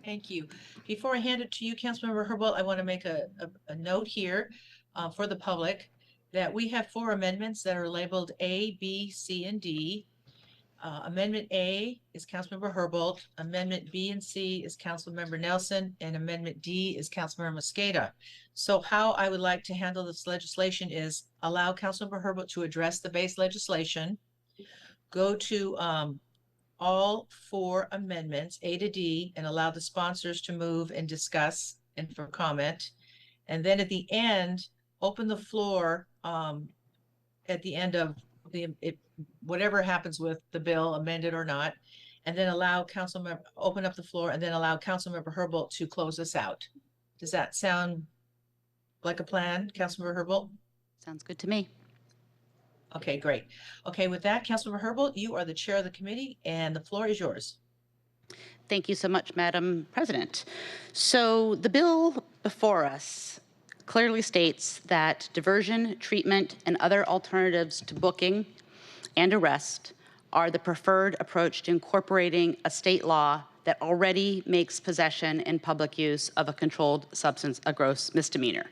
Thank you. Before I hand it to you, Councilmember Herbold, I want to make a note here for the public that we have 4 amendments that are labeled A, B, C, and D. Amendment A is Councilmember Herbold. Amendment B and C is Councilmember Nelson, and Amendment D is Councilmember Mosqueda. So how I would like to handle this legislation is allow Councilmember Herbold to address the base legislation, go to all 4 amendments, A to D, and allow the sponsors to move and discuss and for comment. And then at the end, open the floor at the end of whatever happens with the bill, amended or not, and then allow open up the floor and then allow Councilmember Herbold to close us out. Does that sound like a plan, Councilmember Herbold? Sounds good to me. Okay, great. Okay, with that, Councilmember Herbold, you are the chair of the committee and the floor is yours. Thank you so much, Madam President. So the bill before us clearly states that diversion, treatment, and other alternatives to booking and arrest are the preferred approach to incorporating a state law that already makes possession and public use of a controlled substance a gross misdemeanor.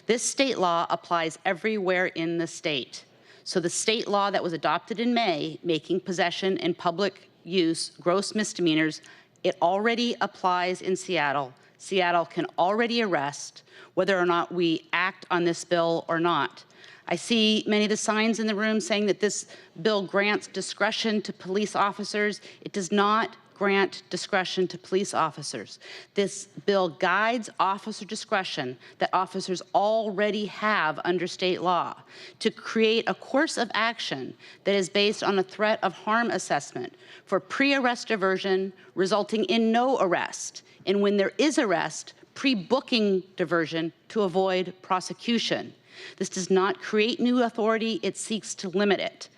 This state law applies everywhere in the state. So the state law that was adopted in May, making possession and public use gross misdemeanors, it already applies in Seattle. Seattle can already arrest whether or not we act on this bill or not. I see many of the signs in the room saying that this bill grants discretion to police officers. It does not grant discretion to police officers. This bill guides officer discretion that officers already have under state law to create a course of action that is based on a threat of harm assessment for pre-arrest diversion resulting in no arrest, and when there is arrest, pre-booking diversion to avoid prosecution. This does not create new authority, it seeks to limit it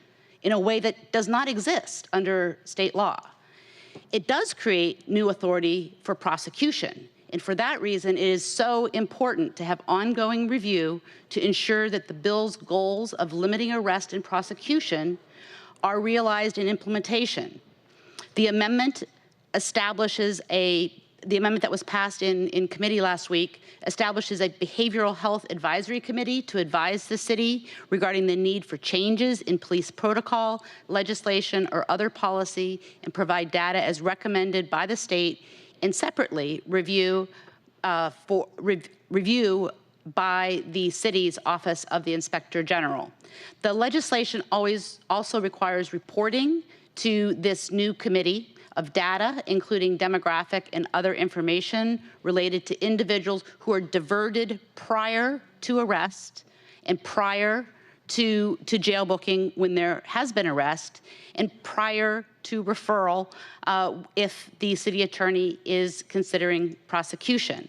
in a way that does not exist under state law. It does create new authority for prosecution, and for that reason, it is so important to have ongoing review to ensure that the bill's goals of limiting arrest and prosecution are realized in implementation. The amendment that was passed in committee last week establishes a behavioral health advisory committee to advise the city regarding the need for changes in police protocol, legislation, or other policy, and provide data as recommended by the state, and separately review by the city's Office of the Inspector General. The legislation also requires reporting to this new committee of data, including demographic and other information related to individuals who are diverted prior to arrest and prior to jail booking when there has been arrest, and prior to referral if the city attorney is considering prosecution.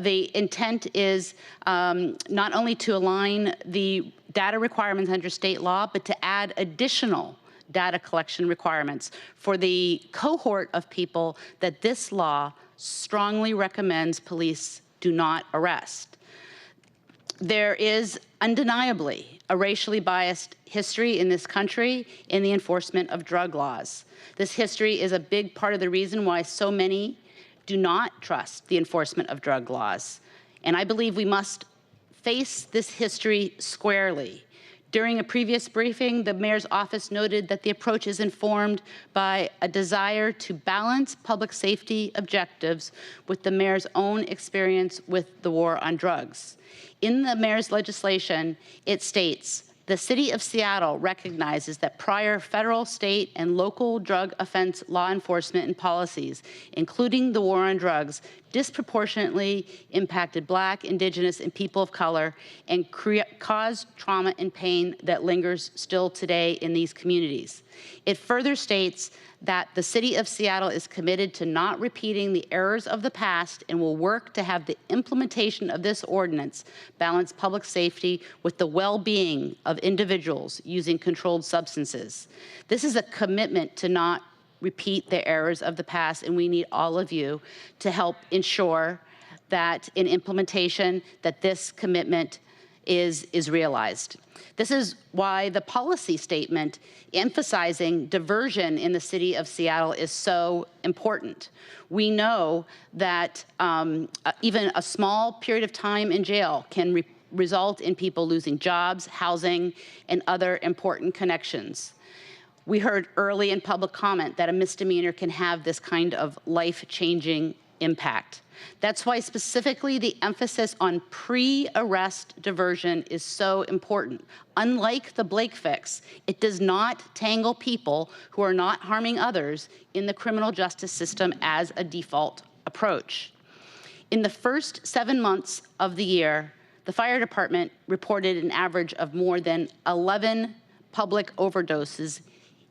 The intent is not only to align the data requirements under state law, but to add additional data collection requirements for the cohort of people that this law strongly recommends police do not arrest. There is undeniably a racially biased history in this country in the enforcement of drug laws. This history is a big part of the reason why so many do not trust the enforcement of drug laws. And I believe we must face this history squarely. During a previous briefing, the mayor's office noted that the approach is informed by a desire to balance public safety objectives with the mayor's own experience with the war on drugs. In the mayor's legislation, it states, the city of Seattle recognizes that prior federal, state, and local drug offense law enforcement and policies, including the war on drugs, disproportionately impacted Black, Indigenous, and people of color and caused trauma and pain that lingers still today in these communities. It further states that the city of Seattle is committed to not repeating the errors of the past and will work to have the implementation of this ordinance balance public safety with the well-being of individuals using controlled substances. This is a commitment to not repeat the errors of the past, and we need all of you to help ensure that in implementation that this commitment is realized. This is why the policy statement emphasizing diversion in the city of Seattle is so important. We know that even a small period of time in jail can result in people losing jobs, housing, and other important connections. We heard early in public comment that a misdemeanor can have this kind of life-changing impact. That's why specifically the emphasis on pre-arrest diversion is so important. Unlike the Blake fix, it does not tangle people who are not harming others in the criminal justice system as a default approach. In the first 7 months of the year, the fire department reported an average of more than 11 public overdoses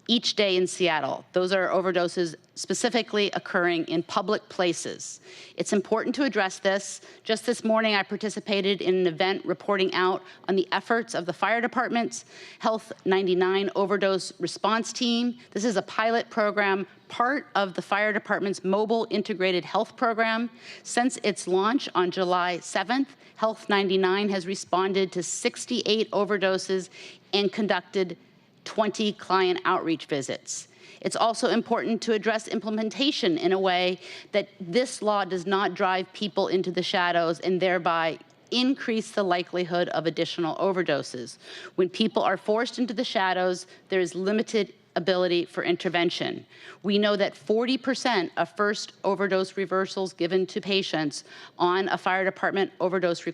each day in Seattle. Those are overdoses specifically occurring in public places. It's important to address this. Just this morning, I participated in an event reporting out on the efforts of the fire department's Health 99 overdose response team. This is a pilot program, part of the fire department's mobile integrated health program. Since its launch on July 7th, Health 99 has responded to 68 overdoses and conducted 20 client outreach visits. It's also important to address implementation in a way that this law does not drive people into the shadows and thereby increase the likelihood of additional overdoses. When people are forced into the shadows, there is limited ability for intervention. We know that 40% of first overdose reversals given to patients on a fire department overdose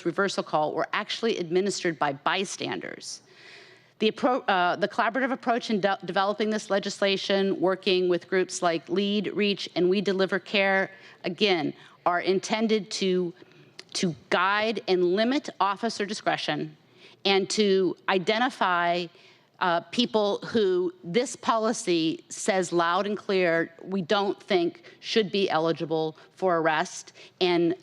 reversal call were actually administered by bystanders. The collaborative approach in developing this legislation, working with groups like LEAD, REACH, and We Deliver Care, again, are intended to guide and limit officer discretion and to identify people who this policy says loud and clear we don't think should be eligible for arrest, and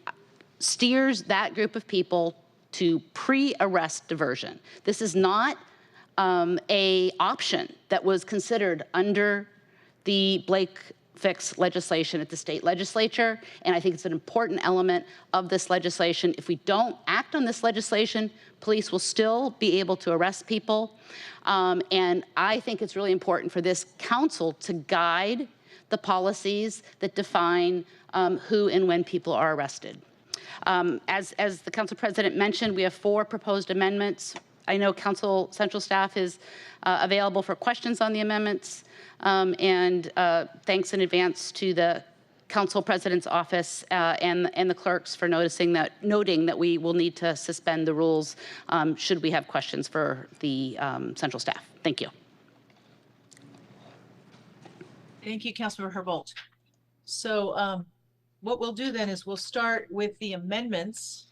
steers that group of people to pre-arrest diversion. This is not a option that was considered under the Blake fix legislation at the state legislature, and I think it's an important element of this legislation. If we don't act on this legislation, police will still be able to arrest people, and I think it's really important for this council to guide the policies that define who and when people are arrested. As the council president mentioned, we have 4 proposed amendments. I know council central staff is available for questions on the amendments, and thanks in advance to the council president's office and the clerks for noting that we will need to suspend the rules should we have questions for the central staff. Thank you. Thank you, Councilmember Herbold. So what we'll do then is we'll start with the amendments.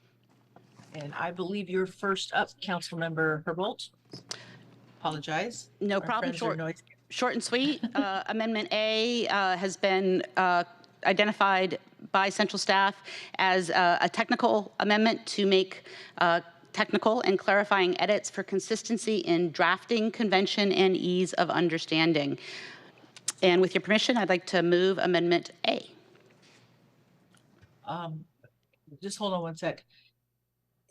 And I believe you're first up, Councilmember Herbold. Apologize. No problem. Short and sweet. Amendment A has been identified by central staff as a technical amendment to make technical and clarifying edits for consistency in drafting, convention, and ease of understanding. And with your permission, I'd like to move Amendment A. Just hold on one sec.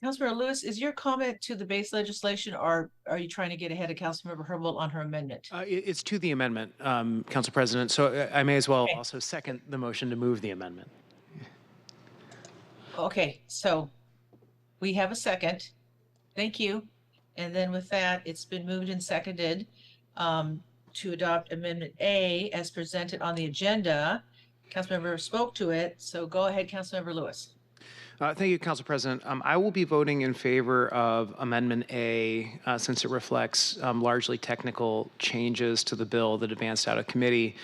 Councilmember Lewis, is your comment to the base legislation, or are you trying to get ahead of Councilmember Herbold on her amendment? It's to the amendment, Council President, so I may as well also second the motion to move the amendment. Okay, so we have a second. Thank you. And then with that, it's been moved and seconded to adopt Amendment A as presented on the agenda. Councilmember spoke to it, so go ahead, Councilmember Lewis. Thank you, Council President. I will be voting in favor of Amendment A since it reflects largely technical changes to the bill that advanced out of committee.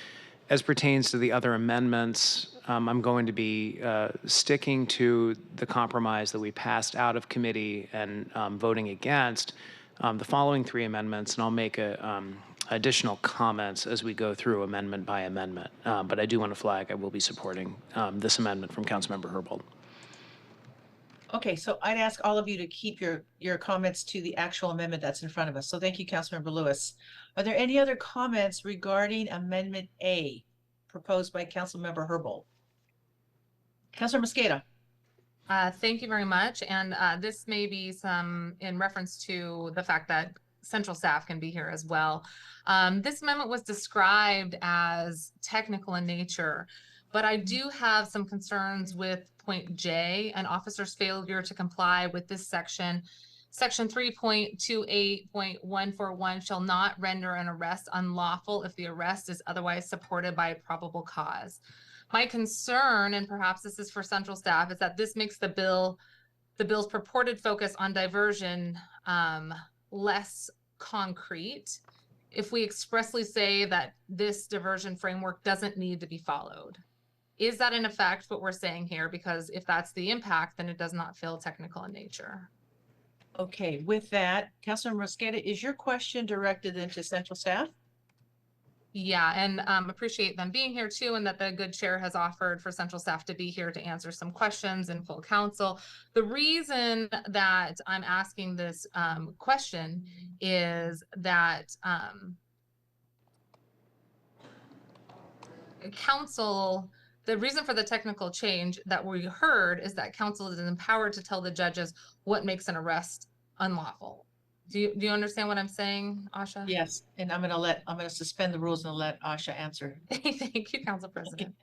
As pertains to the other amendments, I'm going to be sticking to the compromise that we passed out of committee and voting against the following 3 amendments, and I'll make additional comments as we go through amendment by amendment. But I do want to flag I will be supporting this amendment from Councilmember Herbold. Okay, so I'd ask all of you to keep your comments to the actual amendment that's in front of us. So thank you, Councilmember Lewis. Are there any other comments regarding Amendment A proposed by Councilmember Herbold? Councilor Mosqueda. Thank you very much. And this may be some in reference to the fact that central staff can be here as well. This amendment was described as technical in nature, but I do have some concerns with point J, an officer's failure to comply with this section. Section 3.28.141 shall not render an arrest unlawful if the arrest is otherwise supported by a probable cause. My concern, and perhaps this is for central staff, is that this makes the bill's purported focus on diversion less concrete if we expressly say that this diversion framework doesn't need to be followed. Is that in effect what we're saying here? Because if that's the impact, then it does not feel technical in nature. Okay, with that, Councilmember Mosqueda, is your question directed into central staff? Yeah, and appreciate them being here too, and that the good chair has offered for central staff to be here to answer some questions in full council. The reason that I'm asking this question is that council, the reason for the technical change that we heard is that council is empowered to tell the judges what makes an arrest unlawful. Do you understand what I'm saying, Asha? Yes, and I'm gonna suspend the rules and let Asha answer. Thank you, Council President.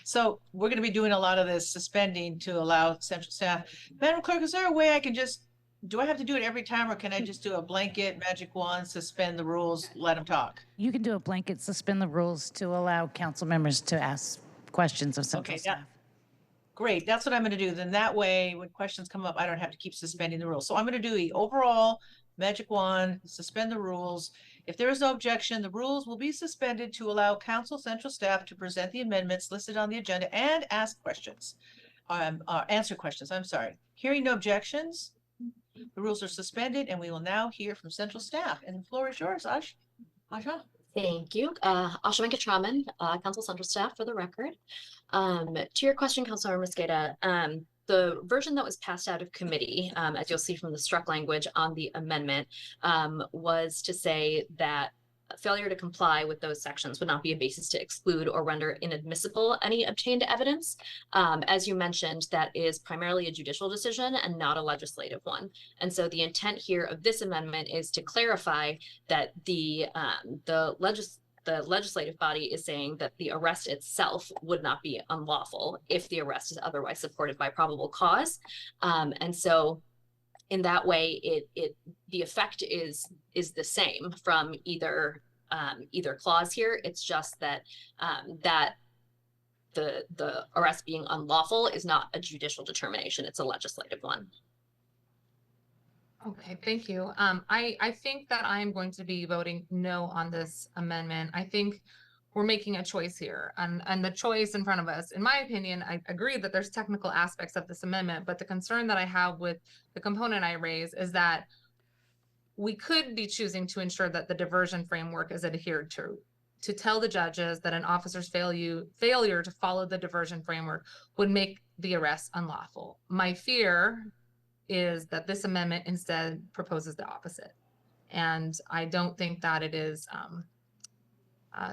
So we're gonna be doing a lot of this suspending to allow central staff. Madam Clerk, is there a way I can just, do I have to do it every time, or can I just do a blanket magic wand, suspend the rules, let them talk? You can do a blanket, suspend the rules to allow council members to ask questions of central staff. Great, that's what I'm gonna do. Then that way, when questions come up, I don't have to keep suspending the rules. So I'm gonna do the overall magic wand, suspend the rules. If there is no objection, the rules will be suspended to allow council central staff to present the amendments listed on the agenda and ask questions. Answer questions, I'm sorry. Hearing no objections, the rules are suspended, and we will now hear from central staff. And the floor is yours, Asha. Thank you. Asha Venkatraman, Council Central Staff for the record. To your question, Councilor Mosqueda, the version that was passed out of committee, as you'll see from the struck language on the amendment, was to say that failure to comply with those sections would not be a basis to exclude or render inadmissible any obtained evidence. As you mentioned, that is primarily a judicial decision and not a legislative one. And so the intent here of this amendment is to clarify that the legislative body is saying that the arrest itself would not be unlawful if the arrest is otherwise supported by probable cause. And so in that way, the effect is the same from either clause here. It's just that the arrest being unlawful is not a judicial determination; it's a legislative one. Okay, thank you. I think that I'm going to be voting no on this amendment. I think we're making a choice here, and the choice in front of us, in my opinion, I agree that there's technical aspects of this amendment, but the concern that I have with the component I raise is that we could be choosing to ensure that the diversion framework is adhered to tell the judges that an officer's failure to follow the diversion framework would make the arrest unlawful. My fear is that this amendment instead proposes the opposite. And I don't think that it is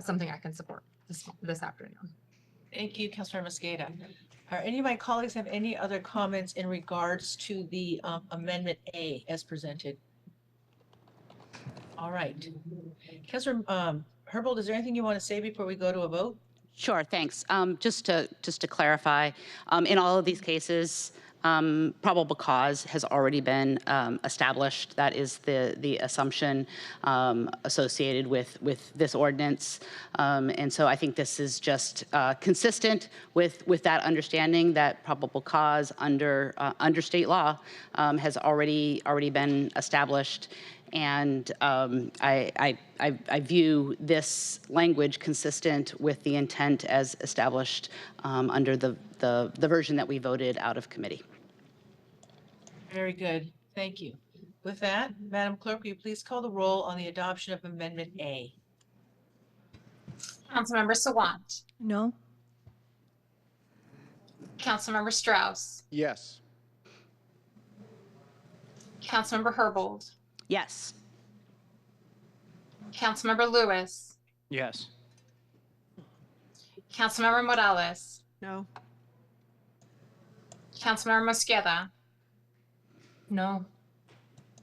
something I can support this afternoon. Thank you, Councilor Mosqueda. Are any of my colleagues have any other comments in regards to the Amendment A as presented? All right. Councilor Herbold, is there anything you want to say before we go to a vote? Sure, thanks. Just to clarify, in all of these cases, probable cause has already been established. That is the assumption associated with this ordinance. And so I think this is just consistent with that understanding that probable cause under state law has already been established. And I view this language consistent with the intent as established under the version that we voted out of committee. Very good. Thank you. With that, Madam Clerk, will you please call the roll on the adoption of Amendment A? Councilmember Sawant. No. Councilmember Strauss. Yes. Councilmember Herbold. Yes. Councilmember Lewis. Yes. Councilmember Morales. No. Councilmember Mosqueda. No.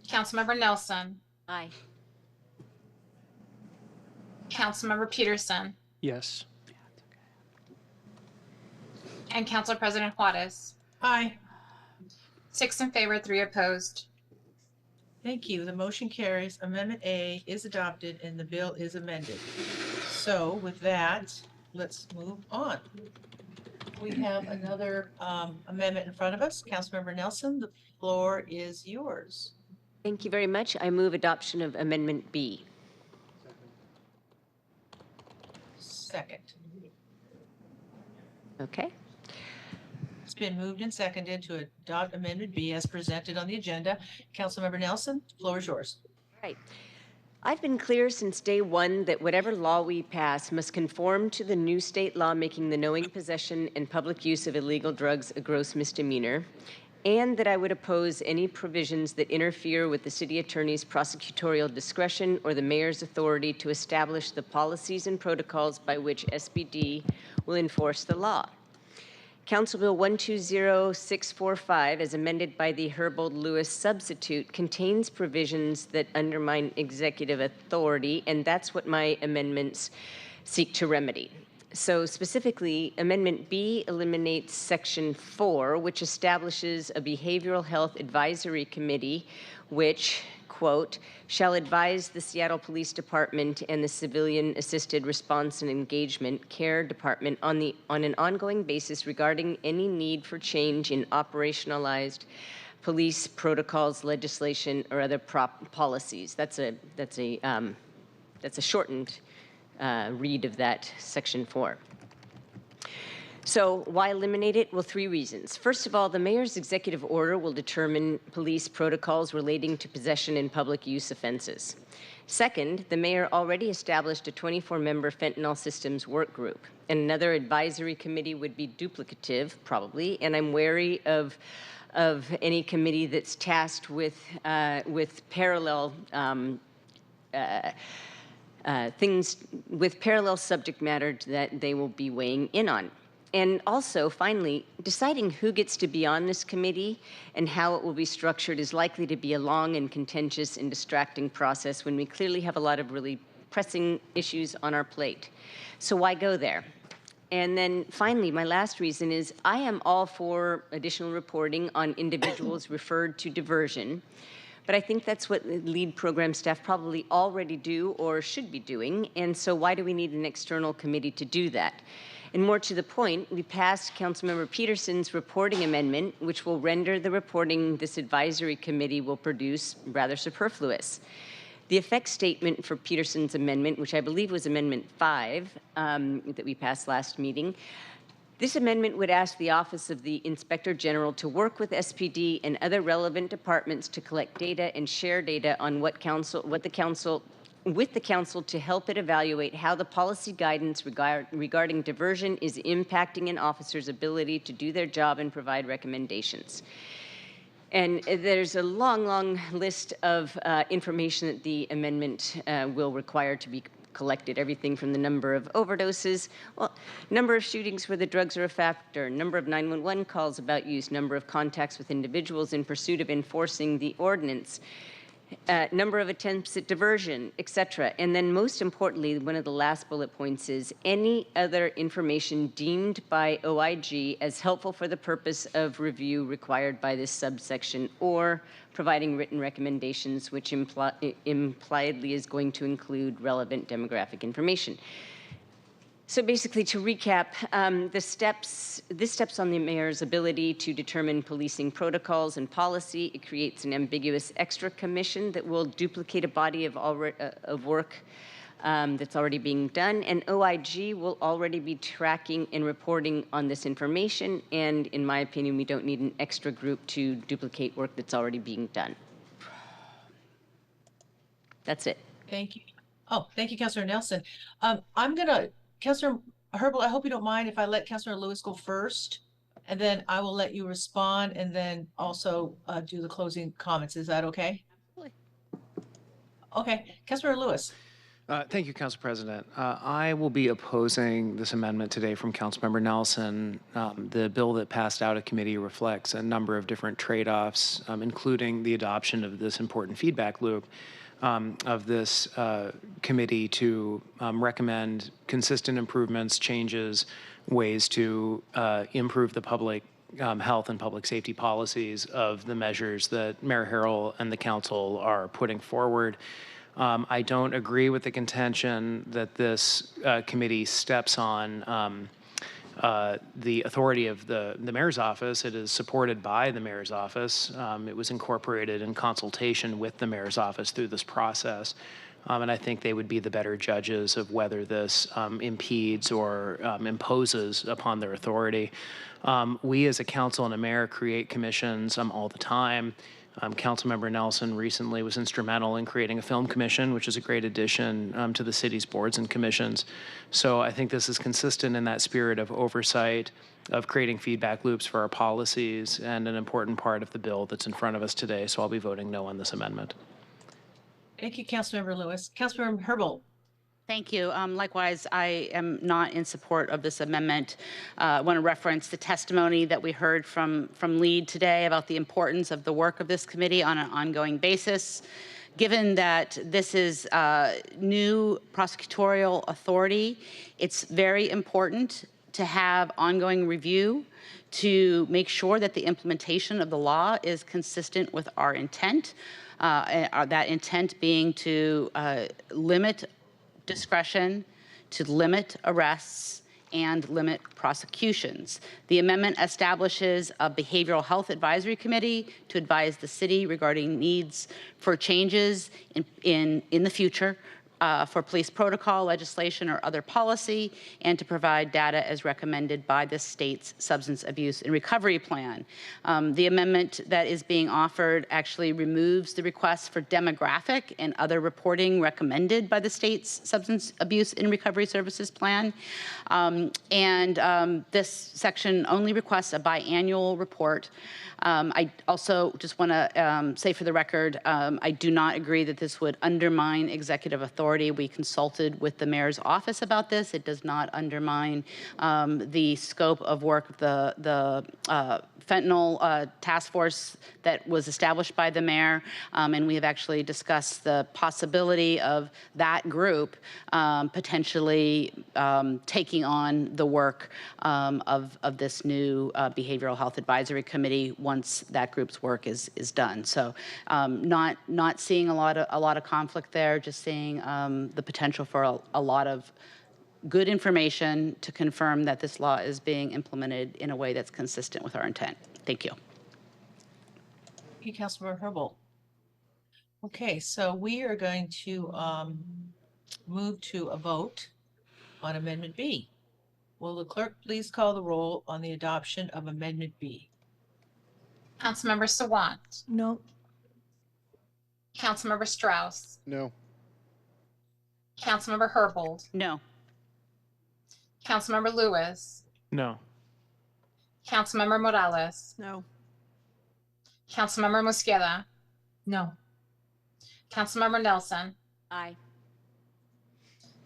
Councilmember Nelson. Aye. Councilmember Peterson. Yes. And Council President Juarez. Aye. 6 in favor, 3 opposed. Thank you. The motion carries. Amendment A is adopted and the bill is amended. So with that, let's move on. We have another amendment in front of us. Councilmember Nelson, the floor is yours. Thank you very much. I move adoption of Amendment B. Second. Okay. It's been moved and seconded to adopt Amendment B as presented on the agenda. Councilmember Nelson, the floor is yours. Right. I've been clear since day one that whatever law we pass must conform to the new state law making the knowing possession and public use of illegal drugs a gross misdemeanor, and that I would oppose any provisions that interfere with the city attorney's prosecutorial discretion or the mayor's authority to establish the policies and protocols by which SBD will enforce the law. Council Bill 120645, as amended by the Herbold-Lewis substitute, contains provisions that undermine executive authority, and that's what my amendments seek to remedy. So specifically, Amendment B eliminates Section 4, which establishes a behavioral health advisory committee, which, quote, shall advise the Seattle Police Department and the Civilian Assisted Response and Engagement Care Department on an ongoing basis regarding any need for change in operationalized police protocols, legislation, or other policies. That's a shortened read of that Section 4. So why eliminate it? Well, 3 reasons. First of all, the mayor's executive order will determine police protocols relating to possession and public use offenses. Second, the mayor already established a 24-member fentanyl systems work group, and another advisory committee would be duplicative, probably, and I'm wary of any committee that's tasked with parallel things, with parallel subject matter that they will be weighing in on. And also, finally, deciding who gets to be on this committee and how it will be structured is likely to be a long and contentious and distracting process when we clearly have a lot of really pressing issues on our plate. So why go there? And then finally, my last reason is I am all for additional reporting on individuals referred to diversion, but I think that's what the lead program staff probably already do or should be doing, and so why do we need an external committee to do that? And more to the point, we passed Councilmember Peterson's reporting amendment, which will render the reporting this advisory committee will produce rather superfluous. The effect statement for Peterson's amendment, which I believe was Amendment 5 that we passed last meeting, this amendment would ask the Office of the Inspector General to work with SPD and other relevant departments to collect data and share data on with the council to help it evaluate how the policy guidance regarding diversion is impacting an officer's ability to do their job and provide recommendations. And there's a long, long list of information that the amendment will require to be collected, everything from the number of overdoses, well, number of shootings where the drugs are a factor, number of 911 calls about use, number of contacts with individuals in pursuit of enforcing the ordinance, number of attempts at diversion, etc. And then most importantly, one of the last bullet points is any other information deemed by OIG as helpful for the purpose of review required by this subsection or providing written recommendations, which impliedly is going to include relevant demographic information. So basically, to recap, this steps on the mayor's ability to determine policing protocols and policy. It creates an ambiguous extra commission that will duplicate a body of work that's already being done. And OIG will already be tracking and reporting on this information. And in my opinion, we don't need an extra group to duplicate work that's already being done. That's it. Thank you. Oh, thank you, Councilor Nelson. Councilor Herbold, I hope you don't mind if I let Councilor Lewis go first, and then I will let you respond, and then also do the closing comments. Is that okay? Absolutely. Okay, Councilor Lewis. Thank you, Council President. I will be opposing this amendment today from Councilmember Nelson. The bill that passed out of committee reflects a number of different trade-offs, including the adoption of this important feedback loop of this committee to recommend consistent improvements, changes, ways to improve the public health and public safety policies of the measures that Mayor Harrell and the council are putting forward. I don't agree with the contention that this committee steps on the authority of the mayor's office. It is supported by the mayor's office. It was incorporated in consultation with the mayor's office through this process. And I think they would be the better judges of whether this impedes or imposes upon their authority. We as a council and a mayor create commissions all the time. Councilmember Nelson recently was instrumental in creating a film commission, which is a great addition to the city's boards and commissions. So I think this is consistent in that spirit of oversight, of creating feedback loops for our policies, and an important part of the bill that's in front of us today. So I'll be voting no on this amendment. Thank you, Councilmember Lewis. Councilmember Herbold. Thank you. Likewise, I am not in support of this amendment. I want to reference the testimony that we heard from Lead today about the importance of the work of this committee on an ongoing basis. Given that this is new prosecutorial authority, it's very important to have ongoing review to make sure that the implementation of the law is consistent with our intent. That intent being to limit discretion, to limit arrests, and limit prosecutions. The amendment establishes a behavioral health advisory committee to advise the city regarding needs for changes in the future for police protocol, legislation, or other policy, and to provide data as recommended by the state's substance abuse and recovery plan. The amendment that is being offered actually removes the request for demographic and other reporting recommended by the state's substance abuse and recovery services plan. This section only requests a biannual report. I also just want to say for the record, I do not agree that this would undermine executive authority. We consulted with the mayor's office about this. It does not undermine the scope of work of the fentanyl task force that was established by the mayor, and we have actually discussed the possibility of that group potentially taking on the work of this new behavioral health advisory committee once that group's work is done. So not seeing a lot of conflict there, just seeing the potential for a lot of good information to confirm that this law is being implemented in a way that's consistent with our intent. Thank you. Thank you, Councilmember Herbold. Okay, so we are going to move to a vote on Amendment B. Will the clerk please call the roll on the adoption of Amendment B? Councilmember Sawant. No. Councilmember Strauss. No. Councilmember Herbold. No. Councilmember Lewis. No. Councilmember Morales. No. Councilmember Mosqueda. No. Councilmember Nelson. Aye.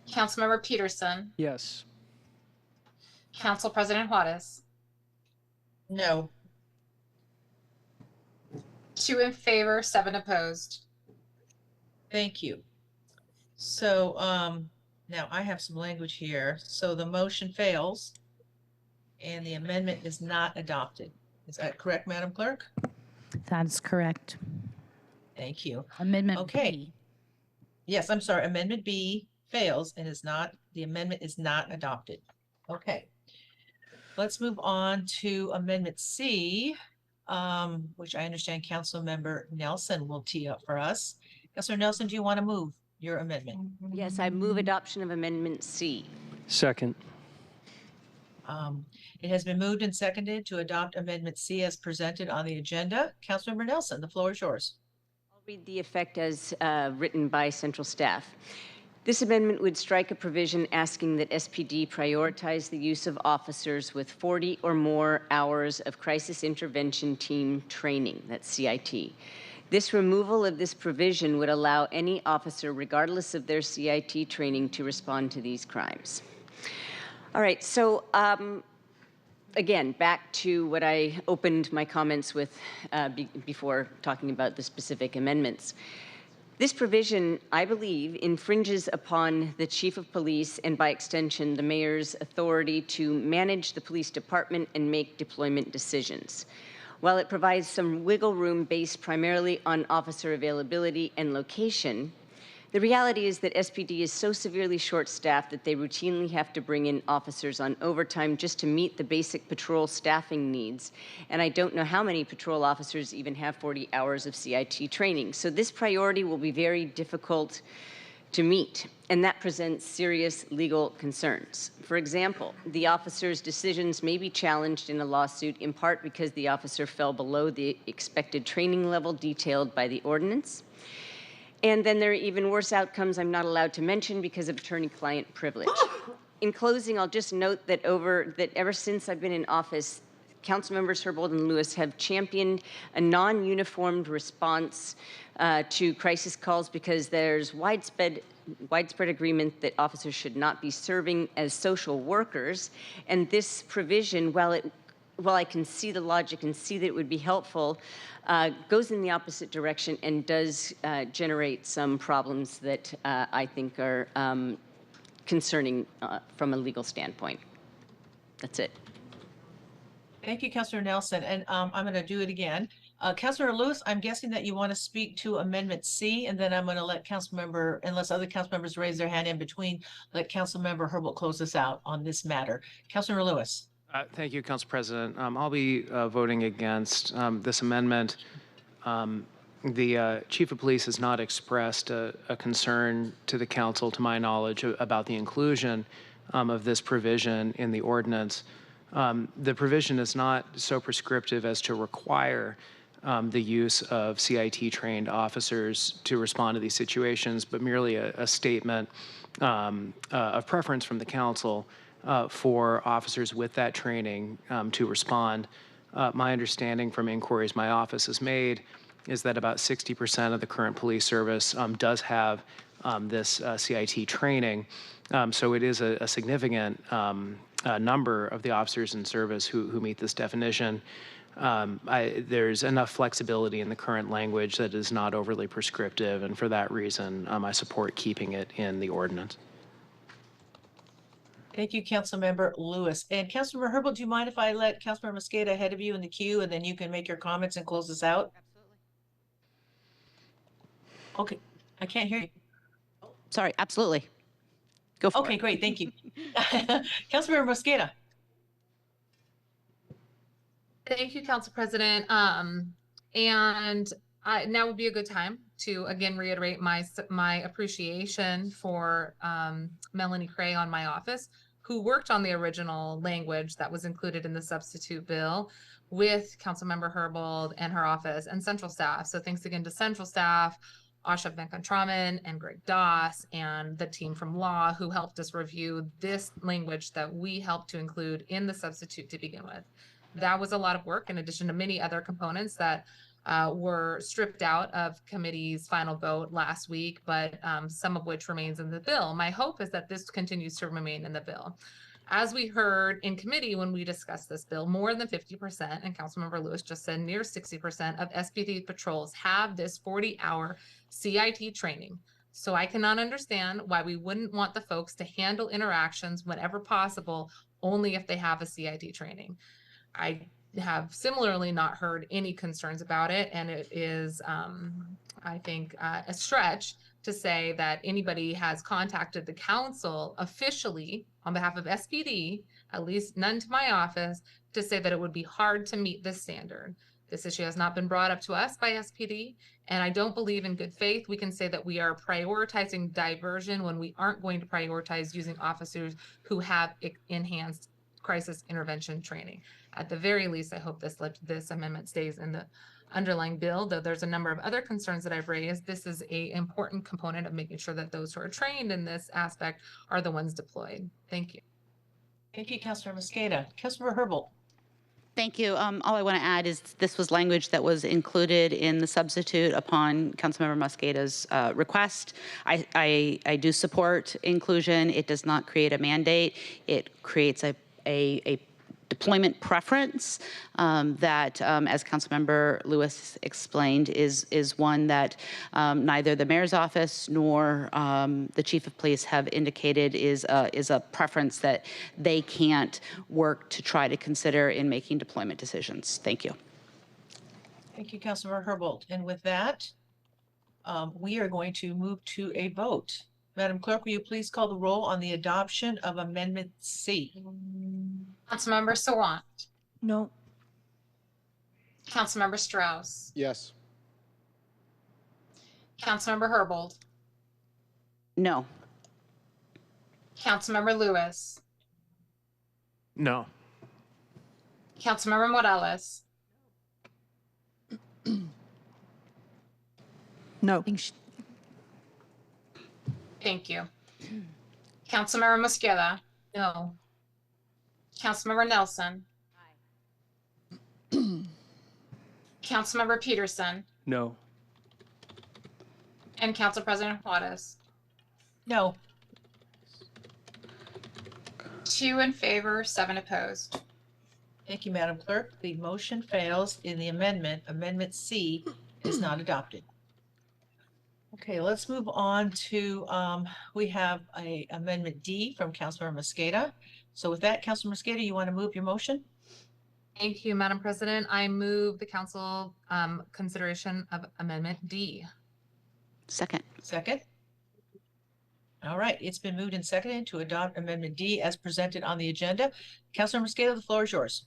Councilmember Peterson. Yes. Council President Juarez. No. 2 in favor, 7 opposed. Thank you. So now I have some language here. So the motion fails and the amendment is not adopted. Is that correct, Madam Clerk? That's correct. Thank you. Amendment Okay. B. Yes, I'm sorry. Amendment B fails and the amendment is not adopted. Okay. Let's move on to Amendment C, which I understand Councilmember Nelson will tee up for us. Councilor Nelson, do you want to move your amendment? Yes, I move adoption of Amendment C. Second. It has been moved and seconded to adopt Amendment C as presented on the agenda. Councilmember Nelson, the floor is yours. I'll read the effect as written by central staff. This amendment would strike a provision asking that SPD prioritize the use of officers with 40 or more hours of crisis intervention team training, that's CIT. This removal of this provision would allow any officer, regardless of their CIT training, to respond to these crimes. All right, so again, back to what I opened my comments with before talking about the specific amendments. This provision, I believe, infringes upon the chief of police and, by extension, the mayor's authority to manage the police department and make deployment decisions. While it provides some wiggle room based primarily on officer availability and location, the reality is that SPD is so severely short-staffed that they routinely have to bring in officers on overtime just to meet the basic patrol staffing needs. And I don't know how many patrol officers even have 40 hours of CIT training. So this priority will be very difficult to meet, and that presents serious legal concerns. For example, the officer's decisions may be challenged in a lawsuit in part because the officer fell below the expected training level detailed by the ordinance. And then there are even worse outcomes I'm not allowed to mention because of attorney-client privilege. In closing, I'll just note that ever since I've been in office, Councilmembers Herbold and Lewis have championed a non-uniformed response to crisis calls because there's widespread agreement that officers should not be serving as social workers. And this provision, while I can see the logic and see that it would be helpful, goes in the opposite direction and does generate some problems that I think are concerning from a legal standpoint. That's it. Thank you, Councilor Nelson. And I'm going to do it again. Councilor Lewis, I'm guessing that you want to speak to Amendment C, and then I'm going to let Councilmember, unless other council members raise their hand in between, let Councilmember Herbold close this out on this matter. Councilor Lewis. Thank you, Council President. I'll be voting against this amendment. The Chief of Police has not expressed a concern to the council, to my knowledge, about the inclusion of this provision in the ordinance. The provision is not so prescriptive as to require the use of CIT-trained officers to respond to these situations, but merely a statement of preference from the council for officers with that training to respond. My understanding from inquiries my office has made is that about 60% of the current police service does have this CIT training. So it is a significant number of the officers in service who meet this definition. There's enough flexibility in the current language that is not overly prescriptive, and for that reason, I support keeping it in the ordinance. Thank you, Councilmember Lewis. And Councilmember Herbold, do you mind if I let Councilmember Mosqueda ahead of you in the queue, and then you can make your comments and close this out? Absolutely. Okay, I can't hear you. Sorry, absolutely. Go for it. Okay, great, thank you. Councilmember Mosqueda. Thank you, Council President. Now would be a good time to again reiterate my appreciation for Melanie Cray on my office, who worked on the original language that was included in the substitute bill with Councilmember Herbold and her office and central staff. So thanks again to central staff, Asha Venkatraman and Greg Doss and the team from law who helped us review this language that we helped to include in the substitute to begin with. That was a lot of work in addition to many other components that were stripped out of committee's final vote last week, but some of which remains in the bill. My hope is that this continues to remain in the bill. As we heard in committee when we discussed this bill, more than 50%, and Councilmember Lewis just said near 60% of SPD patrols have this 40-hour CIT training. So I cannot understand why we wouldn't want the folks to handle interactions whenever possible, only if they have a CIT training. I have similarly not heard any concerns about it, and it is, I think, a stretch to say that anybody has contacted the council officially on behalf of SPD, at least none to my office, to say that it would be hard to meet this standard. This issue has not been brought up to us by SPD, and I don't believe in good faith we can say that we are prioritizing diversion when we aren't going to prioritize using officers who have enhanced crisis intervention training. At the very least, I hope this amendment stays in the underlying bill, though there's a number of other concerns that I've raised. This is an important component of making sure that those who are trained in this aspect are the ones deployed. Thank you. Thank you, Councilor Mosqueda. Councilor Herbold. Thank you. All I want to add is this was language that was included in the substitute upon Councilmember Mosqueda's request. I do support inclusion. It does not create a mandate. It creates a deployment preference that, as Councilmember Lewis explained, is one that neither the mayor's office nor the chief of police have indicated is a preference that they can't work to try to consider in making deployment decisions. Thank you. Thank you, Councilmember Herbold. And with that, we are going to move to a vote. Madam Clerk, will you please call the roll on the adoption of Amendment C? Councilmember Sawant. No. Councilmember Strauss. Yes. Councilmember Herbold. No. Councilmember Lewis. No. Councilmember Morales. No. Thank you. Councilmember Mosqueda. No. Councilmember Nelson. Councilmember Peterson. No. And Council President Juarez. No. 2 in favor, 7 opposed. Thank you, Madam Clerk. The motion fails in the amendment. Amendment C is not adopted. Okay, let's move on to, we have a Amendment D from Councilmember Mosqueda. So with that, Councilmember Mosqueda, you want to move your motion? Thank you, Madam President. I move the council consideration of Amendment D. Second. Second. All right, it's been moved and seconded to adopt Amendment D as presented on the agenda. Councilmember Mosqueda, the floor is yours.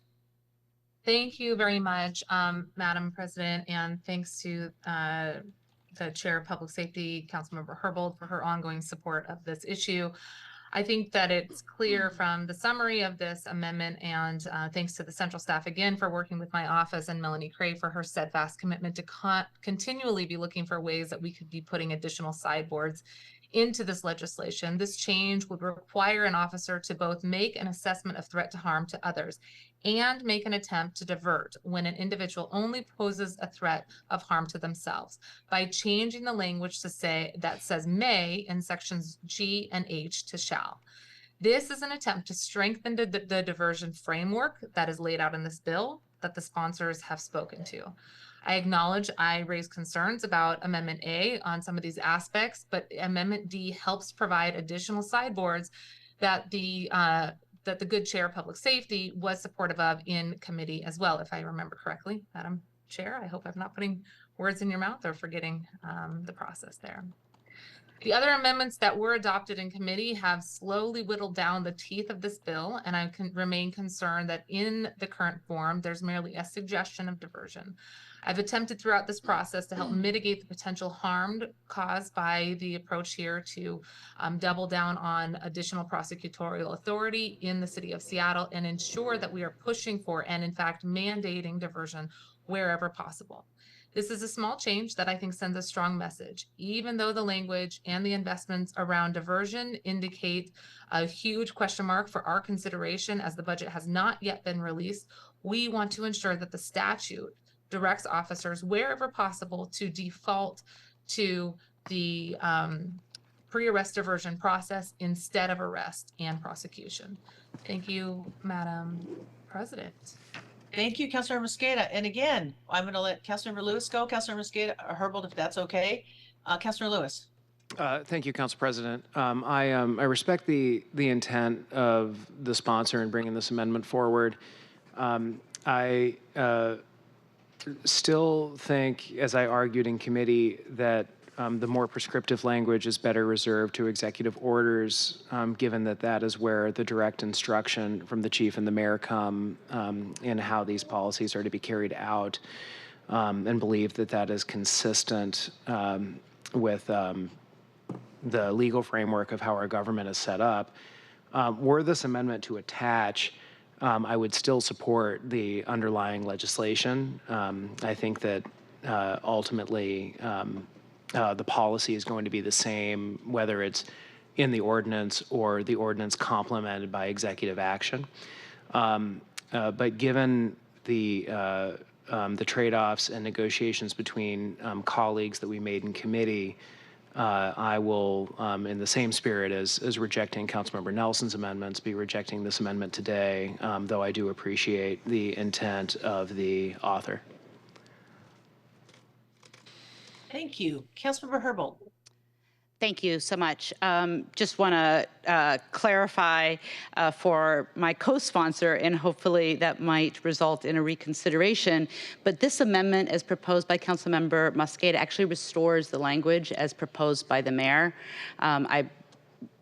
Thank you very much, Madam President, and thanks to the Chair of Public Safety, Councilmember Herbold, for her ongoing support of this issue. I think that it's clear from the summary of this amendment, and thanks to the central staff again for working with my office and Melanie Cray for her steadfast commitment to continually be looking for ways that we could be putting additional sideboards into this legislation. This change would require an officer to both make an assessment of threat to harm to others and make an attempt to divert when an individual only poses a threat of harm to themselves by changing the language to say that says may in sections G and H to shall. This is an attempt to strengthen the diversion framework that is laid out in this bill that the sponsors have spoken to. I acknowledge I raised concerns about Amendment A on some of these aspects, but Amendment D helps provide additional sideboards that the good Chair of Public Safety was supportive of in committee as well, if I remember correctly. Madam Chair, I hope I'm not putting words in your mouth or forgetting the process there. The other amendments that were adopted in committee have slowly whittled down the teeth of this bill, and I remain concerned that in the current form, there's merely a suggestion of diversion. I've attempted throughout this process to help mitigate the potential harm caused by the approach here to double down on additional prosecutorial authority in the city of Seattle and ensure that we are pushing for and in fact mandating diversion wherever possible. This is a small change that I think sends a strong message. Even though the language and the investments around diversion indicate a huge question mark for our consideration as the budget has not yet been released, we want to ensure that the statute directs officers wherever possible to default to the pre-arrest diversion process instead of arrest and prosecution. Thank you, Madam President. Thank you, Councilmember Mosqueda. And again, I'm going to let Councilmember Lewis go. Councilmember Mosqueda, Herbold, if that's okay. Councilmember Lewis. Thank you, Council President. I respect the intent of the sponsor in bringing this amendment forward. I still think, as I argued in committee, that the more prescriptive language is better reserved to executive orders, given that that is where the direct instruction from the chief and the mayor come in how these policies are to be carried out, and believe that that is consistent with the legal framework of how our government is set up. Were this amendment to attach, I would still support the underlying legislation. I think that ultimately the policy is going to be the same, whether it's in the ordinance or the ordinance complemented by executive action. But given the trade-offs and negotiations between colleagues that we made in committee, I will, in the same spirit as rejecting Councilmember Nelson's amendments, be rejecting this amendment today, though I do appreciate the intent of the author. Thank you. Councilmember Herbold. Thank you so much. Just want to clarify for my co-sponsor, and hopefully that might result in a reconsideration, but this amendment as proposed by Councilmember Mosqueda actually restores the language as proposed by the mayor. I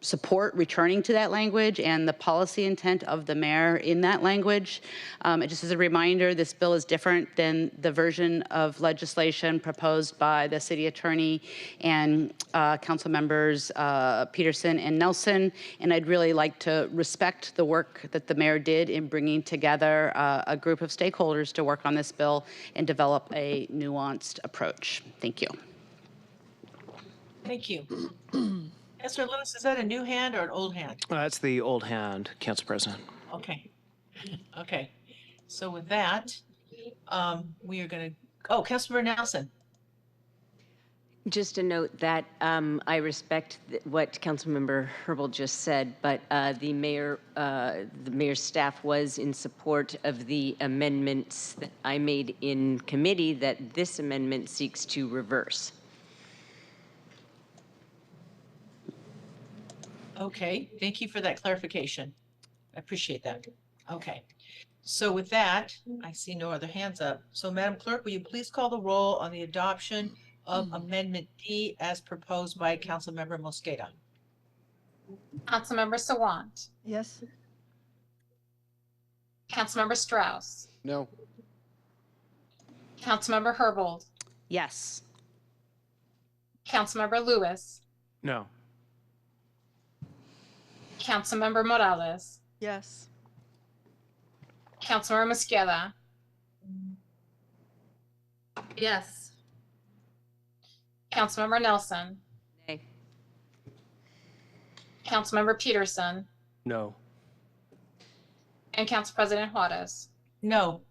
support returning to that language and the policy intent of the mayor in that language. Just as a reminder, this bill is different than the version of legislation proposed by the city attorney and council members Peterson and Nelson. And I'd really like to respect the work that the mayor did in bringing together a group of stakeholders to work on this bill and develop a nuanced approach. Thank you. Thank you. Mr. Lewis, is that a new hand or an old hand? That's the old hand, Council President. Okay. Okay. So with that, we are going to, oh, Councilmember Nelson. Just a note that I respect what Councilmember Herbold just said, but the mayor's staff was in support of the amendments that I made in committee that this amendment seeks to reverse. Okay, thank you for that clarification. I appreciate that. Okay, so with that, I see no other hands up. So Madam Clerk, will you please call the roll on the adoption of Amendment D as proposed by Councilmember Mosqueda? Councilmember Sawant. Yes. Councilmember Strauss. No. Councilmember Herbold. Yes. Councilmember Lewis. No. Councilmember Morales. Yes. Councilmember Mosqueda. Yes. Councilmember Nelson. Nay. Councilmember Peterson. No. And Council President Juarez. No.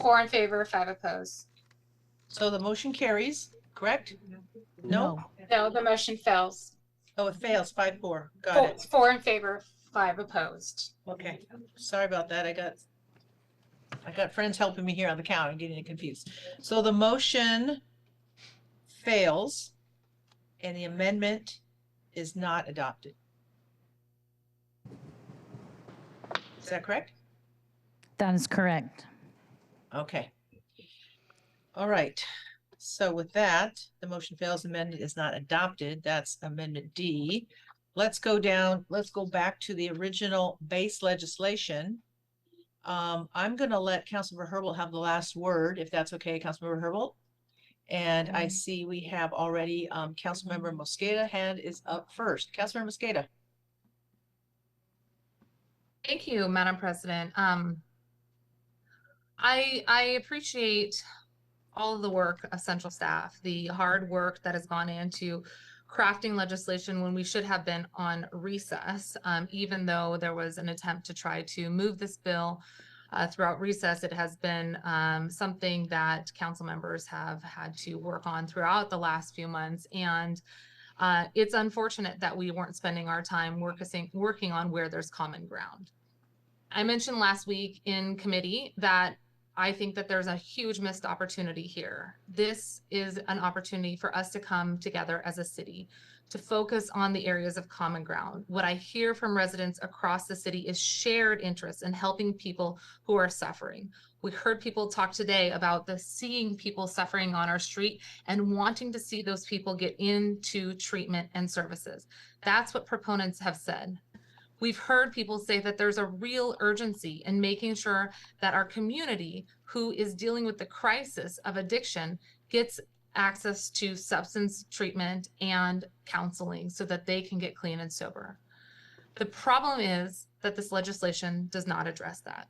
4 in favor, 5 opposed. So the motion carries, correct? No? No, the motion fails. Oh, it fails, 5-4. Got it. 4 in favor, 5 opposed. Okay, sorry about that. I got friends helping me here on the count. I'm getting confused. So the motion fails and the amendment is not adopted. Is that correct? That is correct. Okay. All right. So with that, the motion fails, amendment is not adopted. That's Amendment D. Let's go down, let's go back to the original base legislation. I'm going to let Councilmember Herbold have the last word, if that's okay, Councilmember Herbold. And I see we have already Councilmember Mosqueda hand is up first. Councilmember Mosqueda. Thank you, Madam President. I appreciate all of the work of central staff, the hard work that has gone into crafting legislation when we should have been on recess. Even though there was an attempt to try to move this bill throughout recess, it has been something that council members have had to work on throughout the last few months. And it's unfortunate that we weren't spending our time working on where there's common ground. I mentioned last week in committee that I think that there's a huge missed opportunity here. This is an opportunity for us to come together as a city to focus on the areas of common ground. What I hear from residents across the city is shared interest in helping people who are suffering. We heard people talk today about seeing people suffering on our street and wanting to see those people get into treatment and services. That's what proponents have said. We've heard people say that there's a real urgency in making sure that our community who is dealing with the crisis of addiction gets access to substance treatment and counseling so that they can get clean and sober. The problem is that this legislation does not address that.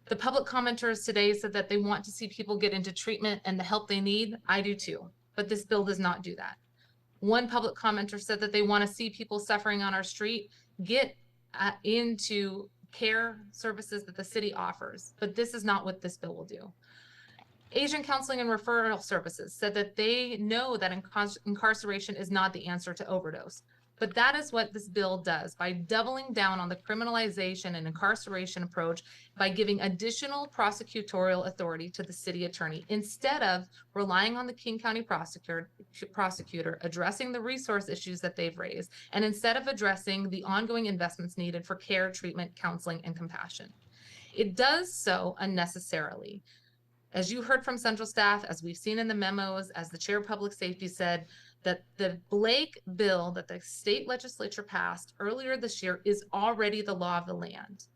The public commenters today said that they want to see people get into treatment and the help they need. I do too, but this bill does not do that. One public commenter said that they want to see people suffering on our street get into care services that the city offers, but this is not what this bill will do. Asian Counseling and Referral Services said that they know that incarceration is not the answer to overdose. But that is what this bill does by doubling down on the criminalization and incarceration approach by giving additional prosecutorial authority to the city attorney instead of relying on the King County prosecutor addressing the resource issues that they've raised, and instead of addressing the ongoing investments needed for care, treatment, counseling, and compassion. It does so unnecessarily. As you heard from central staff, as we've seen in the memos, as the chair of public safety said, that the Blake bill that the state legislature passed earlier this year is already the law of the land.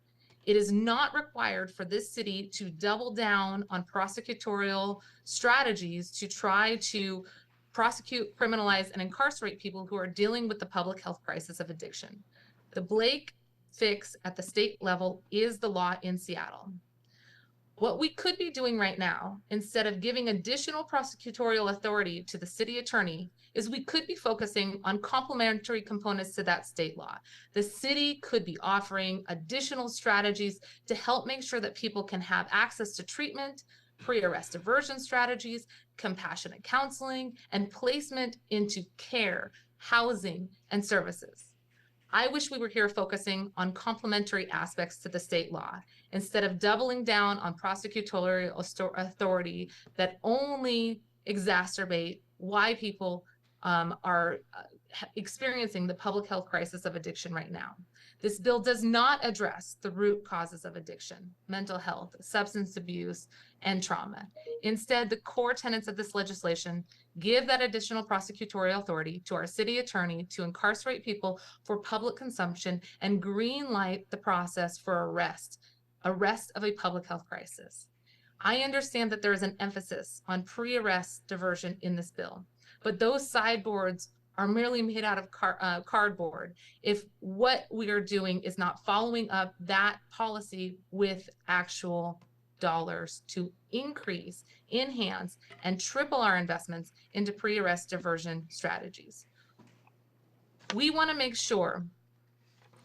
It is not required for this city to double down on prosecutorial strategies to try to prosecute, criminalize, and incarcerate people who are dealing with the public health crisis of addiction. The Blake fix at the state level is the law in Seattle. What we could be doing right now, instead of giving additional prosecutorial authority to the city attorney, is we could be focusing on complementary components to that state law. The city could be offering additional strategies to help make sure that people can have access to treatment, pre-arrest diversion strategies, compassionate counseling, and placement into care, housing, and services. I wish we were here focusing on complementary aspects to the state law instead of doubling down on prosecutorial authority that only exacerbate why people are experiencing the public health crisis of addiction right now. This bill does not address the root causes of addiction, mental health, substance abuse, and trauma. Instead, the core tenets of this legislation give that additional prosecutorial authority to our city attorney to incarcerate people for public consumption and green light the process for arrest of a public health crisis. I understand that there is an emphasis on pre-arrest diversion in this bill, but those sideboards are merely made out of cardboard if what we are doing is not following up that policy with actual dollars to increase, enhance, and triple our investments into pre-arrest diversion strategies. We want to make sure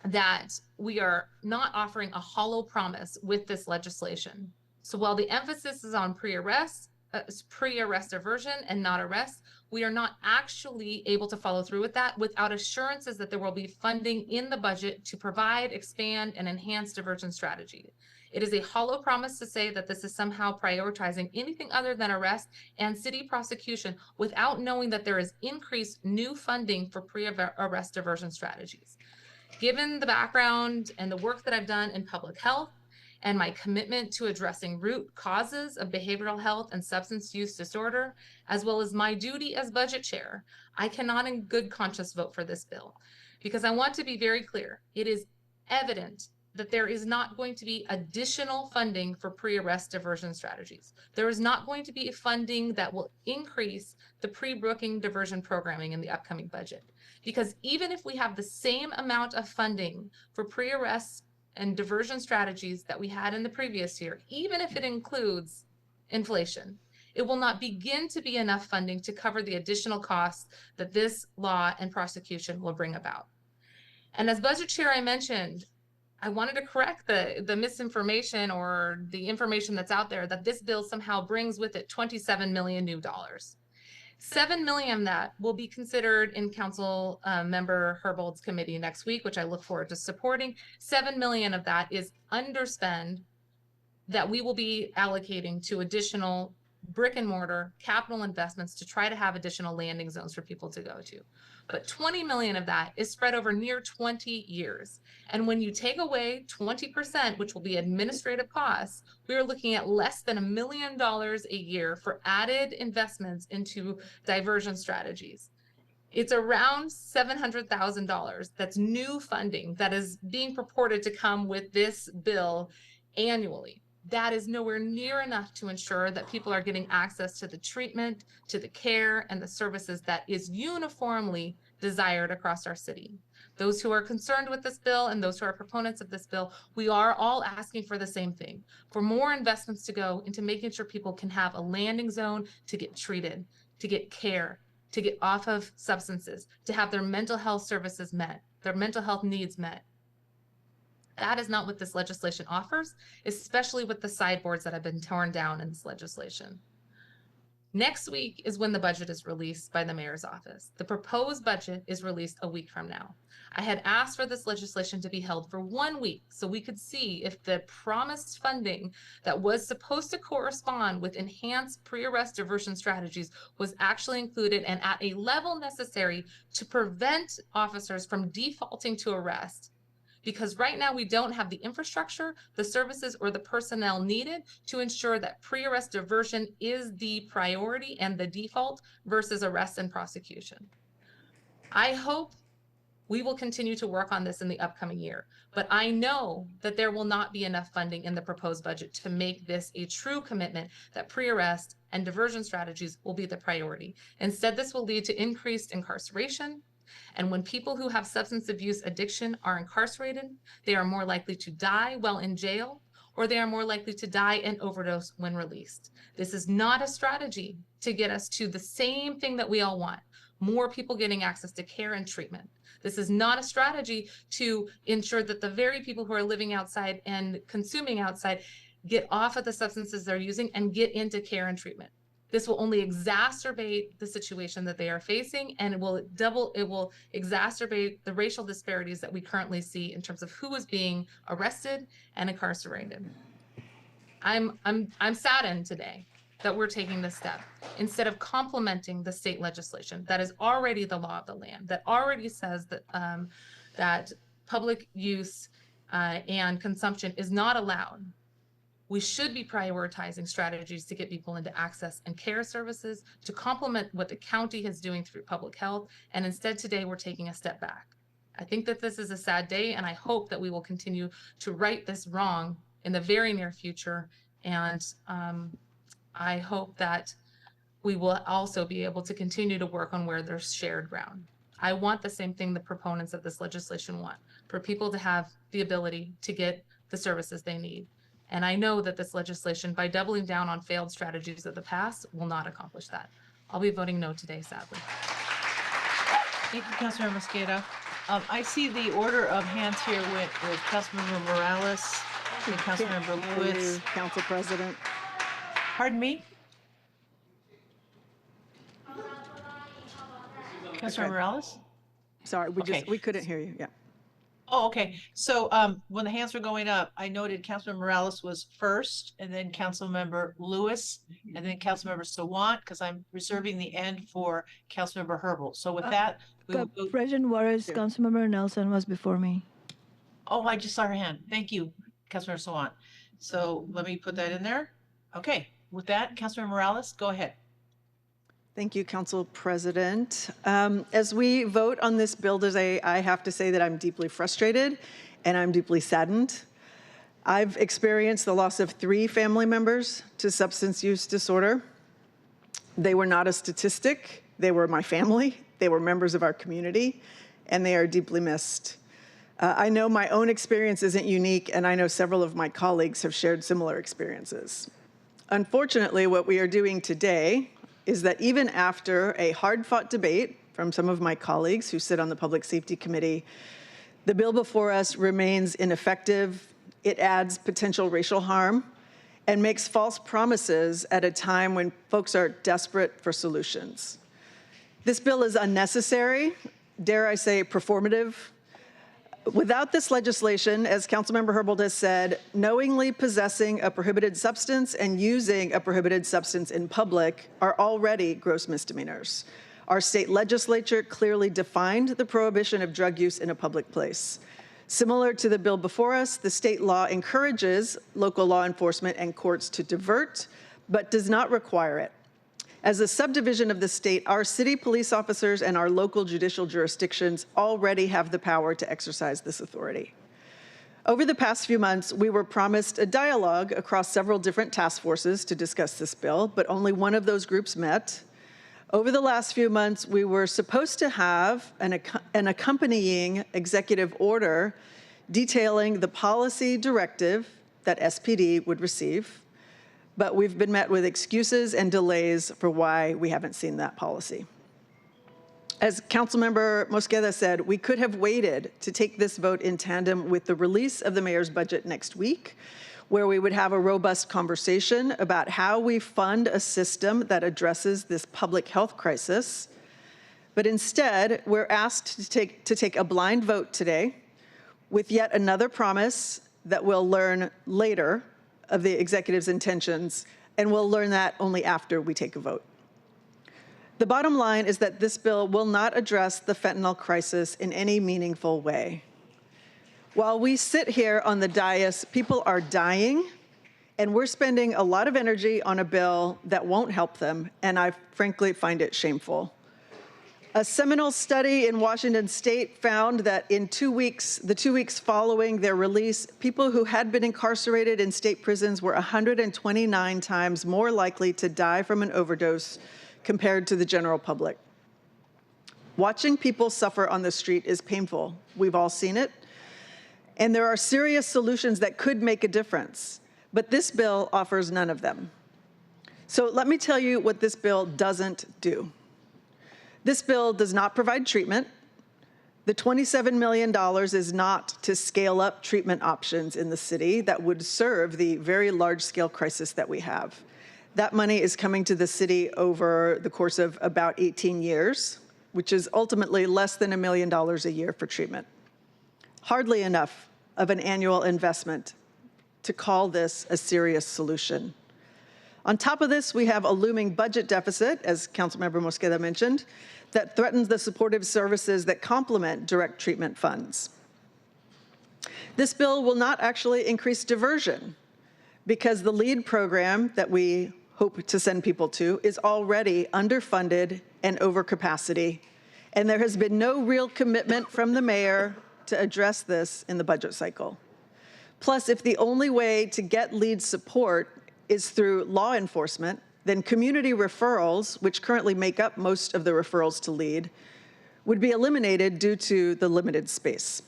that we are not offering a hollow promise with this legislation. So while the emphasis is on pre-arrest diversion and not arrest, we are not actually able to follow through with that without assurances that there will be funding in the budget to provide, expand, and enhance diversion strategy. It is a hollow promise to say that this is somehow prioritizing anything other than arrest and city prosecution without knowing that there is increased new funding for pre-arrest diversion strategies. Given the background and the work that I've done in public health, and my commitment to addressing root causes of behavioral health and substance use disorder, as well as my duty as budget chair, I cannot in good conscience vote for this bill because I want to be very clear. It is evident that there is not going to be additional funding for pre-arrest diversion strategies. There is not going to be funding that will increase the pre-booking diversion programming in the upcoming budget. Because even if we have the same amount of funding for pre-arrest and diversion strategies that we had in the previous year, even if it includes inflation, it will not begin to be enough funding to cover the additional costs that this law and prosecution will bring about. And as budget chair, I mentioned, I wanted to correct the misinformation or the information that's out there that this bill somehow brings with it $27 million new dollars. $7 million of that will be considered in Council Member Herbold's committee next week, which I look forward to supporting. $7 million of that is underspend that we will be allocating to additional brick and mortar capital investments to try to have additional landing zones for people to go to. But 20 million of that is spread over near 20 years. And when you take away 20%, which will be administrative costs, we are looking at less than $1 million a year for added investments into diversion strategies. It's around $700,000 that's new funding that is being purported to come with this bill annually. That is nowhere near enough to ensure that people are getting access to the treatment, to the care, and the services that is uniformly desired across our city. Those who are concerned with this bill and those who are proponents of this bill, we are all asking for the same thing, for more investments to go into making sure people can have a landing zone to get treated, to get care, to get off of substances, to have their mental health services met, their mental health needs met. That is not what this legislation offers, especially with the sideboards that have been torn down in this legislation. Next week is when the budget is released by the mayor's office. The proposed budget is released a week from now. I had asked for this legislation to be held for 1 week so we could see if the promised funding that was supposed to correspond with enhanced pre-arrest diversion strategies was actually included and at a level necessary to prevent officers from defaulting to arrest. Because right now we don't have the infrastructure, the services, or the personnel needed to ensure that pre-arrest diversion is the priority and the default versus arrest and prosecution. I hope we will continue to work on this in the upcoming year, but I know that there will not be enough funding in the proposed budget to make this a true commitment that pre-arrest and diversion strategies will be the priority. Instead, this will lead to increased incarceration. And when people who have substance abuse addiction are incarcerated, they are more likely to die while in jail, or they are more likely to die and overdose when released. This is not a strategy to get us to the same thing that we all want, more people getting access to care and treatment. This is not a strategy to ensure that the very people who are living outside and consuming outside get off of the substances they're using and get into care and treatment. This will only exacerbate the situation that they are facing, and it will exacerbate the racial disparities that we currently see in terms of who is being arrested and incarcerated. I'm saddened today that we're taking this step instead of complementing the state legislation that is already the law of the land, that already says that that public use and consumption is not allowed. We should be prioritizing strategies to get people into access and care services to complement what the county is doing through public health. And instead today, we're taking a step back. I think that this is a sad day, and I hope that we will continue to right this wrong in the very near future. And I hope that we will also be able to continue to work on where there's shared ground. I want the same thing the proponents of this legislation want, for people to have the ability to get the services they need. And I know that this legislation, by doubling down on failed strategies of the past, will not accomplish that. I'll be voting no today, sadly. Thank you, Councilmember Mosqueda. I see the order of hands here with Councilmember Morales and Councilmember Lewis. Council President. Pardon me? Councilmember Morales? Sorry, we couldn't hear you. Yeah. Oh, okay. So when the hands were going up, I noted Councilmember Morales was first, and then Councilmember Lewis, and then Councilmember Sawant, because I'm reserving the end for Councilmember Herbold. So with that, we will go. President Juarez, Councilmember Nelson was before me. Oh, I just saw her hand. Thank you, Councilmember Sawant. So let me put that in there. Okay. With that, Councilmember Morales, go ahead. Thank you, Council President. As we vote on this bill today, I have to say that I'm deeply frustrated and I'm deeply saddened. I've experienced the loss of 3 family members to substance use disorder. They were not a statistic. They were my family. They were members of our community, and they are deeply missed. I know my own experience isn't unique, and I know several of my colleagues have shared similar experiences. Unfortunately, what we are doing today is that even after a hard-fought debate from some of my colleagues who sit on the Public Safety Committee, the bill before us remains ineffective. It adds potential racial harm and makes false promises at a time when folks are desperate for solutions. This bill is unnecessary, dare I say performative. Without this legislation, as Councilmember Herbold has said, knowingly possessing a prohibited substance and using a prohibited substance in public are already gross misdemeanors. Our state legislature clearly defined the prohibition of drug use in a public place. Similar to the bill before us, the state law encourages local law enforcement and courts to divert, but does not require it. As a subdivision of the state, our city police officers and our local judicial jurisdictions already have the power to exercise this authority. Over the past few months, we were promised a dialogue across several different task forces to discuss this bill, but only one of those groups met. Over the last few months, we were supposed to have an accompanying executive order detailing the policy directive that SPD would receive. But we've been met with excuses and delays for why we haven't seen that policy. As Councilmember Mosqueda said, we could have waited to take this vote in tandem with the release of the mayor's budget next week, where we would have a robust conversation about how we fund a system that addresses this public health crisis. But instead, we're asked to take a blind vote today with yet another promise that we'll learn later of the executive's intentions, and we'll learn that only after we take a vote. The bottom line is that this bill will not address the fentanyl crisis in any meaningful way. While we sit here on the dais, people are dying, and we're spending a lot of energy on a bill that won't help them, and I frankly find it shameful. A seminal study in Washington State found that in the 2 weeks following their release, people who had been incarcerated in state prisons were 129 times more likely to die from an overdose compared to the general public. Watching people suffer on the street is painful. We've all seen it. And there are serious solutions that could make a difference, but this bill offers none of them. So let me tell you what this bill doesn't do. This bill does not provide treatment. The $27 million is not to scale up treatment options in the city that would serve the very large-scale crisis that we have. That money is coming to the city over the course of about 18 years, which is ultimately less than $1 million a year for treatment. Hardly enough of an annual investment to call this a serious solution. On top of this, we have a looming budget deficit, as Councilmember Mosqueda mentioned, that threatens the supportive services that complement direct treatment funds. This bill will not actually increase diversion because the LEAD program that we hope to send people to is already underfunded and over capacity, and there has been no real commitment from the mayor to address this in the budget cycle. Plus, if the only way to get LEAD support is through law enforcement, then community referrals, which currently make up most of the referrals to LEAD, would be eliminated due to the limited space.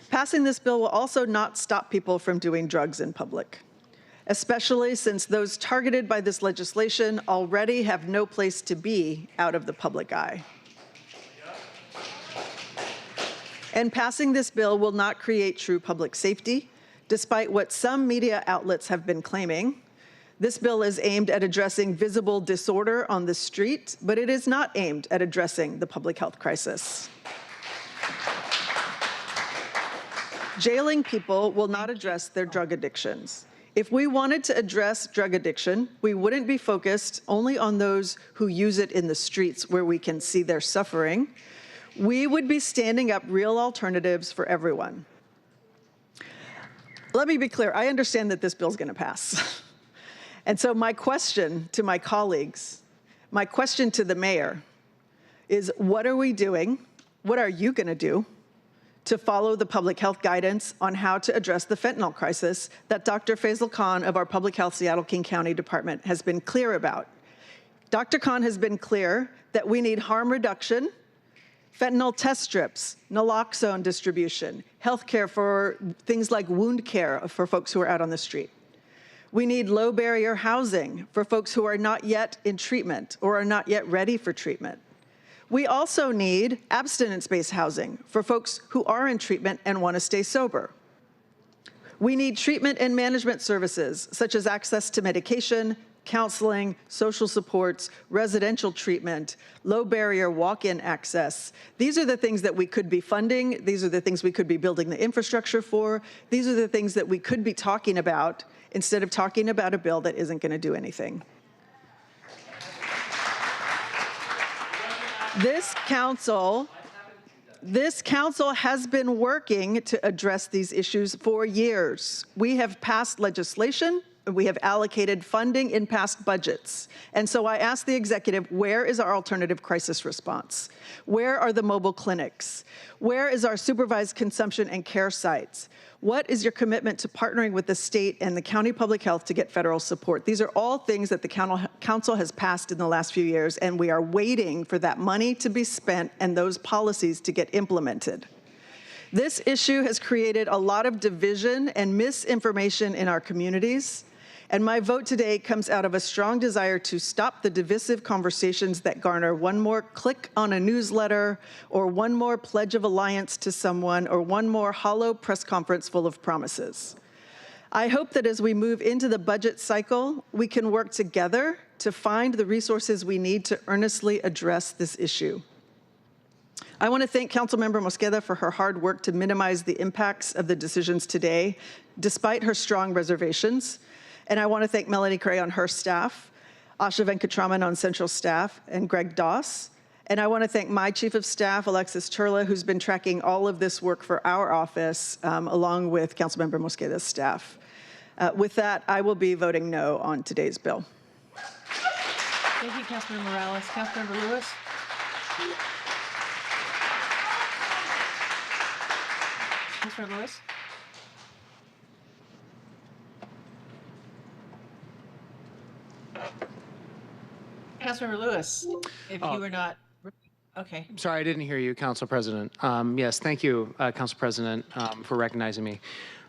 Passing this bill will also not stop people from doing drugs in public, especially since those targeted by this legislation already have no place to be out of the public eye. And passing this bill will not create true public safety, despite what some media outlets have been claiming. This bill is aimed at addressing visible disorder on the street, but it is not aimed at addressing the public health crisis. Jailing people will not address their drug addictions. If we wanted to address drug addiction, we wouldn't be focused only on those who use it in the streets where we can see their suffering. We would be standing up real alternatives for everyone. Let me be clear, I understand that this bill's going to pass. And so my question to my colleagues, my question to the mayor is, what are we doing? What are you going to do to follow the public health guidance on how to address the fentanyl crisis that Dr. Faisal Khan of our Public Health Seattle-King County Department has been clear about? Dr. Khan has been clear that we need harm reduction, fentanyl test strips, naloxone distribution, healthcare for things like wound care for folks who are out on the street. We need low barrier housing for folks who are not yet in treatment or are not yet ready for treatment. We also need abstinence-based housing for folks who are in treatment and want to stay sober. We need treatment and management services such as access to medication, counseling, social supports, residential treatment, low barrier walk-in access. These are the things that we could be funding. These are the things we could be building the infrastructure for. These are the things that we could be talking about instead of talking about a bill that isn't going to do anything. This council has been working to address these issues for years. We have passed legislation. We have allocated funding in past budgets. And so I asked the executive, where is our alternative crisis response? Where are the mobile clinics? Where is our supervised consumption and care sites? What is your commitment to partnering with the state and the county public health to get federal support? These are all things that the council has passed in the last few years, and we are waiting for that money to be spent and those policies to get implemented. This issue has created a lot of division and misinformation in our communities. And my vote today comes out of a strong desire to stop the divisive conversations that garner one more click on a newsletter, or one more pledge of alliance to someone, or one more hollow press conference full of promises. I hope that as we move into the budget cycle, we can work together to find the resources we need to earnestly address this issue. I want to thank Councilmember Mosqueda for her hard work to minimize the impacts of the decisions today, despite her strong reservations. And I want to thank Melanie Cray on her staff, Asha Venkatraman on central staff, and Greg Doss. And I want to thank my chief of staff, Alexis Turla, who's been tracking all of this work for our office, along with Councilmember Mosqueda's staff. With that, I will be voting no on today's bill. Thank you, Councilmember Morales. Councilmember Lewis? Councilmember Lewis? Councilmember Lewis, if you were not, okay. Sorry, I didn't hear you, Council President. Yes, thank you, Council President, for recognizing me.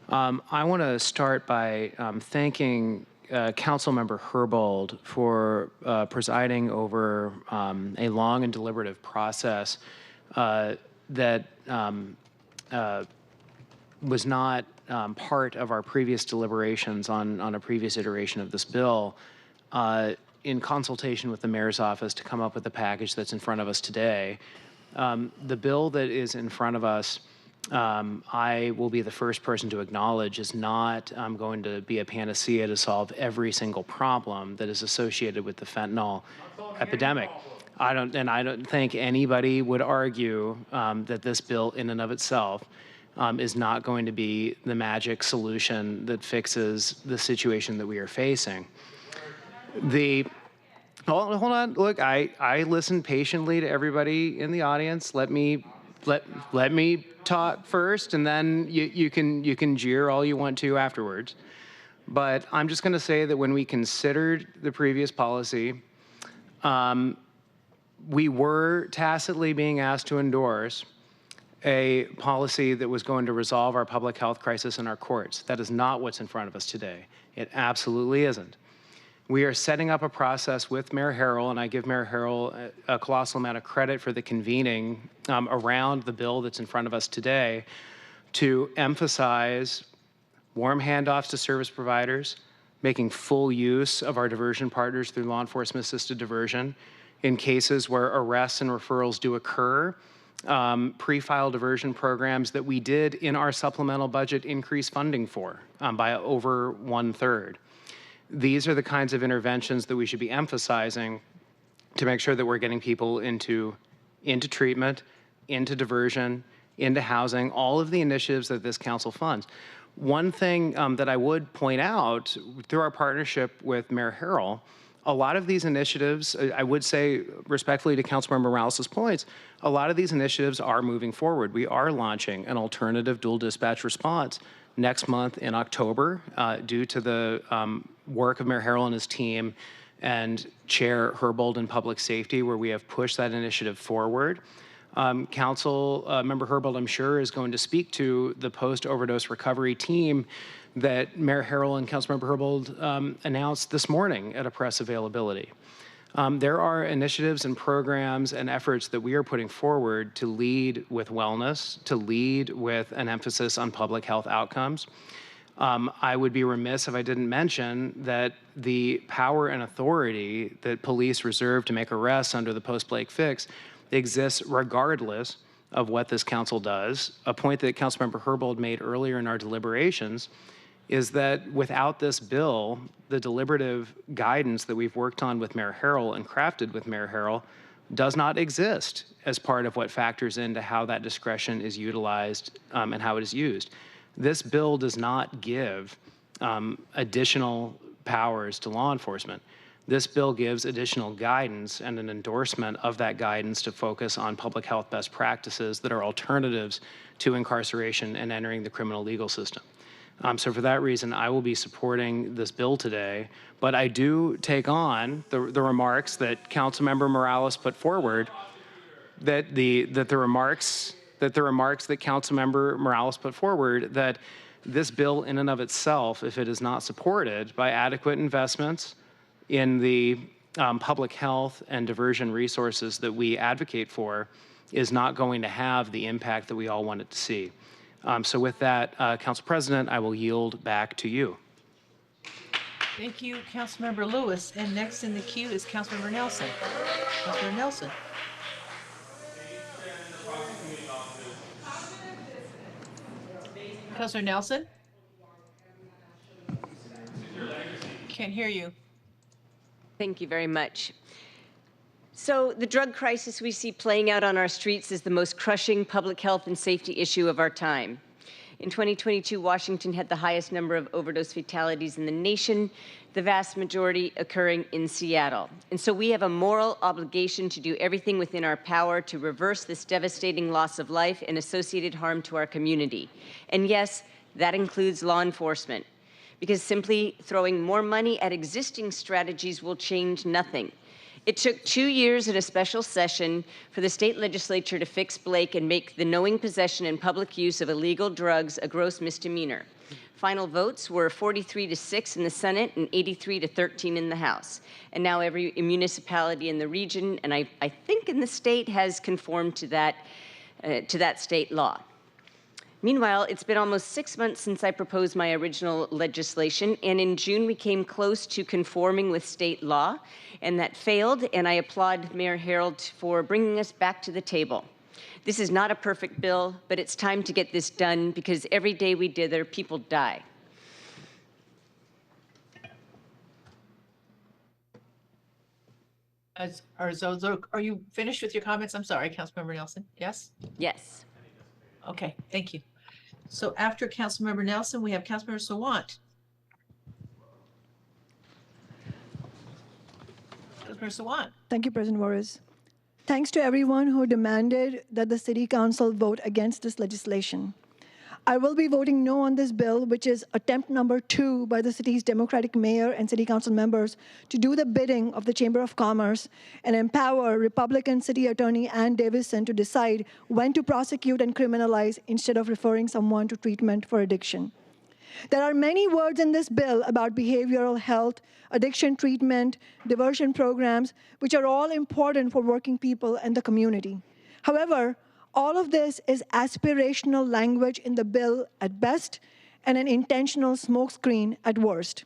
I want to start by thanking Councilmember Herbold for presiding over a long and deliberative process that was not part of our previous deliberations on a previous iteration of this bill, in consultation with the mayor's office to come up with the package that's in front of us today. The bill that is in front of us, I will be the first person to acknowledge, is not going to be a panacea to solve every single problem that is associated with the fentanyl epidemic. I don't think anybody would argue that this bill in and of itself is not going to be the magic solution that fixes the situation that we are facing. Hold on, look, I listened patiently to everybody in the audience. Let me talk first, and then you can jeer all you want to afterwards. But I'm just going to say that when we considered the previous policy, we were tacitly being asked to endorse a policy that was going to resolve our public health crisis in our courts. That is not what's in front of us today. It absolutely isn't. We are setting up a process with Mayor Harrell, and I give Mayor Harrell a colossal amount of credit for the convening around the bill that's in front of us today, to emphasize warm handoffs to service providers, making full use of our diversion partners through law enforcement assisted diversion in cases where arrests and referrals do occur, pre-file diversion programs that we did in our supplemental budget increase funding for by over 1/3. These are the kinds of interventions that we should be emphasizing to make sure that we're getting people into treatment, into diversion, into housing, all of the initiatives that this council funds. One thing that I would point out, through our partnership with Mayor Harrell, a lot of these initiatives, I would say respectfully to Councilmember Morales' points, a lot of these initiatives are moving forward. We are launching an alternative dual dispatch response next month in October, due to the work of Mayor Harrell and his team and Chair Herbold in Public Safety, where we have pushed that initiative forward. Council Member Herbold, I'm sure, is going to speak to the post-overdose recovery team that Mayor Harrell and Councilmember Herbold announced this morning at a press availability. There are initiatives and programs and efforts that we are putting forward to lead with wellness, to lead with an emphasis on public health outcomes. I would be remiss if I didn't mention that the power and authority that police reserve to make arrests under the post-Blake fix exists regardless of what this council does. A point that Councilmember Herbold made earlier in our deliberations is that without this bill, the deliberative guidance that we've worked on with Mayor Harrell and crafted with Mayor Harrell does not exist as part of what factors into how that discretion is utilized and how it is used. This bill does not give additional powers to law enforcement. This bill gives additional guidance and an endorsement of that guidance to focus on public health best practices that are alternatives to incarceration and entering the criminal legal system. So for that reason, I will be supporting this bill today, but I do take on the remarks that Councilmember Morales put forward, that the remarks that Councilmember Morales put forward, that this bill in and of itself, if it is not supported by adequate investments in the public health and diversion resources that we advocate for, is not going to have the impact that we all want it to see. So with that, Council President, I will yield back to you. Thank you, Councilmember Lewis. And next in the queue is Councilmember Nelson. Councilmember Nelson. Councilor Nelson? Can't hear you. Thank you very much. So the drug crisis we see playing out on our streets is the most crushing public health and safety issue of our time. In 2022, Washington had the highest number of overdose fatalities in the nation, the vast majority occurring in Seattle. And so we have a moral obligation to do everything within our power to reverse this devastating loss of life and associated harm to our community. And yes, that includes law enforcement, because simply throwing more money at existing strategies will change nothing. It took 2 years in a special session for the state legislature to fix Blake and make the knowing possession and public use of illegal drugs a gross misdemeanor. Final votes were 43-6 in the Senate and 83-13 in the House. And now every municipality in the region, and I think in the state, has conformed to that state law. Meanwhile, it's been almost 6 months since I proposed my original legislation, and in June we came close to conforming with state law, and that failed, and I applaud Mayor Harold for bringing us back to the table. This is not a perfect bill, but it's time to get this done, because every day we dither, people die. Are you finished with your comments? I'm sorry, Councilmember Nelson. Yes? Yes. Okay, thank you. So after Councilmember Nelson, we have Councilmember Sawant. Councilmember Sawant. Thank you, President Morris. Thanks to everyone who demanded that the City Council vote against this legislation. I will be voting no on this bill, which is attempt number 2 by the city's Democratic mayor and city council members to do the bidding of the Chamber of Commerce and empower Republican City Attorney Ann Davison to decide when to prosecute and criminalize instead of referring someone to treatment for addiction. There are many words in this bill about behavioral health, addiction treatment, diversion programs, which are all important for working people and the community. However, all of this is aspirational language in the bill at best and an intentional smokescreen at worst.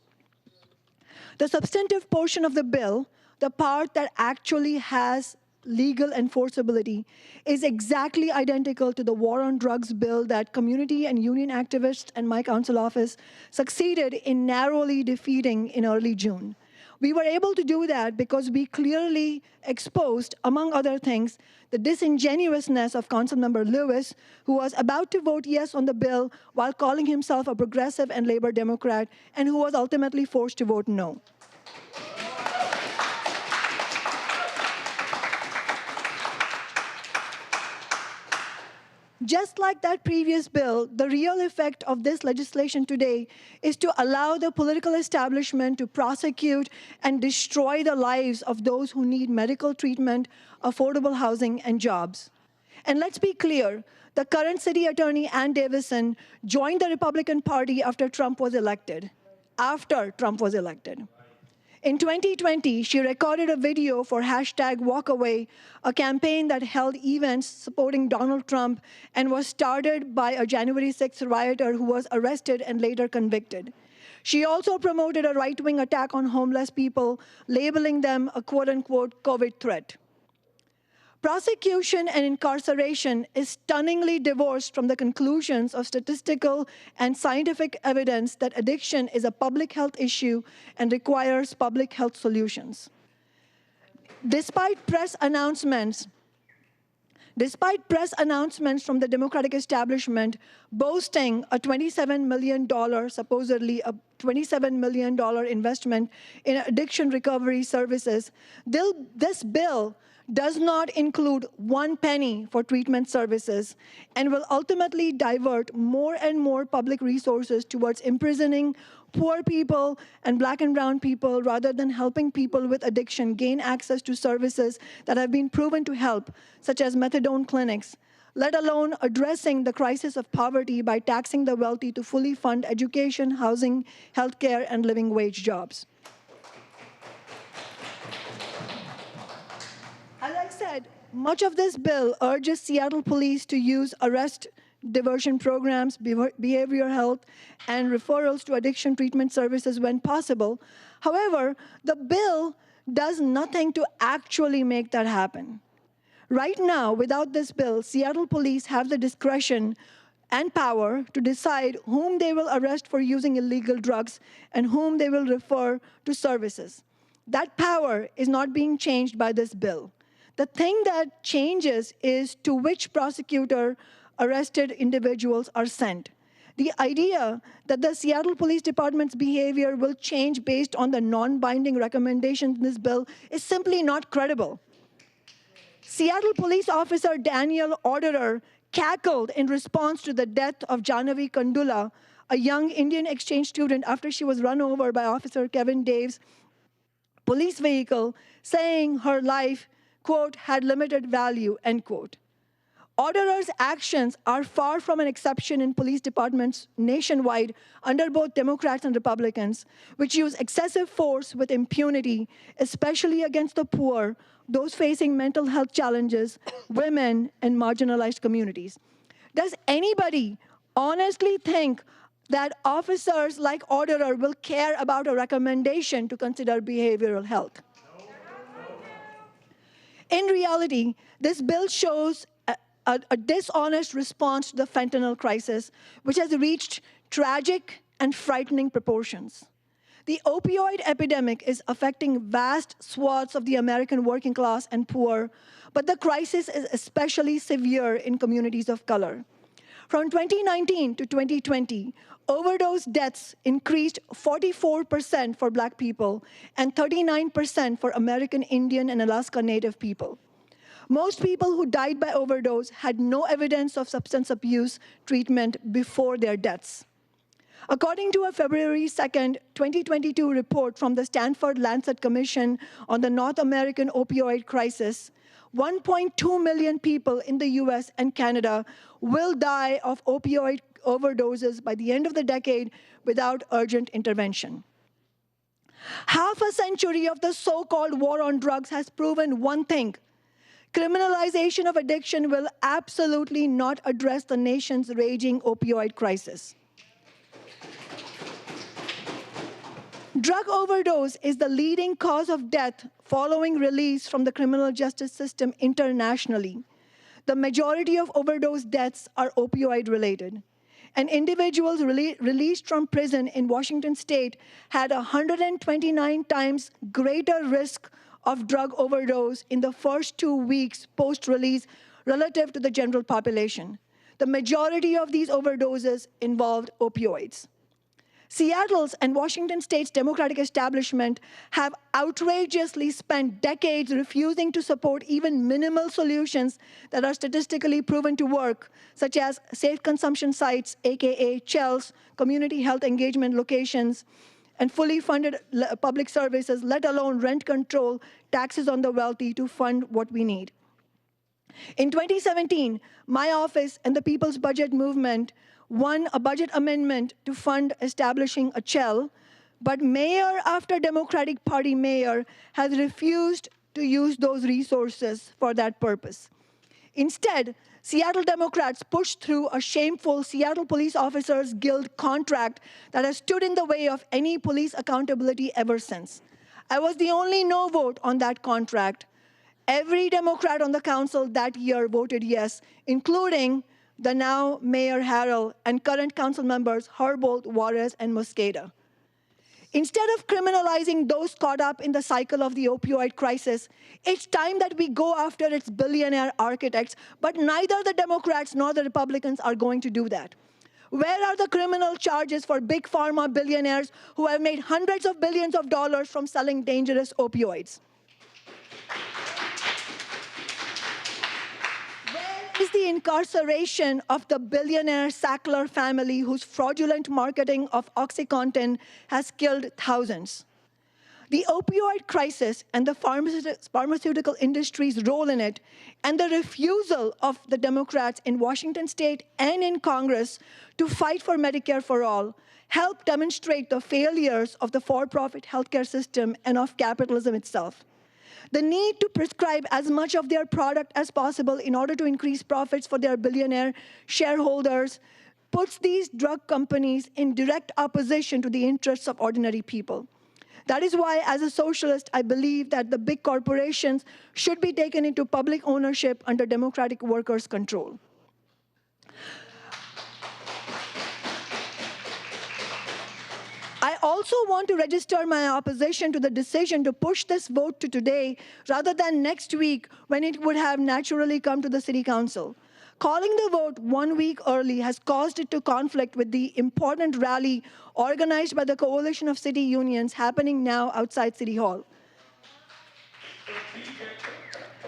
The substantive portion of the bill, the part that actually has legal enforceability, is exactly identical to the war on drugs bill that community and union activists and my council office succeeded in narrowly defeating in early June. We were able to do that because we clearly exposed, among other things, the disingenuousness of Councilmember Lewis, who was about to vote yes on the bill while calling himself a progressive and labor Democrat, and who was ultimately forced to vote no. Just like that previous bill, the real effect of this legislation today is to allow the political establishment to prosecute and destroy the lives of those who need medical treatment, affordable housing, and jobs. And let's be clear, the current city attorney, Ann Davison, joined the Republican Party after Trump was elected. In 2020, she recorded a video for #WalkAway, a campaign that held events supporting Donald Trump and was started by a January 6th rioter who was arrested and later convicted. She also promoted a right-wing attack on homeless people, labeling them a quote-unquote COVID threat. Prosecution and incarceration is stunningly divorced from the conclusions of statistical and scientific evidence that addiction is a public health issue and requires public health solutions. Despite press announcements from the Democratic establishment boasting a $27 million, supposedly a $27 million investment in addiction recovery services, this bill does not include 1 penny for treatment services and will ultimately divert more and more public resources towards imprisoning poor people and Black and brown people rather than helping people with addiction gain access to services that have been proven to help, such as methadone clinics, let alone addressing the crisis of poverty by taxing the wealthy to fully fund education, housing, healthcare, and living wage jobs. As I said, much of this bill urges Seattle police to use arrest diversion programs, behavioral health, and referrals to addiction treatment services when possible. However, the bill does nothing to actually make that happen. Right now, without this bill, Seattle police have the discretion and power to decide whom they will arrest for using illegal drugs and whom they will refer to services. That power is not being changed by this bill. The thing that changes is to which prosecutor arrested individuals are sent. The idea that the Seattle Police Department's behavior will change based on the non-binding recommendations in this bill is simply not credible. Seattle police officer Daniel Orderer cackled in response to the death of Jahnavi Kandula, a young Indian exchange student, after she was run over by Officer Kevin Dave's police vehicle, saying her life, quote, had limited value, end quote. Orderer's actions are far from an exception in police departments nationwide under both Democrats and Republicans, which use excessive force with impunity, especially against the poor, those facing mental health challenges, women, and marginalized communities. Does anybody honestly think that officers like Orderer will care about a recommendation to consider behavioral health? In reality, this bill shows a dishonest response to the fentanyl crisis, which has reached tragic and frightening proportions. The opioid epidemic is affecting vast swaths of the American working class and poor, but the crisis is especially severe in communities of color. From 2019 to 2020, overdose deaths increased 44% for Black people and 39% for American Indian and Alaska Native people. Most people who died by overdose had no evidence of substance abuse treatment before their deaths. According to a February 2nd, 2022 report from the Stanford Lancet Commission on the North American opioid crisis, 1.2 million people in the US and Canada will die of opioid overdoses by the end of the decade without urgent intervention. Half a century of the so-called war on drugs has proven one thing: criminalization of addiction will absolutely not address the nation's raging opioid crisis. Drug overdose is the leading cause of death following release from the criminal justice system internationally. The majority of overdose deaths are opioid-related. And individuals released from prison in Washington state had 129 times greater risk of drug overdose in the first 2 weeks post-release relative to the general population. The majority of these overdoses involved opioids. Seattle's and Washington state's Democratic establishment have outrageously spent decades refusing to support even minimal solutions that are statistically proven to work, such as safe consumption sites, AKA CHELS, community health engagement locations, and fully funded public services, let alone rent control, taxes on the wealthy to fund what we need. In 2017, my office and the People's Budget Movement won a budget amendment to fund establishing a CHEL, but mayor after Democratic Party mayor has refused to use those resources for that purpose. Instead, Seattle Democrats pushed through a shameful Seattle Police Officers Guild contract that has stood in the way of any police accountability ever since. I was the only no vote on that contract. Every Democrat on the council that year voted yes, including the now Mayor Harrell and current council members Herbold, Juarez, and Mosqueda. Instead of criminalizing those caught up in the cycle of the opioid crisis, it's time that we go after its billionaire architects, but neither the Democrats nor the Republicans are going to do that. Where are the criminal charges for big pharma billionaires who have made hundreds of billions of dollars from selling dangerous opioids? Is the incarceration of the billionaire Sackler family whose fraudulent marketing of OxyContin has killed thousands? The opioid crisis and the pharmaceutical industry's role in it, and the refusal of the Democrats in Washington state and in Congress to fight for Medicare for all, help demonstrate the failures of the for-profit healthcare system and of capitalism itself. The need to prescribe as much of their product as possible in order to increase profits for their billionaire shareholders puts these drug companies in direct opposition to the interests of ordinary people. That is why, as a socialist, I believe that the big corporations should be taken into public ownership under democratic workers' control. I also want to register my opposition to the decision to push this vote to today rather than next week when it would have naturally come to the City Council. Calling the vote 1 week early has caused it to conflict with the important rally organized by the Coalition of City Unions happening now outside City Hall.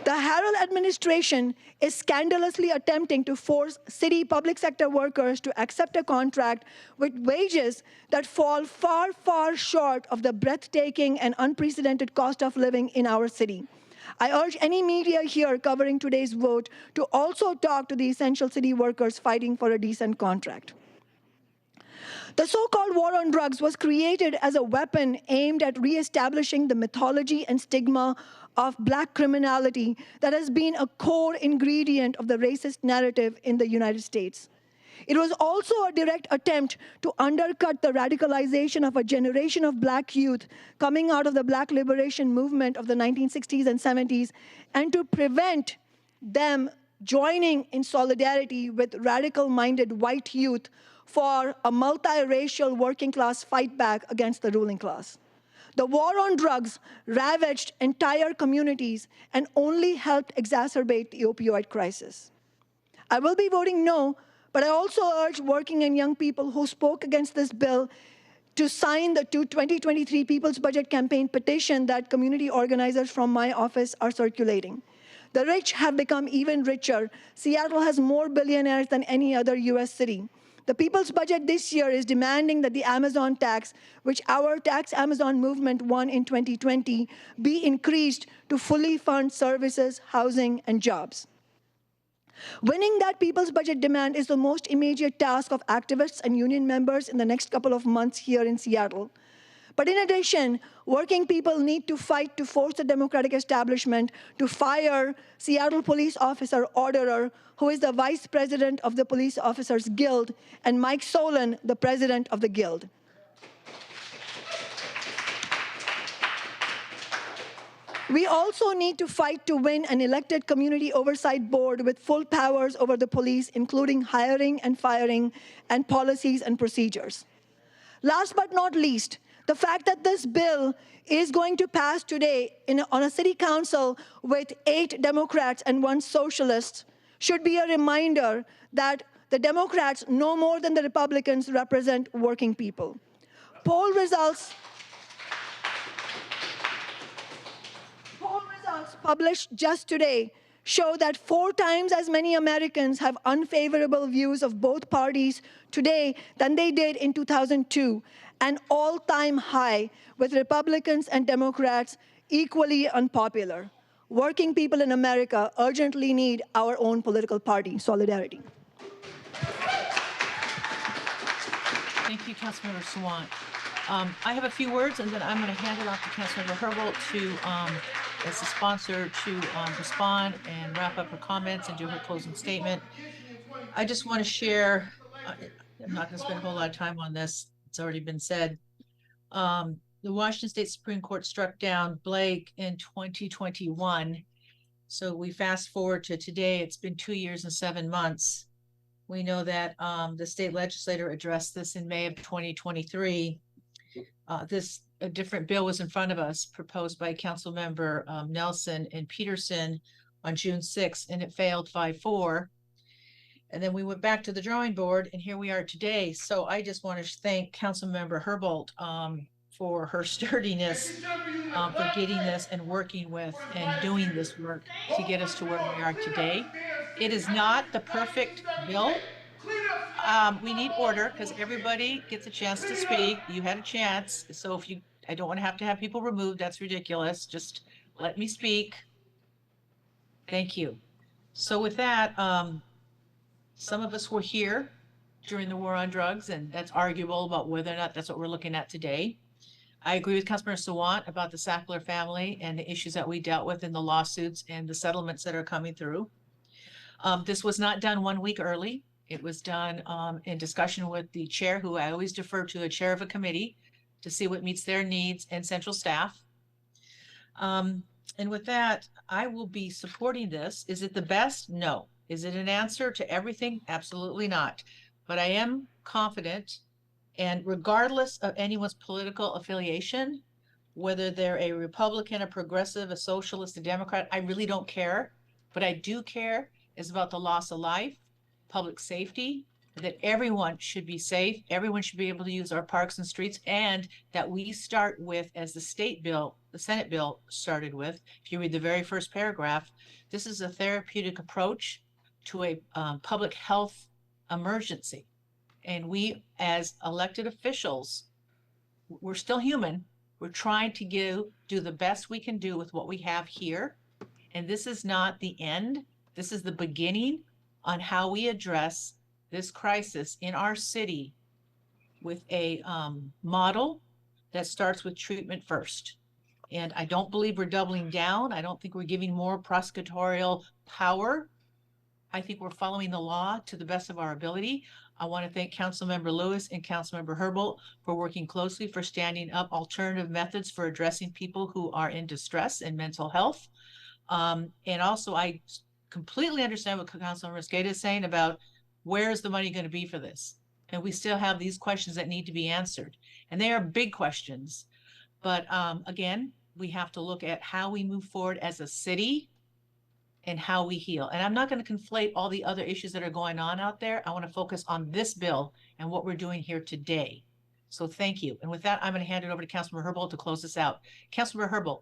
The Harrell administration is scandalously attempting to force city public sector workers to accept a contract with wages that fall far, far short of the breathtaking and unprecedented cost of living in our city. I urge any media here covering today's vote to also talk to the essential city workers fighting for a decent contract. The so-called war on drugs was created as a weapon aimed at reestablishing the mythology and stigma of black criminality that has been a core ingredient of the racist narrative in the United States. It was also a direct attempt to undercut the radicalization of a generation of black youth coming out of the black liberation movement of the 1960s and 70s, and to prevent them joining in solidarity with radical-minded white youth for a multiracial working class fight back against the ruling class. The war on drugs ravaged entire communities and only helped exacerbate the opioid crisis. I will be voting no, but I also urge working and young people who spoke against this bill to sign the 2023 People's Budget Campaign petition that community organizers from my office are circulating. The rich have become even richer. Seattle has more billionaires than any other US city. The People's Budget this year is demanding that the Amazon tax, which our Tax Amazon movement won in 2020, be increased to fully fund services, housing, and jobs. Winning that People's Budget demand is the most immediate task of activists and union members in the next couple of months here in Seattle. But in addition, working people need to fight to force the Democratic establishment to fire Seattle Police Officer Orderer, who is the vice president of the Police Officers Guild, and Mike Solon, the president of the Guild. We also need to fight to win an elected community oversight board with full powers over the police, including hiring and firing and policies and procedures. Last but not least, the fact that this bill is going to pass today on a city council with 8 Democrats and 1 socialist should be a reminder that the Democrats, no more than the Republicans, represent working people. Poll results published just today show that 4 times as many Americans have unfavorable views of both parties today than they did in 2002, an all-time high, with Republicans and Democrats equally unpopular. Working people in America urgently need our own political party, solidarity. Thank you, Councilmember Sawant. I have a few words, and then I'm going to hand it off to Councilmember Herbold to, as the sponsor, to respond and wrap up her comments and do her closing statement. I just want to share, I'm not going to spend a whole lot of time on this. It's already been said. The Washington State Supreme Court struck down Blake in 2021. So we fast forward to today, it's been 2 years and 7 months. We know that the state legislature addressed this in May of 2023. A different bill was in front of us, proposed by Councilmember Nelson and Peterson on June 6th, and it failed 5-4. And then we went back to the drawing board, and here we are today. So I just want to thank Councilmember Herbold for her sturdiness, for getting this and working with and doing this work to get us to where we are today. It is not the perfect bill. We need order because everybody gets a chance to speak. You had a chance. So if you I don't want to have people removed. That's ridiculous. Just let me speak. Thank you. So with that, some of us were here during the war on drugs, and that's arguable about whether or not that's what we're looking at today. I agree with Councilmember Sawant about the Sackler family and the issues that we dealt with in the lawsuits and the settlements that are coming through. This was not done 1 week early. It was done in discussion with the chair, who I always defer to, a chair of a committee, to see what meets their needs and central staff. And with that, I will be supporting this. Is it the best? No. Is it an answer to everything? Absolutely not. But I am confident, and regardless of anyone's political affiliation, whether they're a Republican, a progressive, a socialist, a Democrat, I really don't care. But I do care is about the loss of life, public safety, that everyone should be safe, everyone should be able to use our parks and streets, and that we start with, as the state bill, the Senate bill started with, if you read the very first paragraph, this is a therapeutic approach to a public health emergency. And we, as elected officials, we're still human. We're trying to do the best we can do with what we have here. And this is not the end. This is the beginning on how we address this crisis in our city with a model that starts with treatment first. And I don't believe we're doubling down. I don't think we're giving more prosecutorial power. I think we're following the law to the best of our ability. I want to thank Councilmember Lewis and Councilmember Herbold for working closely, for standing up alternative methods for addressing people who are in distress and mental health. And also, I completely understand what Councilmember Mosqueda is saying about where is the money going to be for this? And we still have these questions that need to be answered. And they are big questions. But again, we have to look at how we move forward as a city and how we heal. And I'm not going to conflate all the other issues that are going on out there. I want to focus on this bill and what we're doing here today. So thank you. And with that, I'm going to hand it over to Councilmember Herbold to close this out. Councilmember Herbold.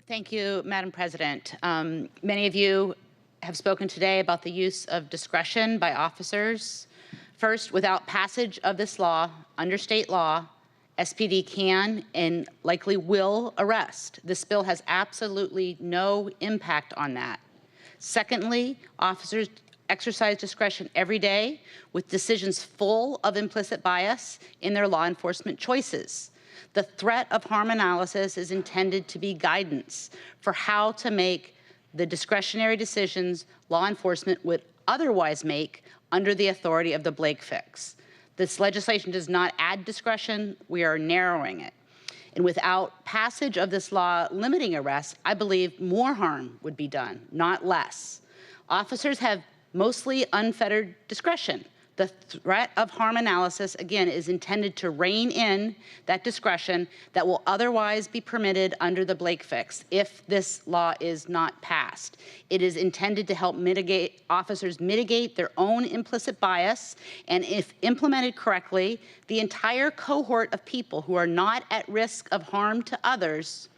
Thank you, Madam President. Many of you have spoken today about the use of discretion by officers. First, without passage of this law, under state law, SPD can and likely will arrest. This bill has absolutely no impact on that. Secondly, officers exercise discretion every day with decisions full of implicit bias in their law enforcement choices. The threat of harm analysis is intended to be guidance for how to make the discretionary decisions law enforcement would otherwise make under the authority of the Blake fix. This legislation does not add discretion, we are narrowing it. And without passage of this law limiting arrests, I believe more harm would be done, not less. Officers have mostly unfettered discretion. The threat of harm analysis, again, is intended to rein in that discretion that will otherwise be permitted under the Blake fix if this law is not passed. It is intended to help officers mitigate their own implicit bias, and if implemented correctly, the entire cohort of people who are not at risk of harm to others,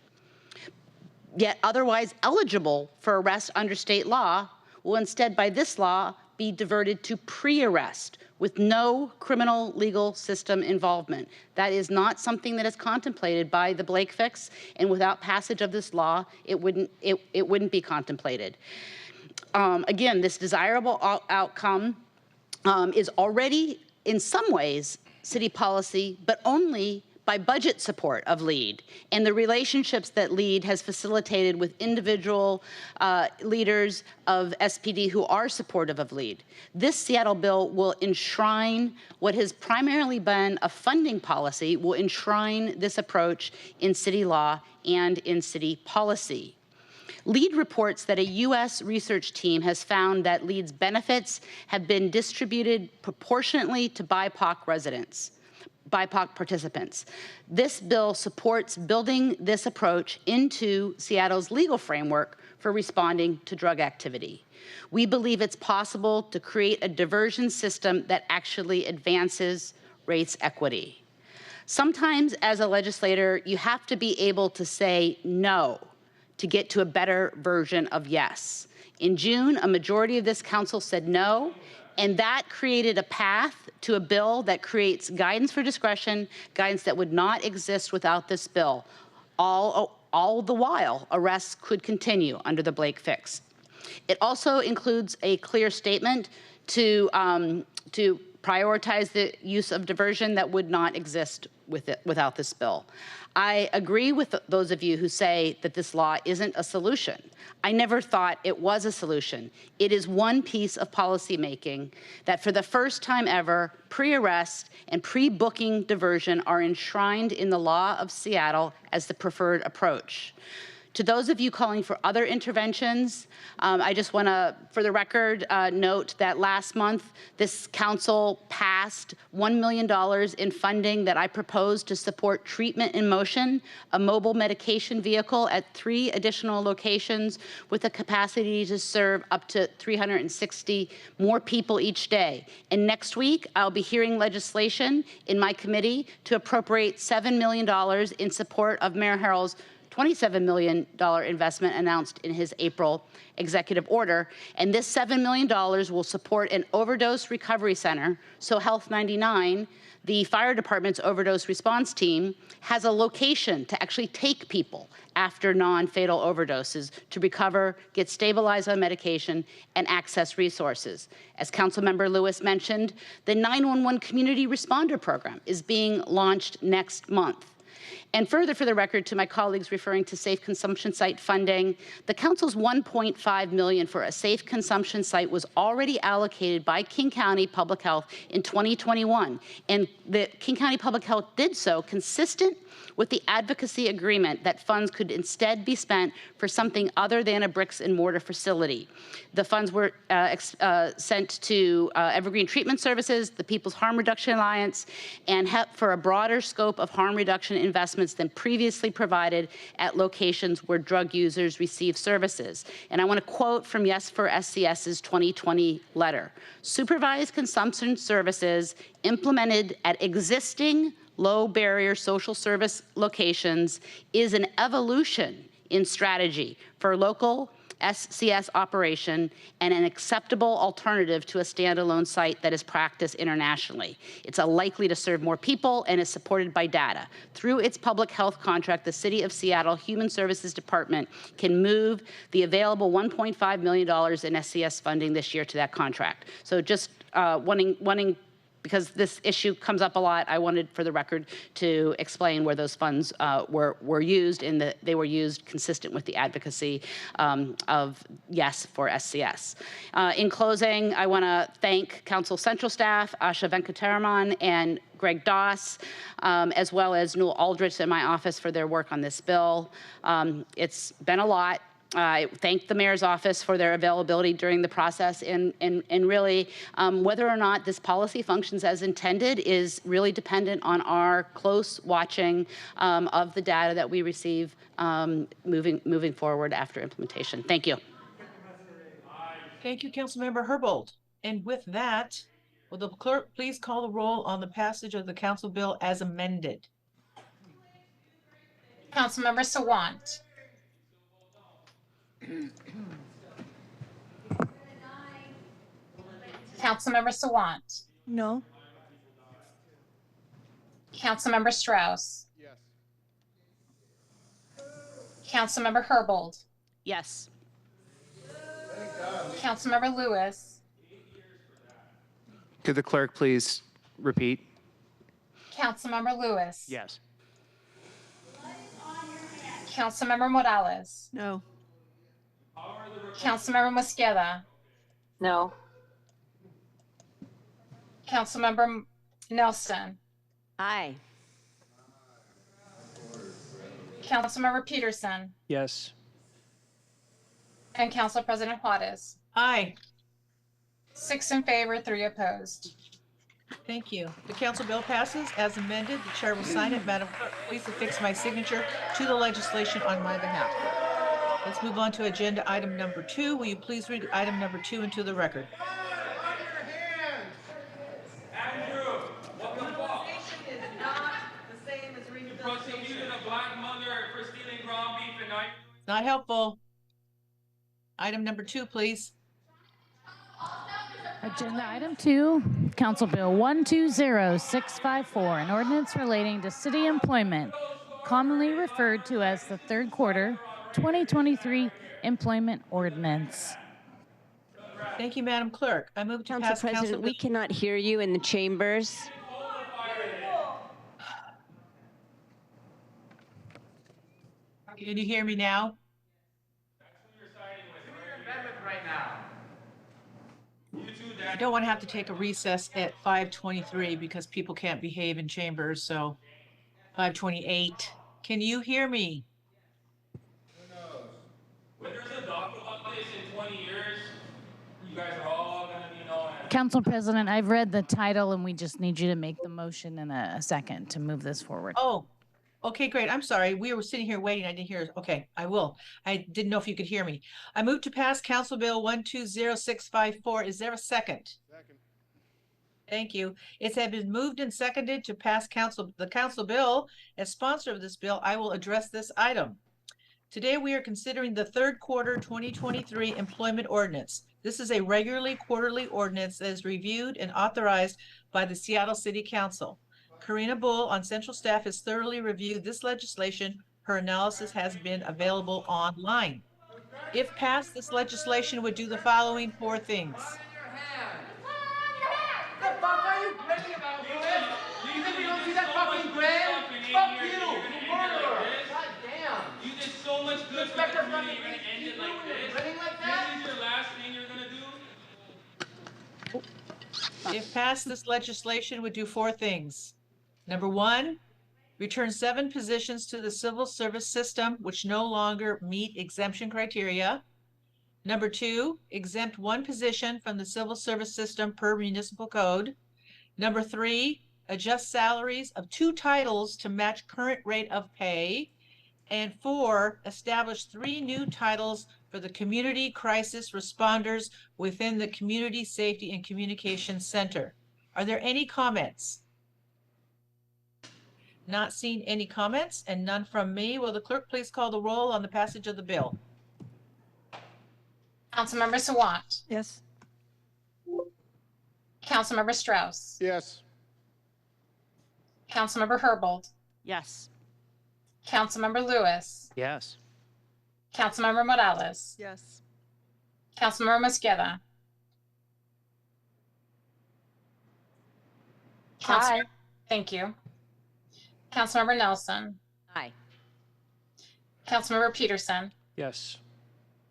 yet otherwise eligible for arrest under state law, will instead, by this law, be diverted to pre-arrest with no criminal legal system involvement. That is not something that is contemplated by the Blake fix, and without passage of this law, it wouldn't be contemplated. Again, this desirable outcome is already, in some ways, city policy, but only by budget support of LEAD and the relationships that LEAD has facilitated with individual leaders of SPD who are supportive of LEAD. This Seattle bill will enshrine what has primarily been a funding policy, will enshrine this approach in city law and in city policy. LEAD reports that a U.S. research team has found that LEAD's benefits have been distributed proportionately to BIPOC participants. This bill supports building this approach into Seattle's legal framework for responding to drug activity. We believe it's possible to create a diversion system that actually advances race equity. Sometimes as a legislator, you have to be able to say no to get to a better version of yes. In June, a majority of this council said no, And that created a path to a bill that creates guidance for discretion, guidance that would not exist without this bill. All the while, arrests could continue under the Blake fix. It also includes a clear statement to prioritize the use of diversion that would not exist without this bill. I agree with those of you who say that this law isn't a solution. I never thought it was a solution. It is one piece of policymaking that for the first time ever, pre-arrest and pre-booking diversion are enshrined in the law of Seattle as the preferred approach. To those of you calling for other interventions, I just want to, for the record, note that last month, this council passed $1 million in funding that I proposed to support Treatment in Motion, a mobile medication vehicle at 3 additional locations with a capacity to serve up to 360 more people each day. And next week, I'll be hearing legislation in my committee to appropriate $7 million in support of Mayor Harrell's $27 million investment announced in his April executive order. And this $7 million will support an overdose recovery center. So Health 99, the fire department's overdose response team, has a location to actually take people after non-fatal overdoses to recover, get stabilized on medication, and access resources. As Councilmember Lewis mentioned, the 911 Community Responder Program is being launched next month. And further, for the record, to my colleagues referring to safe consumption site funding, the council's $1.5 million for a safe consumption site was already allocated by King County Public Health in 2021. And the King County Public Health did so consistent with the advocacy agreement that funds could instead be spent for something other than a bricks and mortar facility. The funds were sent to Evergreen Treatment Services, the People's Harm Reduction Alliance, and for a broader scope of harm reduction investments than previously provided at locations where drug users receive services. And I want to quote from Yes for SCS's 2020 letter. Supervised consumption services implemented at existing low barrier social service locations is an evolution in strategy for local SCS operation and an acceptable alternative to a standalone site that is practiced internationally. It's likely to serve more people and is supported by data. Through its public health contract, the City of Seattle Human Services Department can move the available $1.5 million in SCS funding this year to that contract. So just wanting because this issue comes up a lot, I wanted, for the record, to explain where those funds were used, and that they were used consistent with the advocacy of Yes for SCS. In closing, I want to thank Council Central staff, Asha Venkataraman and Greg Doss, as well as Newell Aldrich in my office for their work on this bill. It's been a lot. I thank the mayor's office for their availability during the process, and really whether or not this policy functions as intended is really dependent on our close watching of the data that we receive moving forward after implementation. Thank you. Thank you, Councilmember Herbold. And with that, will the clerk please call the roll on the passage of the council bill as amended? Councilmember Sawant. Councilmember Sawant. No. Councilmember Strauss. Yes. Councilmember Herbold. Yes. Councilmember Lewis. Could the clerk please repeat? Councilmember Lewis. Yes. Councilmember Morales. No. Councilmember Mosqueda. No. Councilmember Nelson. Aye. Councilmember Peterson. Yes. And Council President Juarez. Aye. 6 in favor, 3 opposed. Thank you. The council bill passes as amended. The chair will sign it. Madam Clerk, please affix my signature to the legislation on my behalf. Let's move on to agenda item number 2. Will you please read item number 2 into the record? Not helpful. Item number 2, please. Agenda item 2, Council Bill 120654, an ordinance relating to city employment, commonly referred to as the third quarter 2023 Employment Ordinance. Thank you, Madam Clerk. I move to Council pass Council President, Bill. we cannot hear you in the chambers. Can you hear me now? I don't want to have to take a recess at 5:23 because people can't behave in chambers, so 5:28. Can you hear me? Who knows? When there's a doc about this in 20 years, you guys are all gonna be knowing. Council President, I've read the title and we just need you to make the motion in a second to move this forward. Oh, okay, great. I'm sorry. We were sitting here waiting. I didn't hear. Okay, I will. I didn't know if you could hear me. I move to pass Council Bill 120654. Is there a second? Second. Thank you. It has been moved and seconded to pass the council bill. As sponsor of this bill, I will address this item. Today, we are considering the third quarter 2023 Employment Ordinance. This is a regularly quarterly ordinance that is reviewed and authorized by the Seattle City Council. Karina Bull on central staff has thoroughly reviewed this legislation. Her analysis has been available online. If passed, this legislation would do the following 4 things. The fuck are you crazy about, Lewis? You think we don't see that fucking grand? Fuck you, you murderer! God damn! You did so much good for the community, you're gonna end it like this? Running like that? This is your last thing you're gonna do? If passed, this legislation would do 4 things. Number 1, return 7 positions to the civil service system which no longer meet exemption criteria. Number 2, exempt 1 position from the civil service system per municipal code. Number 3, adjust salaries of 2 titles to match current rate of pay. And 4, establish 3 new titles for the community crisis responders within the Community Safety and Communications Center. Are there any comments? Not seeing any comments and none from me. Will the clerk please call the roll on the passage of the bill? Councilmember Sawant. Yes. Councilmember Strauss. Yes. Councilmember Herbold. Yes. Councilmember Lewis. Yes. Councilmember Morales. Yes. Councilmember Mosqueda. Aye. Thank you. Councilmember Nelson. Aye. Councilmember Peterson. Yes.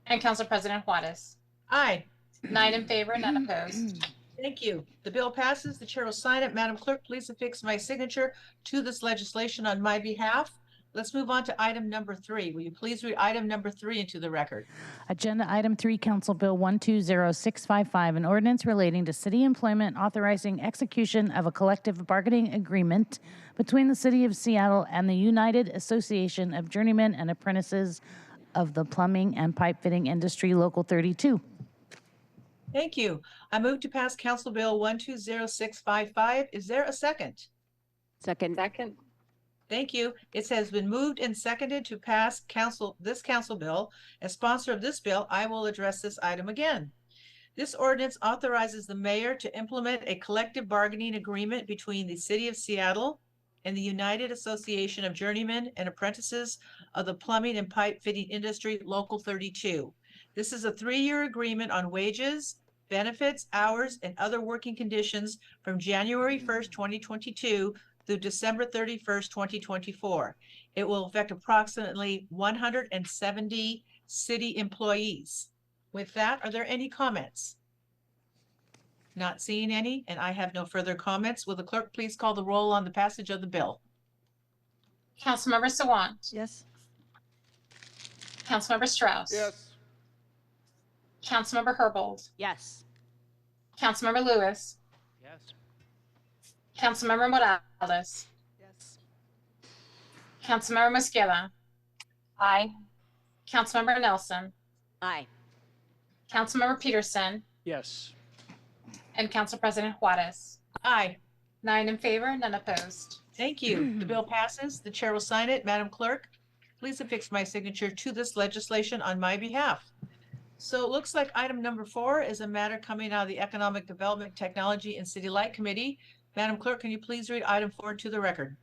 And Council President Juarez. Aye. 9 in favor, none opposed. Thank you. The bill passes. The chair will sign it. Madam Clerk, please affix my signature to this legislation on my behalf. Let's move on to item number 3. Will you please read item number 3 into the record? Agenda item 3, Council Bill 120655, an ordinance relating to city employment authorizing execution of a collective bargaining agreement between the City of Seattle and the United Association of Journeymen and Apprentices of the Plumbing and Pipe Fitting Industry, Local 32. Thank you. I move to pass Council Bill 120655. Is there a second? Second. Second. Thank you. It has been moved and seconded to pass this council bill. As sponsor of this bill, I will address this item again. This ordinance authorizes the mayor to implement a collective bargaining agreement between the City of Seattle and the United Association of Journeymen and Apprentices of the Plumbing and Pipe Fitting Industry, Local 32. This is a 3-year agreement on wages, benefits, hours, and other working conditions from January 1st, 2022 through December 31st, 2024. It will affect approximately 170 city employees. With that, are there any comments? Not seeing any, and I have no further comments. Will the clerk please call the roll on the passage of the bill? Councilmember Sawant. Yes. Councilmember Strauss. Yes. Councilmember Herbold. Yes. Councilmember Lewis. Yes. Councilmember Morales. Yes. Councilmember Mosqueda. Aye. Councilmember Nelson. Aye. Councilmember Peterson. Yes. And Council President Juarez. Aye. 9 in favor, none opposed. Thank you. The bill passes. The chair will sign it. Madam Clerk, please affix my signature to this legislation on my behalf. So it looks like item number 4 is a matter coming out of the Economic Development, Technology, and City Light Committee. Madam Clerk, can you please read item 4 to the record?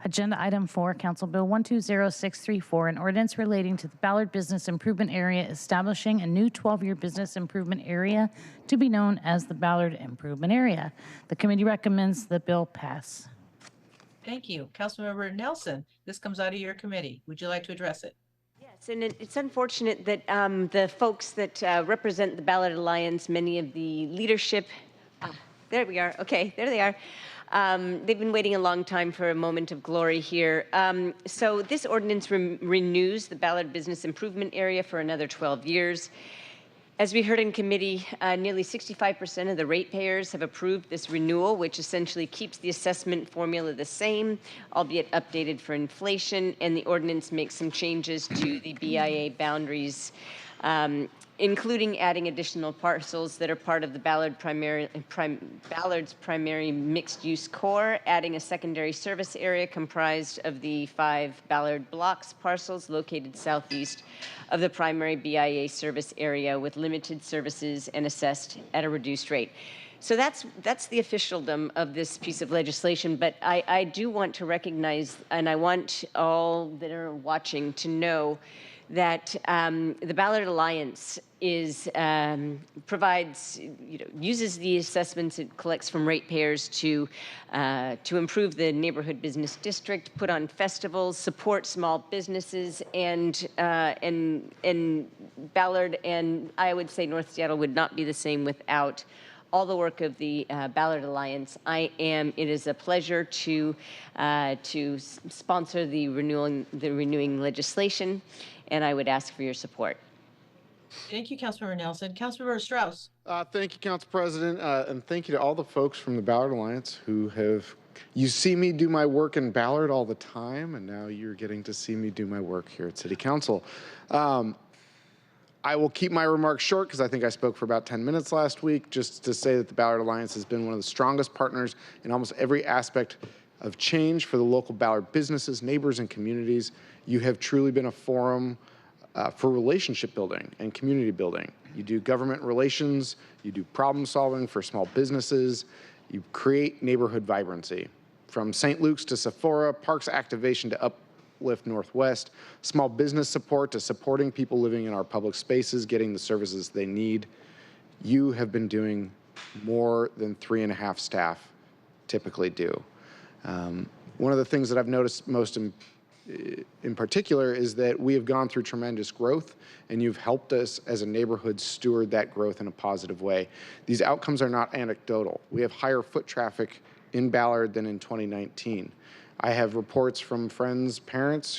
Agenda item 4, Council Bill 120634, an ordinance relating to the Ballard Business Improvement Area establishing a new 12-year business improvement area to be known as the Ballard Improvement Area. The committee recommends the bill pass. Thank you. Councilmember Nelson, this comes out of your committee. Would you like to address it? Yes, and it's unfortunate that the folks that represent the Ballard Alliance, many of the leadership, there we are, okay, there they are. They've been waiting a long time for a moment of glory here. So this ordinance renews the Ballard Business Improvement Area for another 12 years. As we heard in committee, nearly 65% of the ratepayers have approved this renewal, which essentially keeps the assessment formula the same, albeit updated for inflation, and the ordinance makes some changes to the BIA boundaries, including adding additional parcels that are part of the Ballard's primary mixed-use core, adding a secondary service area comprised of the 5 Ballard blocks parcels located southeast of the primary BIA service area with limited services and assessed at a reduced rate. So that's the officialdom of this piece of legislation, but I do want to recognize, and I want all that are watching to know that the Ballard Alliance provides, uses the assessments it collects from ratepayers to improve the neighborhood business district, put on festivals, support small businesses, and Ballard and I would say North Seattle would not be the same without all the work of the Ballard Alliance. It is a pleasure to sponsor the renewing legislation, and I would ask for your support. Thank you, Councilmember Nelson. Councilmember Strauss. Thank you, Council President, and thank you to all the folks from the Ballard Alliance who you see me do my work in Ballard all the time, and now you're getting to see me do my work here at City Council. I will keep my remarks short because I think I spoke for about 10 minutes last week, just to say that the Ballard Alliance has been one of the strongest partners in almost every aspect of change for the local Ballard businesses, neighbors, and communities. You have truly been a forum for relationship building and community building. You do government relations, you do problem solving for small businesses, you create neighborhood vibrancy. From St. Luke's to Sephora, parks activation to Uplift Northwest, small business support to supporting people living in our public spaces, getting the services they need. You have been doing more than 3.5 staff typically do. One of the things that I've noticed most in particular is that we have gone through tremendous growth, and you've helped us as a neighborhood steward that growth in a positive way. These outcomes are not anecdotal. We have higher foot traffic in Ballard than in 2019. I have reports from friends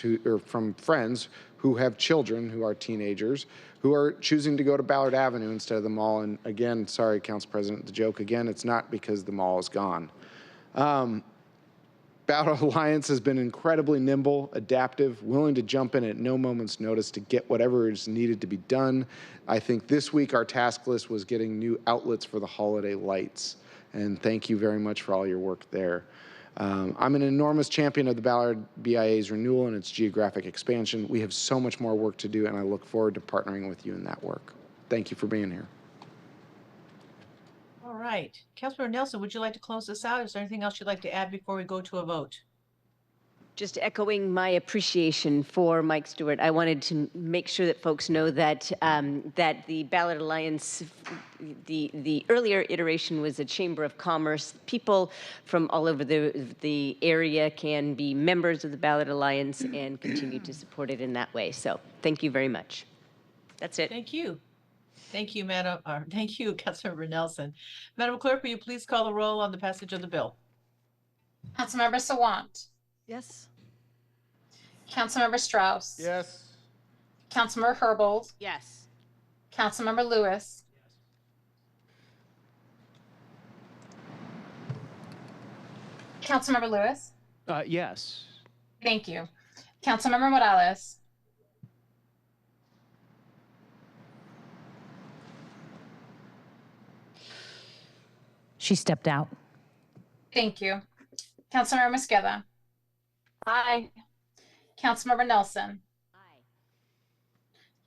who have children who are teenagers who are choosing to go to Ballard Avenue instead of the mall. And again, sorry, Council President, the joke again, it's not because the mall is gone. Ballard Alliance has been incredibly nimble, adaptive, willing to jump in at no moment's notice to get whatever is needed to be done. I think this week our task list was getting new outlets for the holiday lights. And thank you very much for all your work there. I'm an enormous champion of the Ballard BIA's renewal and its geographic expansion. We have so much more work to do, and I look forward to partnering with you in that work. Thank you for being here. All right. Councilmember Nelson, would you like to close this out? Is there anything else you'd like to add before we go to a vote? Just echoing my appreciation for Mike Stewart, I wanted to make sure that folks know that that the Ballard Alliance, the earlier iteration was a chamber of commerce. People from all over the area can be members of the Ballard Alliance and continue to support it in that way. So thank you very much. That's it. Thank you. Thank you, thank you, Councilmember Nelson. Madam Clerk, will you please call the roll on the passage of the bill? Councilmember Sawant. Yes. Councilmember Strauss. Yes. Councilmember Herbold. Yes. Councilmember Lewis. Councilmember Lewis. Yes. Thank you. Councilmember Morales. She stepped out. Thank you. Councilmember Mosqueda. Aye. Councilmember Nelson. Aye.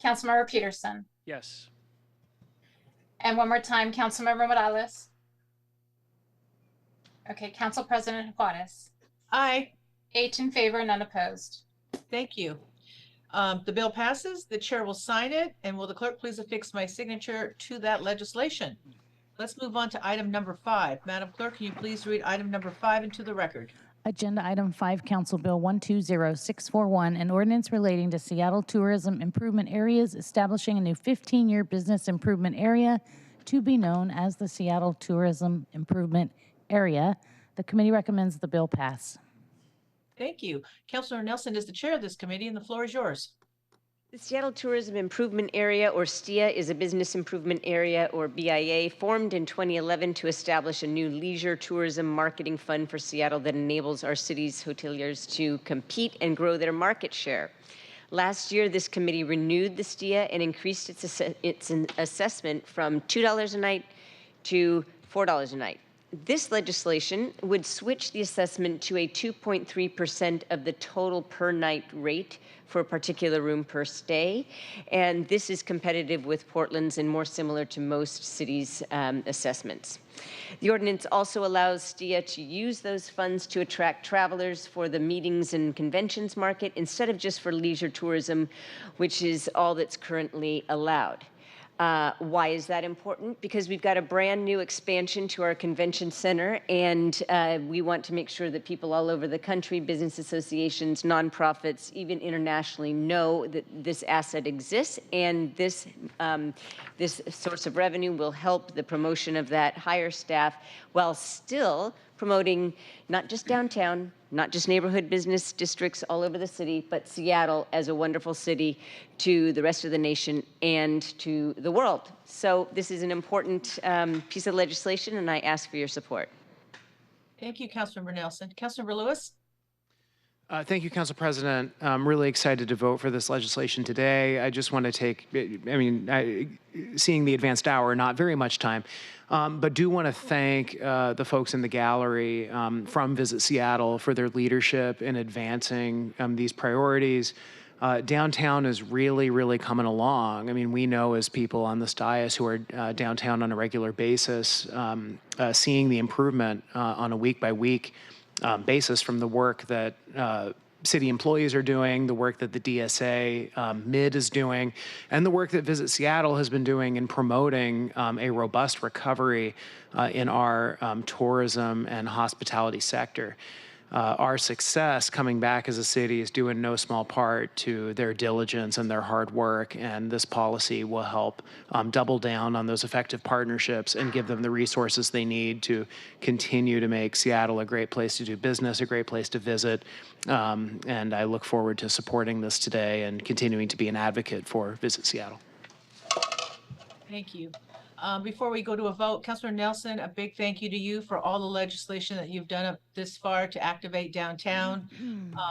Councilmember Peterson. Yes. And one more time, Councilmember Morales. Okay, Council President Juarez. Aye. 8 in favor, none opposed. Thank you. The bill passes. The chair will sign it, and will the clerk please affix my signature to that legislation? Let's move on to item number 5. Madam Clerk, can you please read item number 5 into the record? Agenda Item 5, Council Bill 120641, an ordinance relating to Seattle Tourism Improvement Areas, establishing a new 15-year business improvement area to be known as the Seattle Tourism Improvement Area. The committee recommends the bill pass. Thank you. Councilor Nelson is the chair of this committee, and the floor is yours. The Seattle Tourism Improvement Area, or STIA, is a business improvement area, or BIA, formed in 2011 to establish a new leisure tourism marketing fund for Seattle that enables our city's hoteliers to compete and grow their market share. Last year, this committee renewed the STIA and increased its assessment from $2 a night to $4 a night. This legislation would switch the assessment to a 2.3% of the total per night rate for a particular room per stay. And this is competitive with Portland's and more similar to most cities' assessments. The ordinance also allows STIA to use those funds to attract travelers for the meetings and conventions market instead of just for leisure tourism, which is all that's currently allowed. Why is that important? Because we've got a brand new expansion to our convention center, and we want to make sure that people all over the country, business associations, nonprofits, even internationally, know that this asset exists, and this source of revenue will help the promotion of that, hire staff, while still promoting not just downtown, not just neighborhood business districts all over the city, but Seattle as a wonderful city to the rest of the nation and to the world. So this is an important piece of legislation, and I ask for your support. Thank you, Councilmember Nelson. Councilmember Lewis? Thank you, Council President. I'm really excited to vote for this legislation today. I just want to take, seeing the advanced hour, not very much time, but do want to thank the folks in the gallery from Visit Seattle for their leadership in advancing these priorities. Downtown is really, really coming along. I mean, we know as people on this dais who are downtown on a regular basis, seeing the improvement on a week-by-week basis from the work that city employees are doing, the work that the DSA MID is doing, and the work that Visit Seattle has been doing in promoting a robust recovery in our tourism and hospitality sector. Our success coming back as a city is due in no small part to their diligence and their hard work, and this policy will help double down on those effective partnerships and give them the resources they need to continue to make Seattle a great place to do business, a great place to visit, and I look forward to supporting this today and continuing to be an advocate for Visit Seattle. Thank you. Before we go to a vote, Councilor Nelson, a big thank you to you for all the legislation that you've done up this far to activate downtown,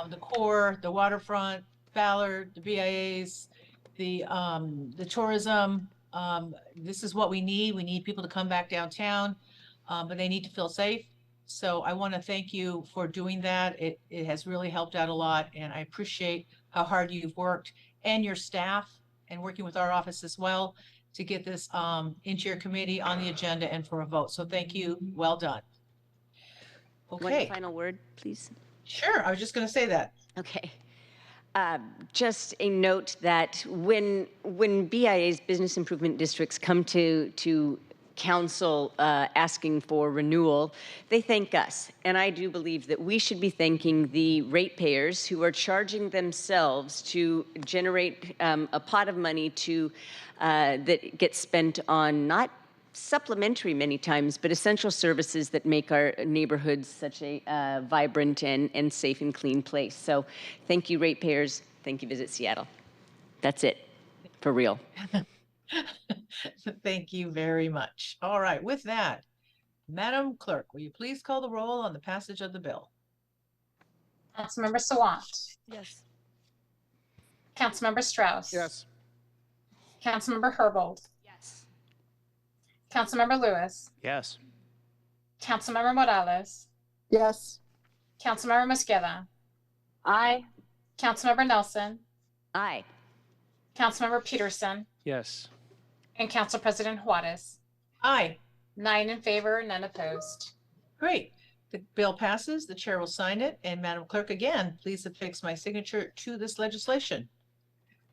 the core, the waterfront, Ballard, the BIAs, the tourism. This is what we need. We need people to come back downtown, but they need to feel safe. So I want to thank you for doing that. It has really helped out a lot, and I appreciate how hard you've worked and your staff and working with our office as well to get this into your committee on the agenda and for a vote. So thank you. Well done. Okay. One final word, please. Sure. I was just going to say that. Okay. Just a note that when BIA's business improvement districts come to council asking for renewal, they thank us. And I do believe that we should be thanking the ratepayers who are charging themselves to generate a pot of money to that gets spent on not supplementary many times, but essential services that make our neighborhoods such a vibrant and safe and clean place. So thank you, ratepayers. Thank you, Visit Seattle. That's it, for real. Thank you very much. All right, with that, Madam Clerk, will you please call the roll on the passage of the bill? Councilmember Sawant. Yes. Councilmember Strauss. Yes. Councilmember Herbold. Yes. Councilmember Lewis. Yes. Councilmember Morales. Yes. Councilmember Mosqueda. Aye. Councilmember Nelson. Aye. Councilmember Peterson. Yes. And Council President Juarez. Aye. 9 in favor, none opposed. Great. The bill passes. The chair will sign it. And Madam Clerk, again, please affix my signature to this legislation.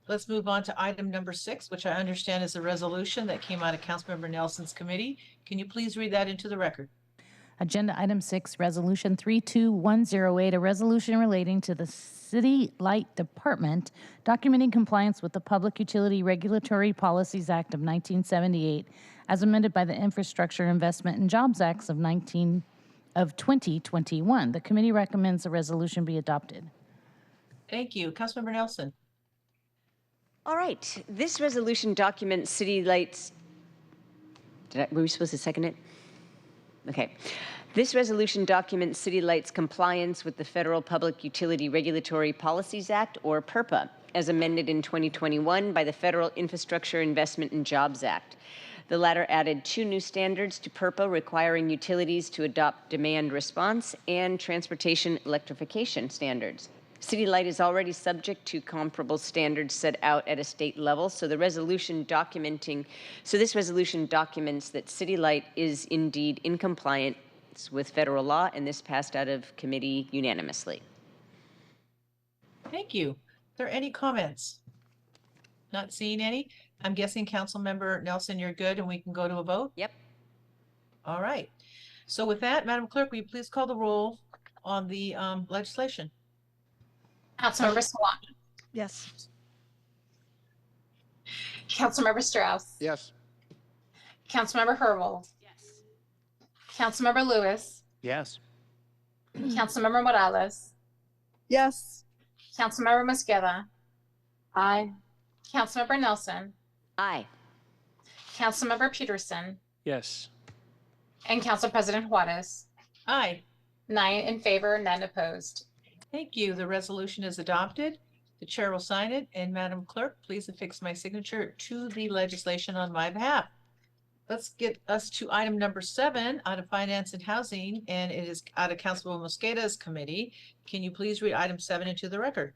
Let's move on to item number 6, which I understand is a resolution that came out of Councilmember Nelson's committee. Can you please read that into the record? Agenda item 6, resolution 32108, a resolution relating to the City Light Department documenting compliance with the Public Utility Regulatory Policies Act of 1978 as amended by the Infrastructure Investment and Jobs Acts of 2021. The committee recommends the resolution be adopted. Thank you. Councilmember Nelson. All right, this resolution documents City Light's, were we supposed to second it? Okay. This resolution documents City Light's compliance with the Federal Public Utility Regulatory Policies Act, or PURPA, as amended in 2021 by the Federal Infrastructure Investment and Jobs Act. The latter added 2 new standards to PURPA requiring utilities to adopt demand response and transportation electrification standards. City Light is already subject to comparable standards set out at a state level, so this resolution documents that City Light is indeed in compliance with federal law, and this passed out of committee unanimously. Thank you. Are there any comments? Not seeing any. I'm guessing Councilmember Nelson, you're good and we can go to a vote? Yep. All right. So with that, Madam Clerk, will you please call the roll on the legislation? Councilmember Swan. Yes. Councilmember Strauss. Yes. Councilmember Herbold. Yes. Councilmember Lewis. Yes. Councilmember Morales. Yes. Councilmember Mosqueda. Aye. Councilmember Nelson. Aye. Councilmember Peterson. Yes. And Council President Juarez. Aye. 9 in favor, none opposed. Thank you. The resolution is adopted. The chair will sign it. And Madam Clerk, please affix my signature to the legislation on my behalf. Let's get us to item number 7 out of Finance and Housing, and it is out of Councilwoman Mosqueda's committee. Can you please read item 7 into the record?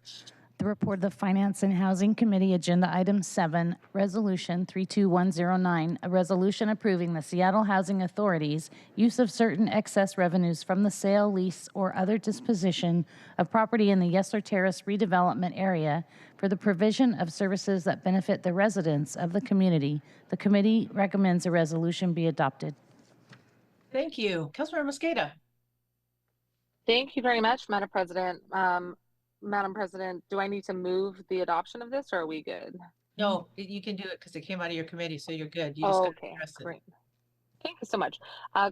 The report of the Finance and Housing Committee, Agenda Item 7, Resolution 32109, a resolution approving the Seattle Housing Authority's use of certain excess revenues from the sale, lease, or other disposition of property in the Yesler Terrace Redevelopment Area for the provision of services that benefit the residents of the community. The committee recommends a resolution be adopted. Thank you. Councilmember Mosqueda. Thank you very much, Madam President. Madam President, do I need to move the adoption of this, or are we good? No, you can do it because it came out of your committee, so you're good. You just gotta Okay, address it. great. Thank you so much.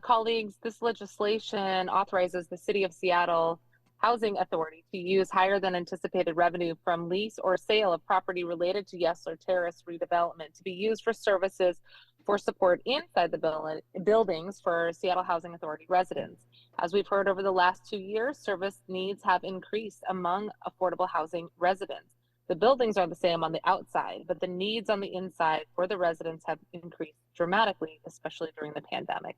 Colleagues, this legislation authorizes the City of Seattle Housing Authority to use higher than anticipated revenue from lease or sale of property related to Yesler Terrace redevelopment to be used for services for support inside the buildings for Seattle Housing Authority residents. As we've heard over the last 2 years, service needs have increased among affordable housing residents. The buildings are the same on the outside, but the needs on the inside for the residents have increased dramatically, especially during the pandemic.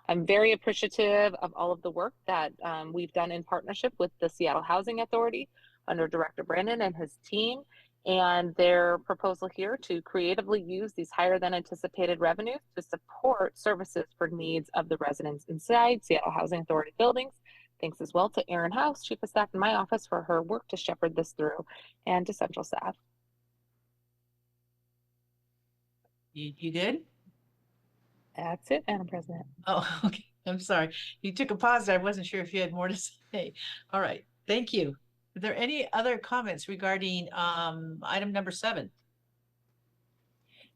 I'm very appreciative of all of the work that we've done in partnership with the Seattle Housing Authority under Director Brandon and his team, and their proposal here to creatively use these higher than anticipated revenues to support services for needs of the residents inside Seattle Housing Authority buildings. Thanks as well to Erin House, Chief of Staff in my office, for her work to shepherd this through, and to central staff. You good? That's it, Madam President. Oh, okay. I'm sorry. You took a pause there. I wasn't sure if you had more to say. All right. Thank you. Are there any other comments regarding item number 7?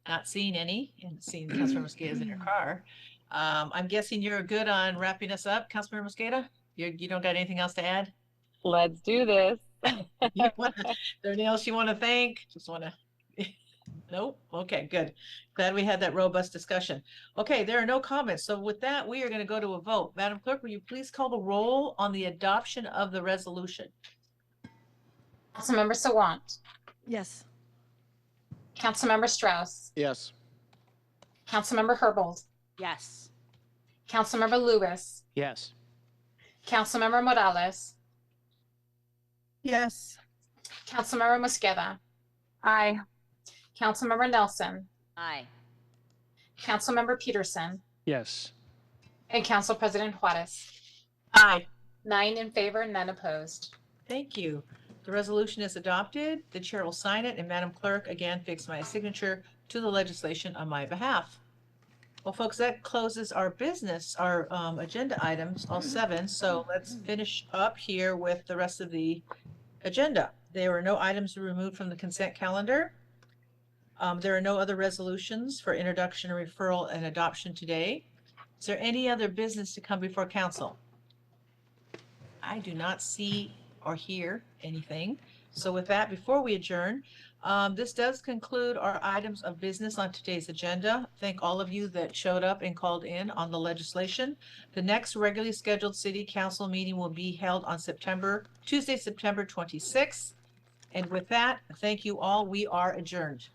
Not seeing any, and seeing Councilmember Mosqueda is in her car. I'm guessing you're good on wrapping us up, Councilmember Mosqueda? You don't got anything else to add? Let's do this. Anything else you want to thank? Just want to. Nope. Okay, good. Glad we had that robust discussion. Okay, there are no comments. So with that, we are going to go to a vote. Madam Clerk, will you please call the roll on the adoption of the resolution? Councilmember Sawant. Yes. Councilmember Strauss. Yes. Councilmember Herbold. Yes. Councilmember Lewis. Yes. Councilmember Morales. Yes. Councilmember Mosqueda. Aye. Councilmember Nelson. Aye. Councilmember Peterson, Yes. and Council President Juarez. Aye. 9 in favor, none opposed. Thank you. The resolution is adopted. The chair will sign it, and Madam Clerk, again, fix my signature to the legislation on my behalf. Well, folks, that closes our business, our agenda items, all 7. So let's finish up here with the rest of the agenda. There were no items removed from the consent calendar. There are no other resolutions for introduction, referral, and adoption today. Is there any other business to come before council? I do not see or hear anything. So with that, before we adjourn, this does conclude our itunes of business on today's agenda. Thank all of you that showed up and called in on the legislation. The next regularly scheduled city council meeting will be held on Tuesday, September 26th. And with that, thank you all. We are adjourned.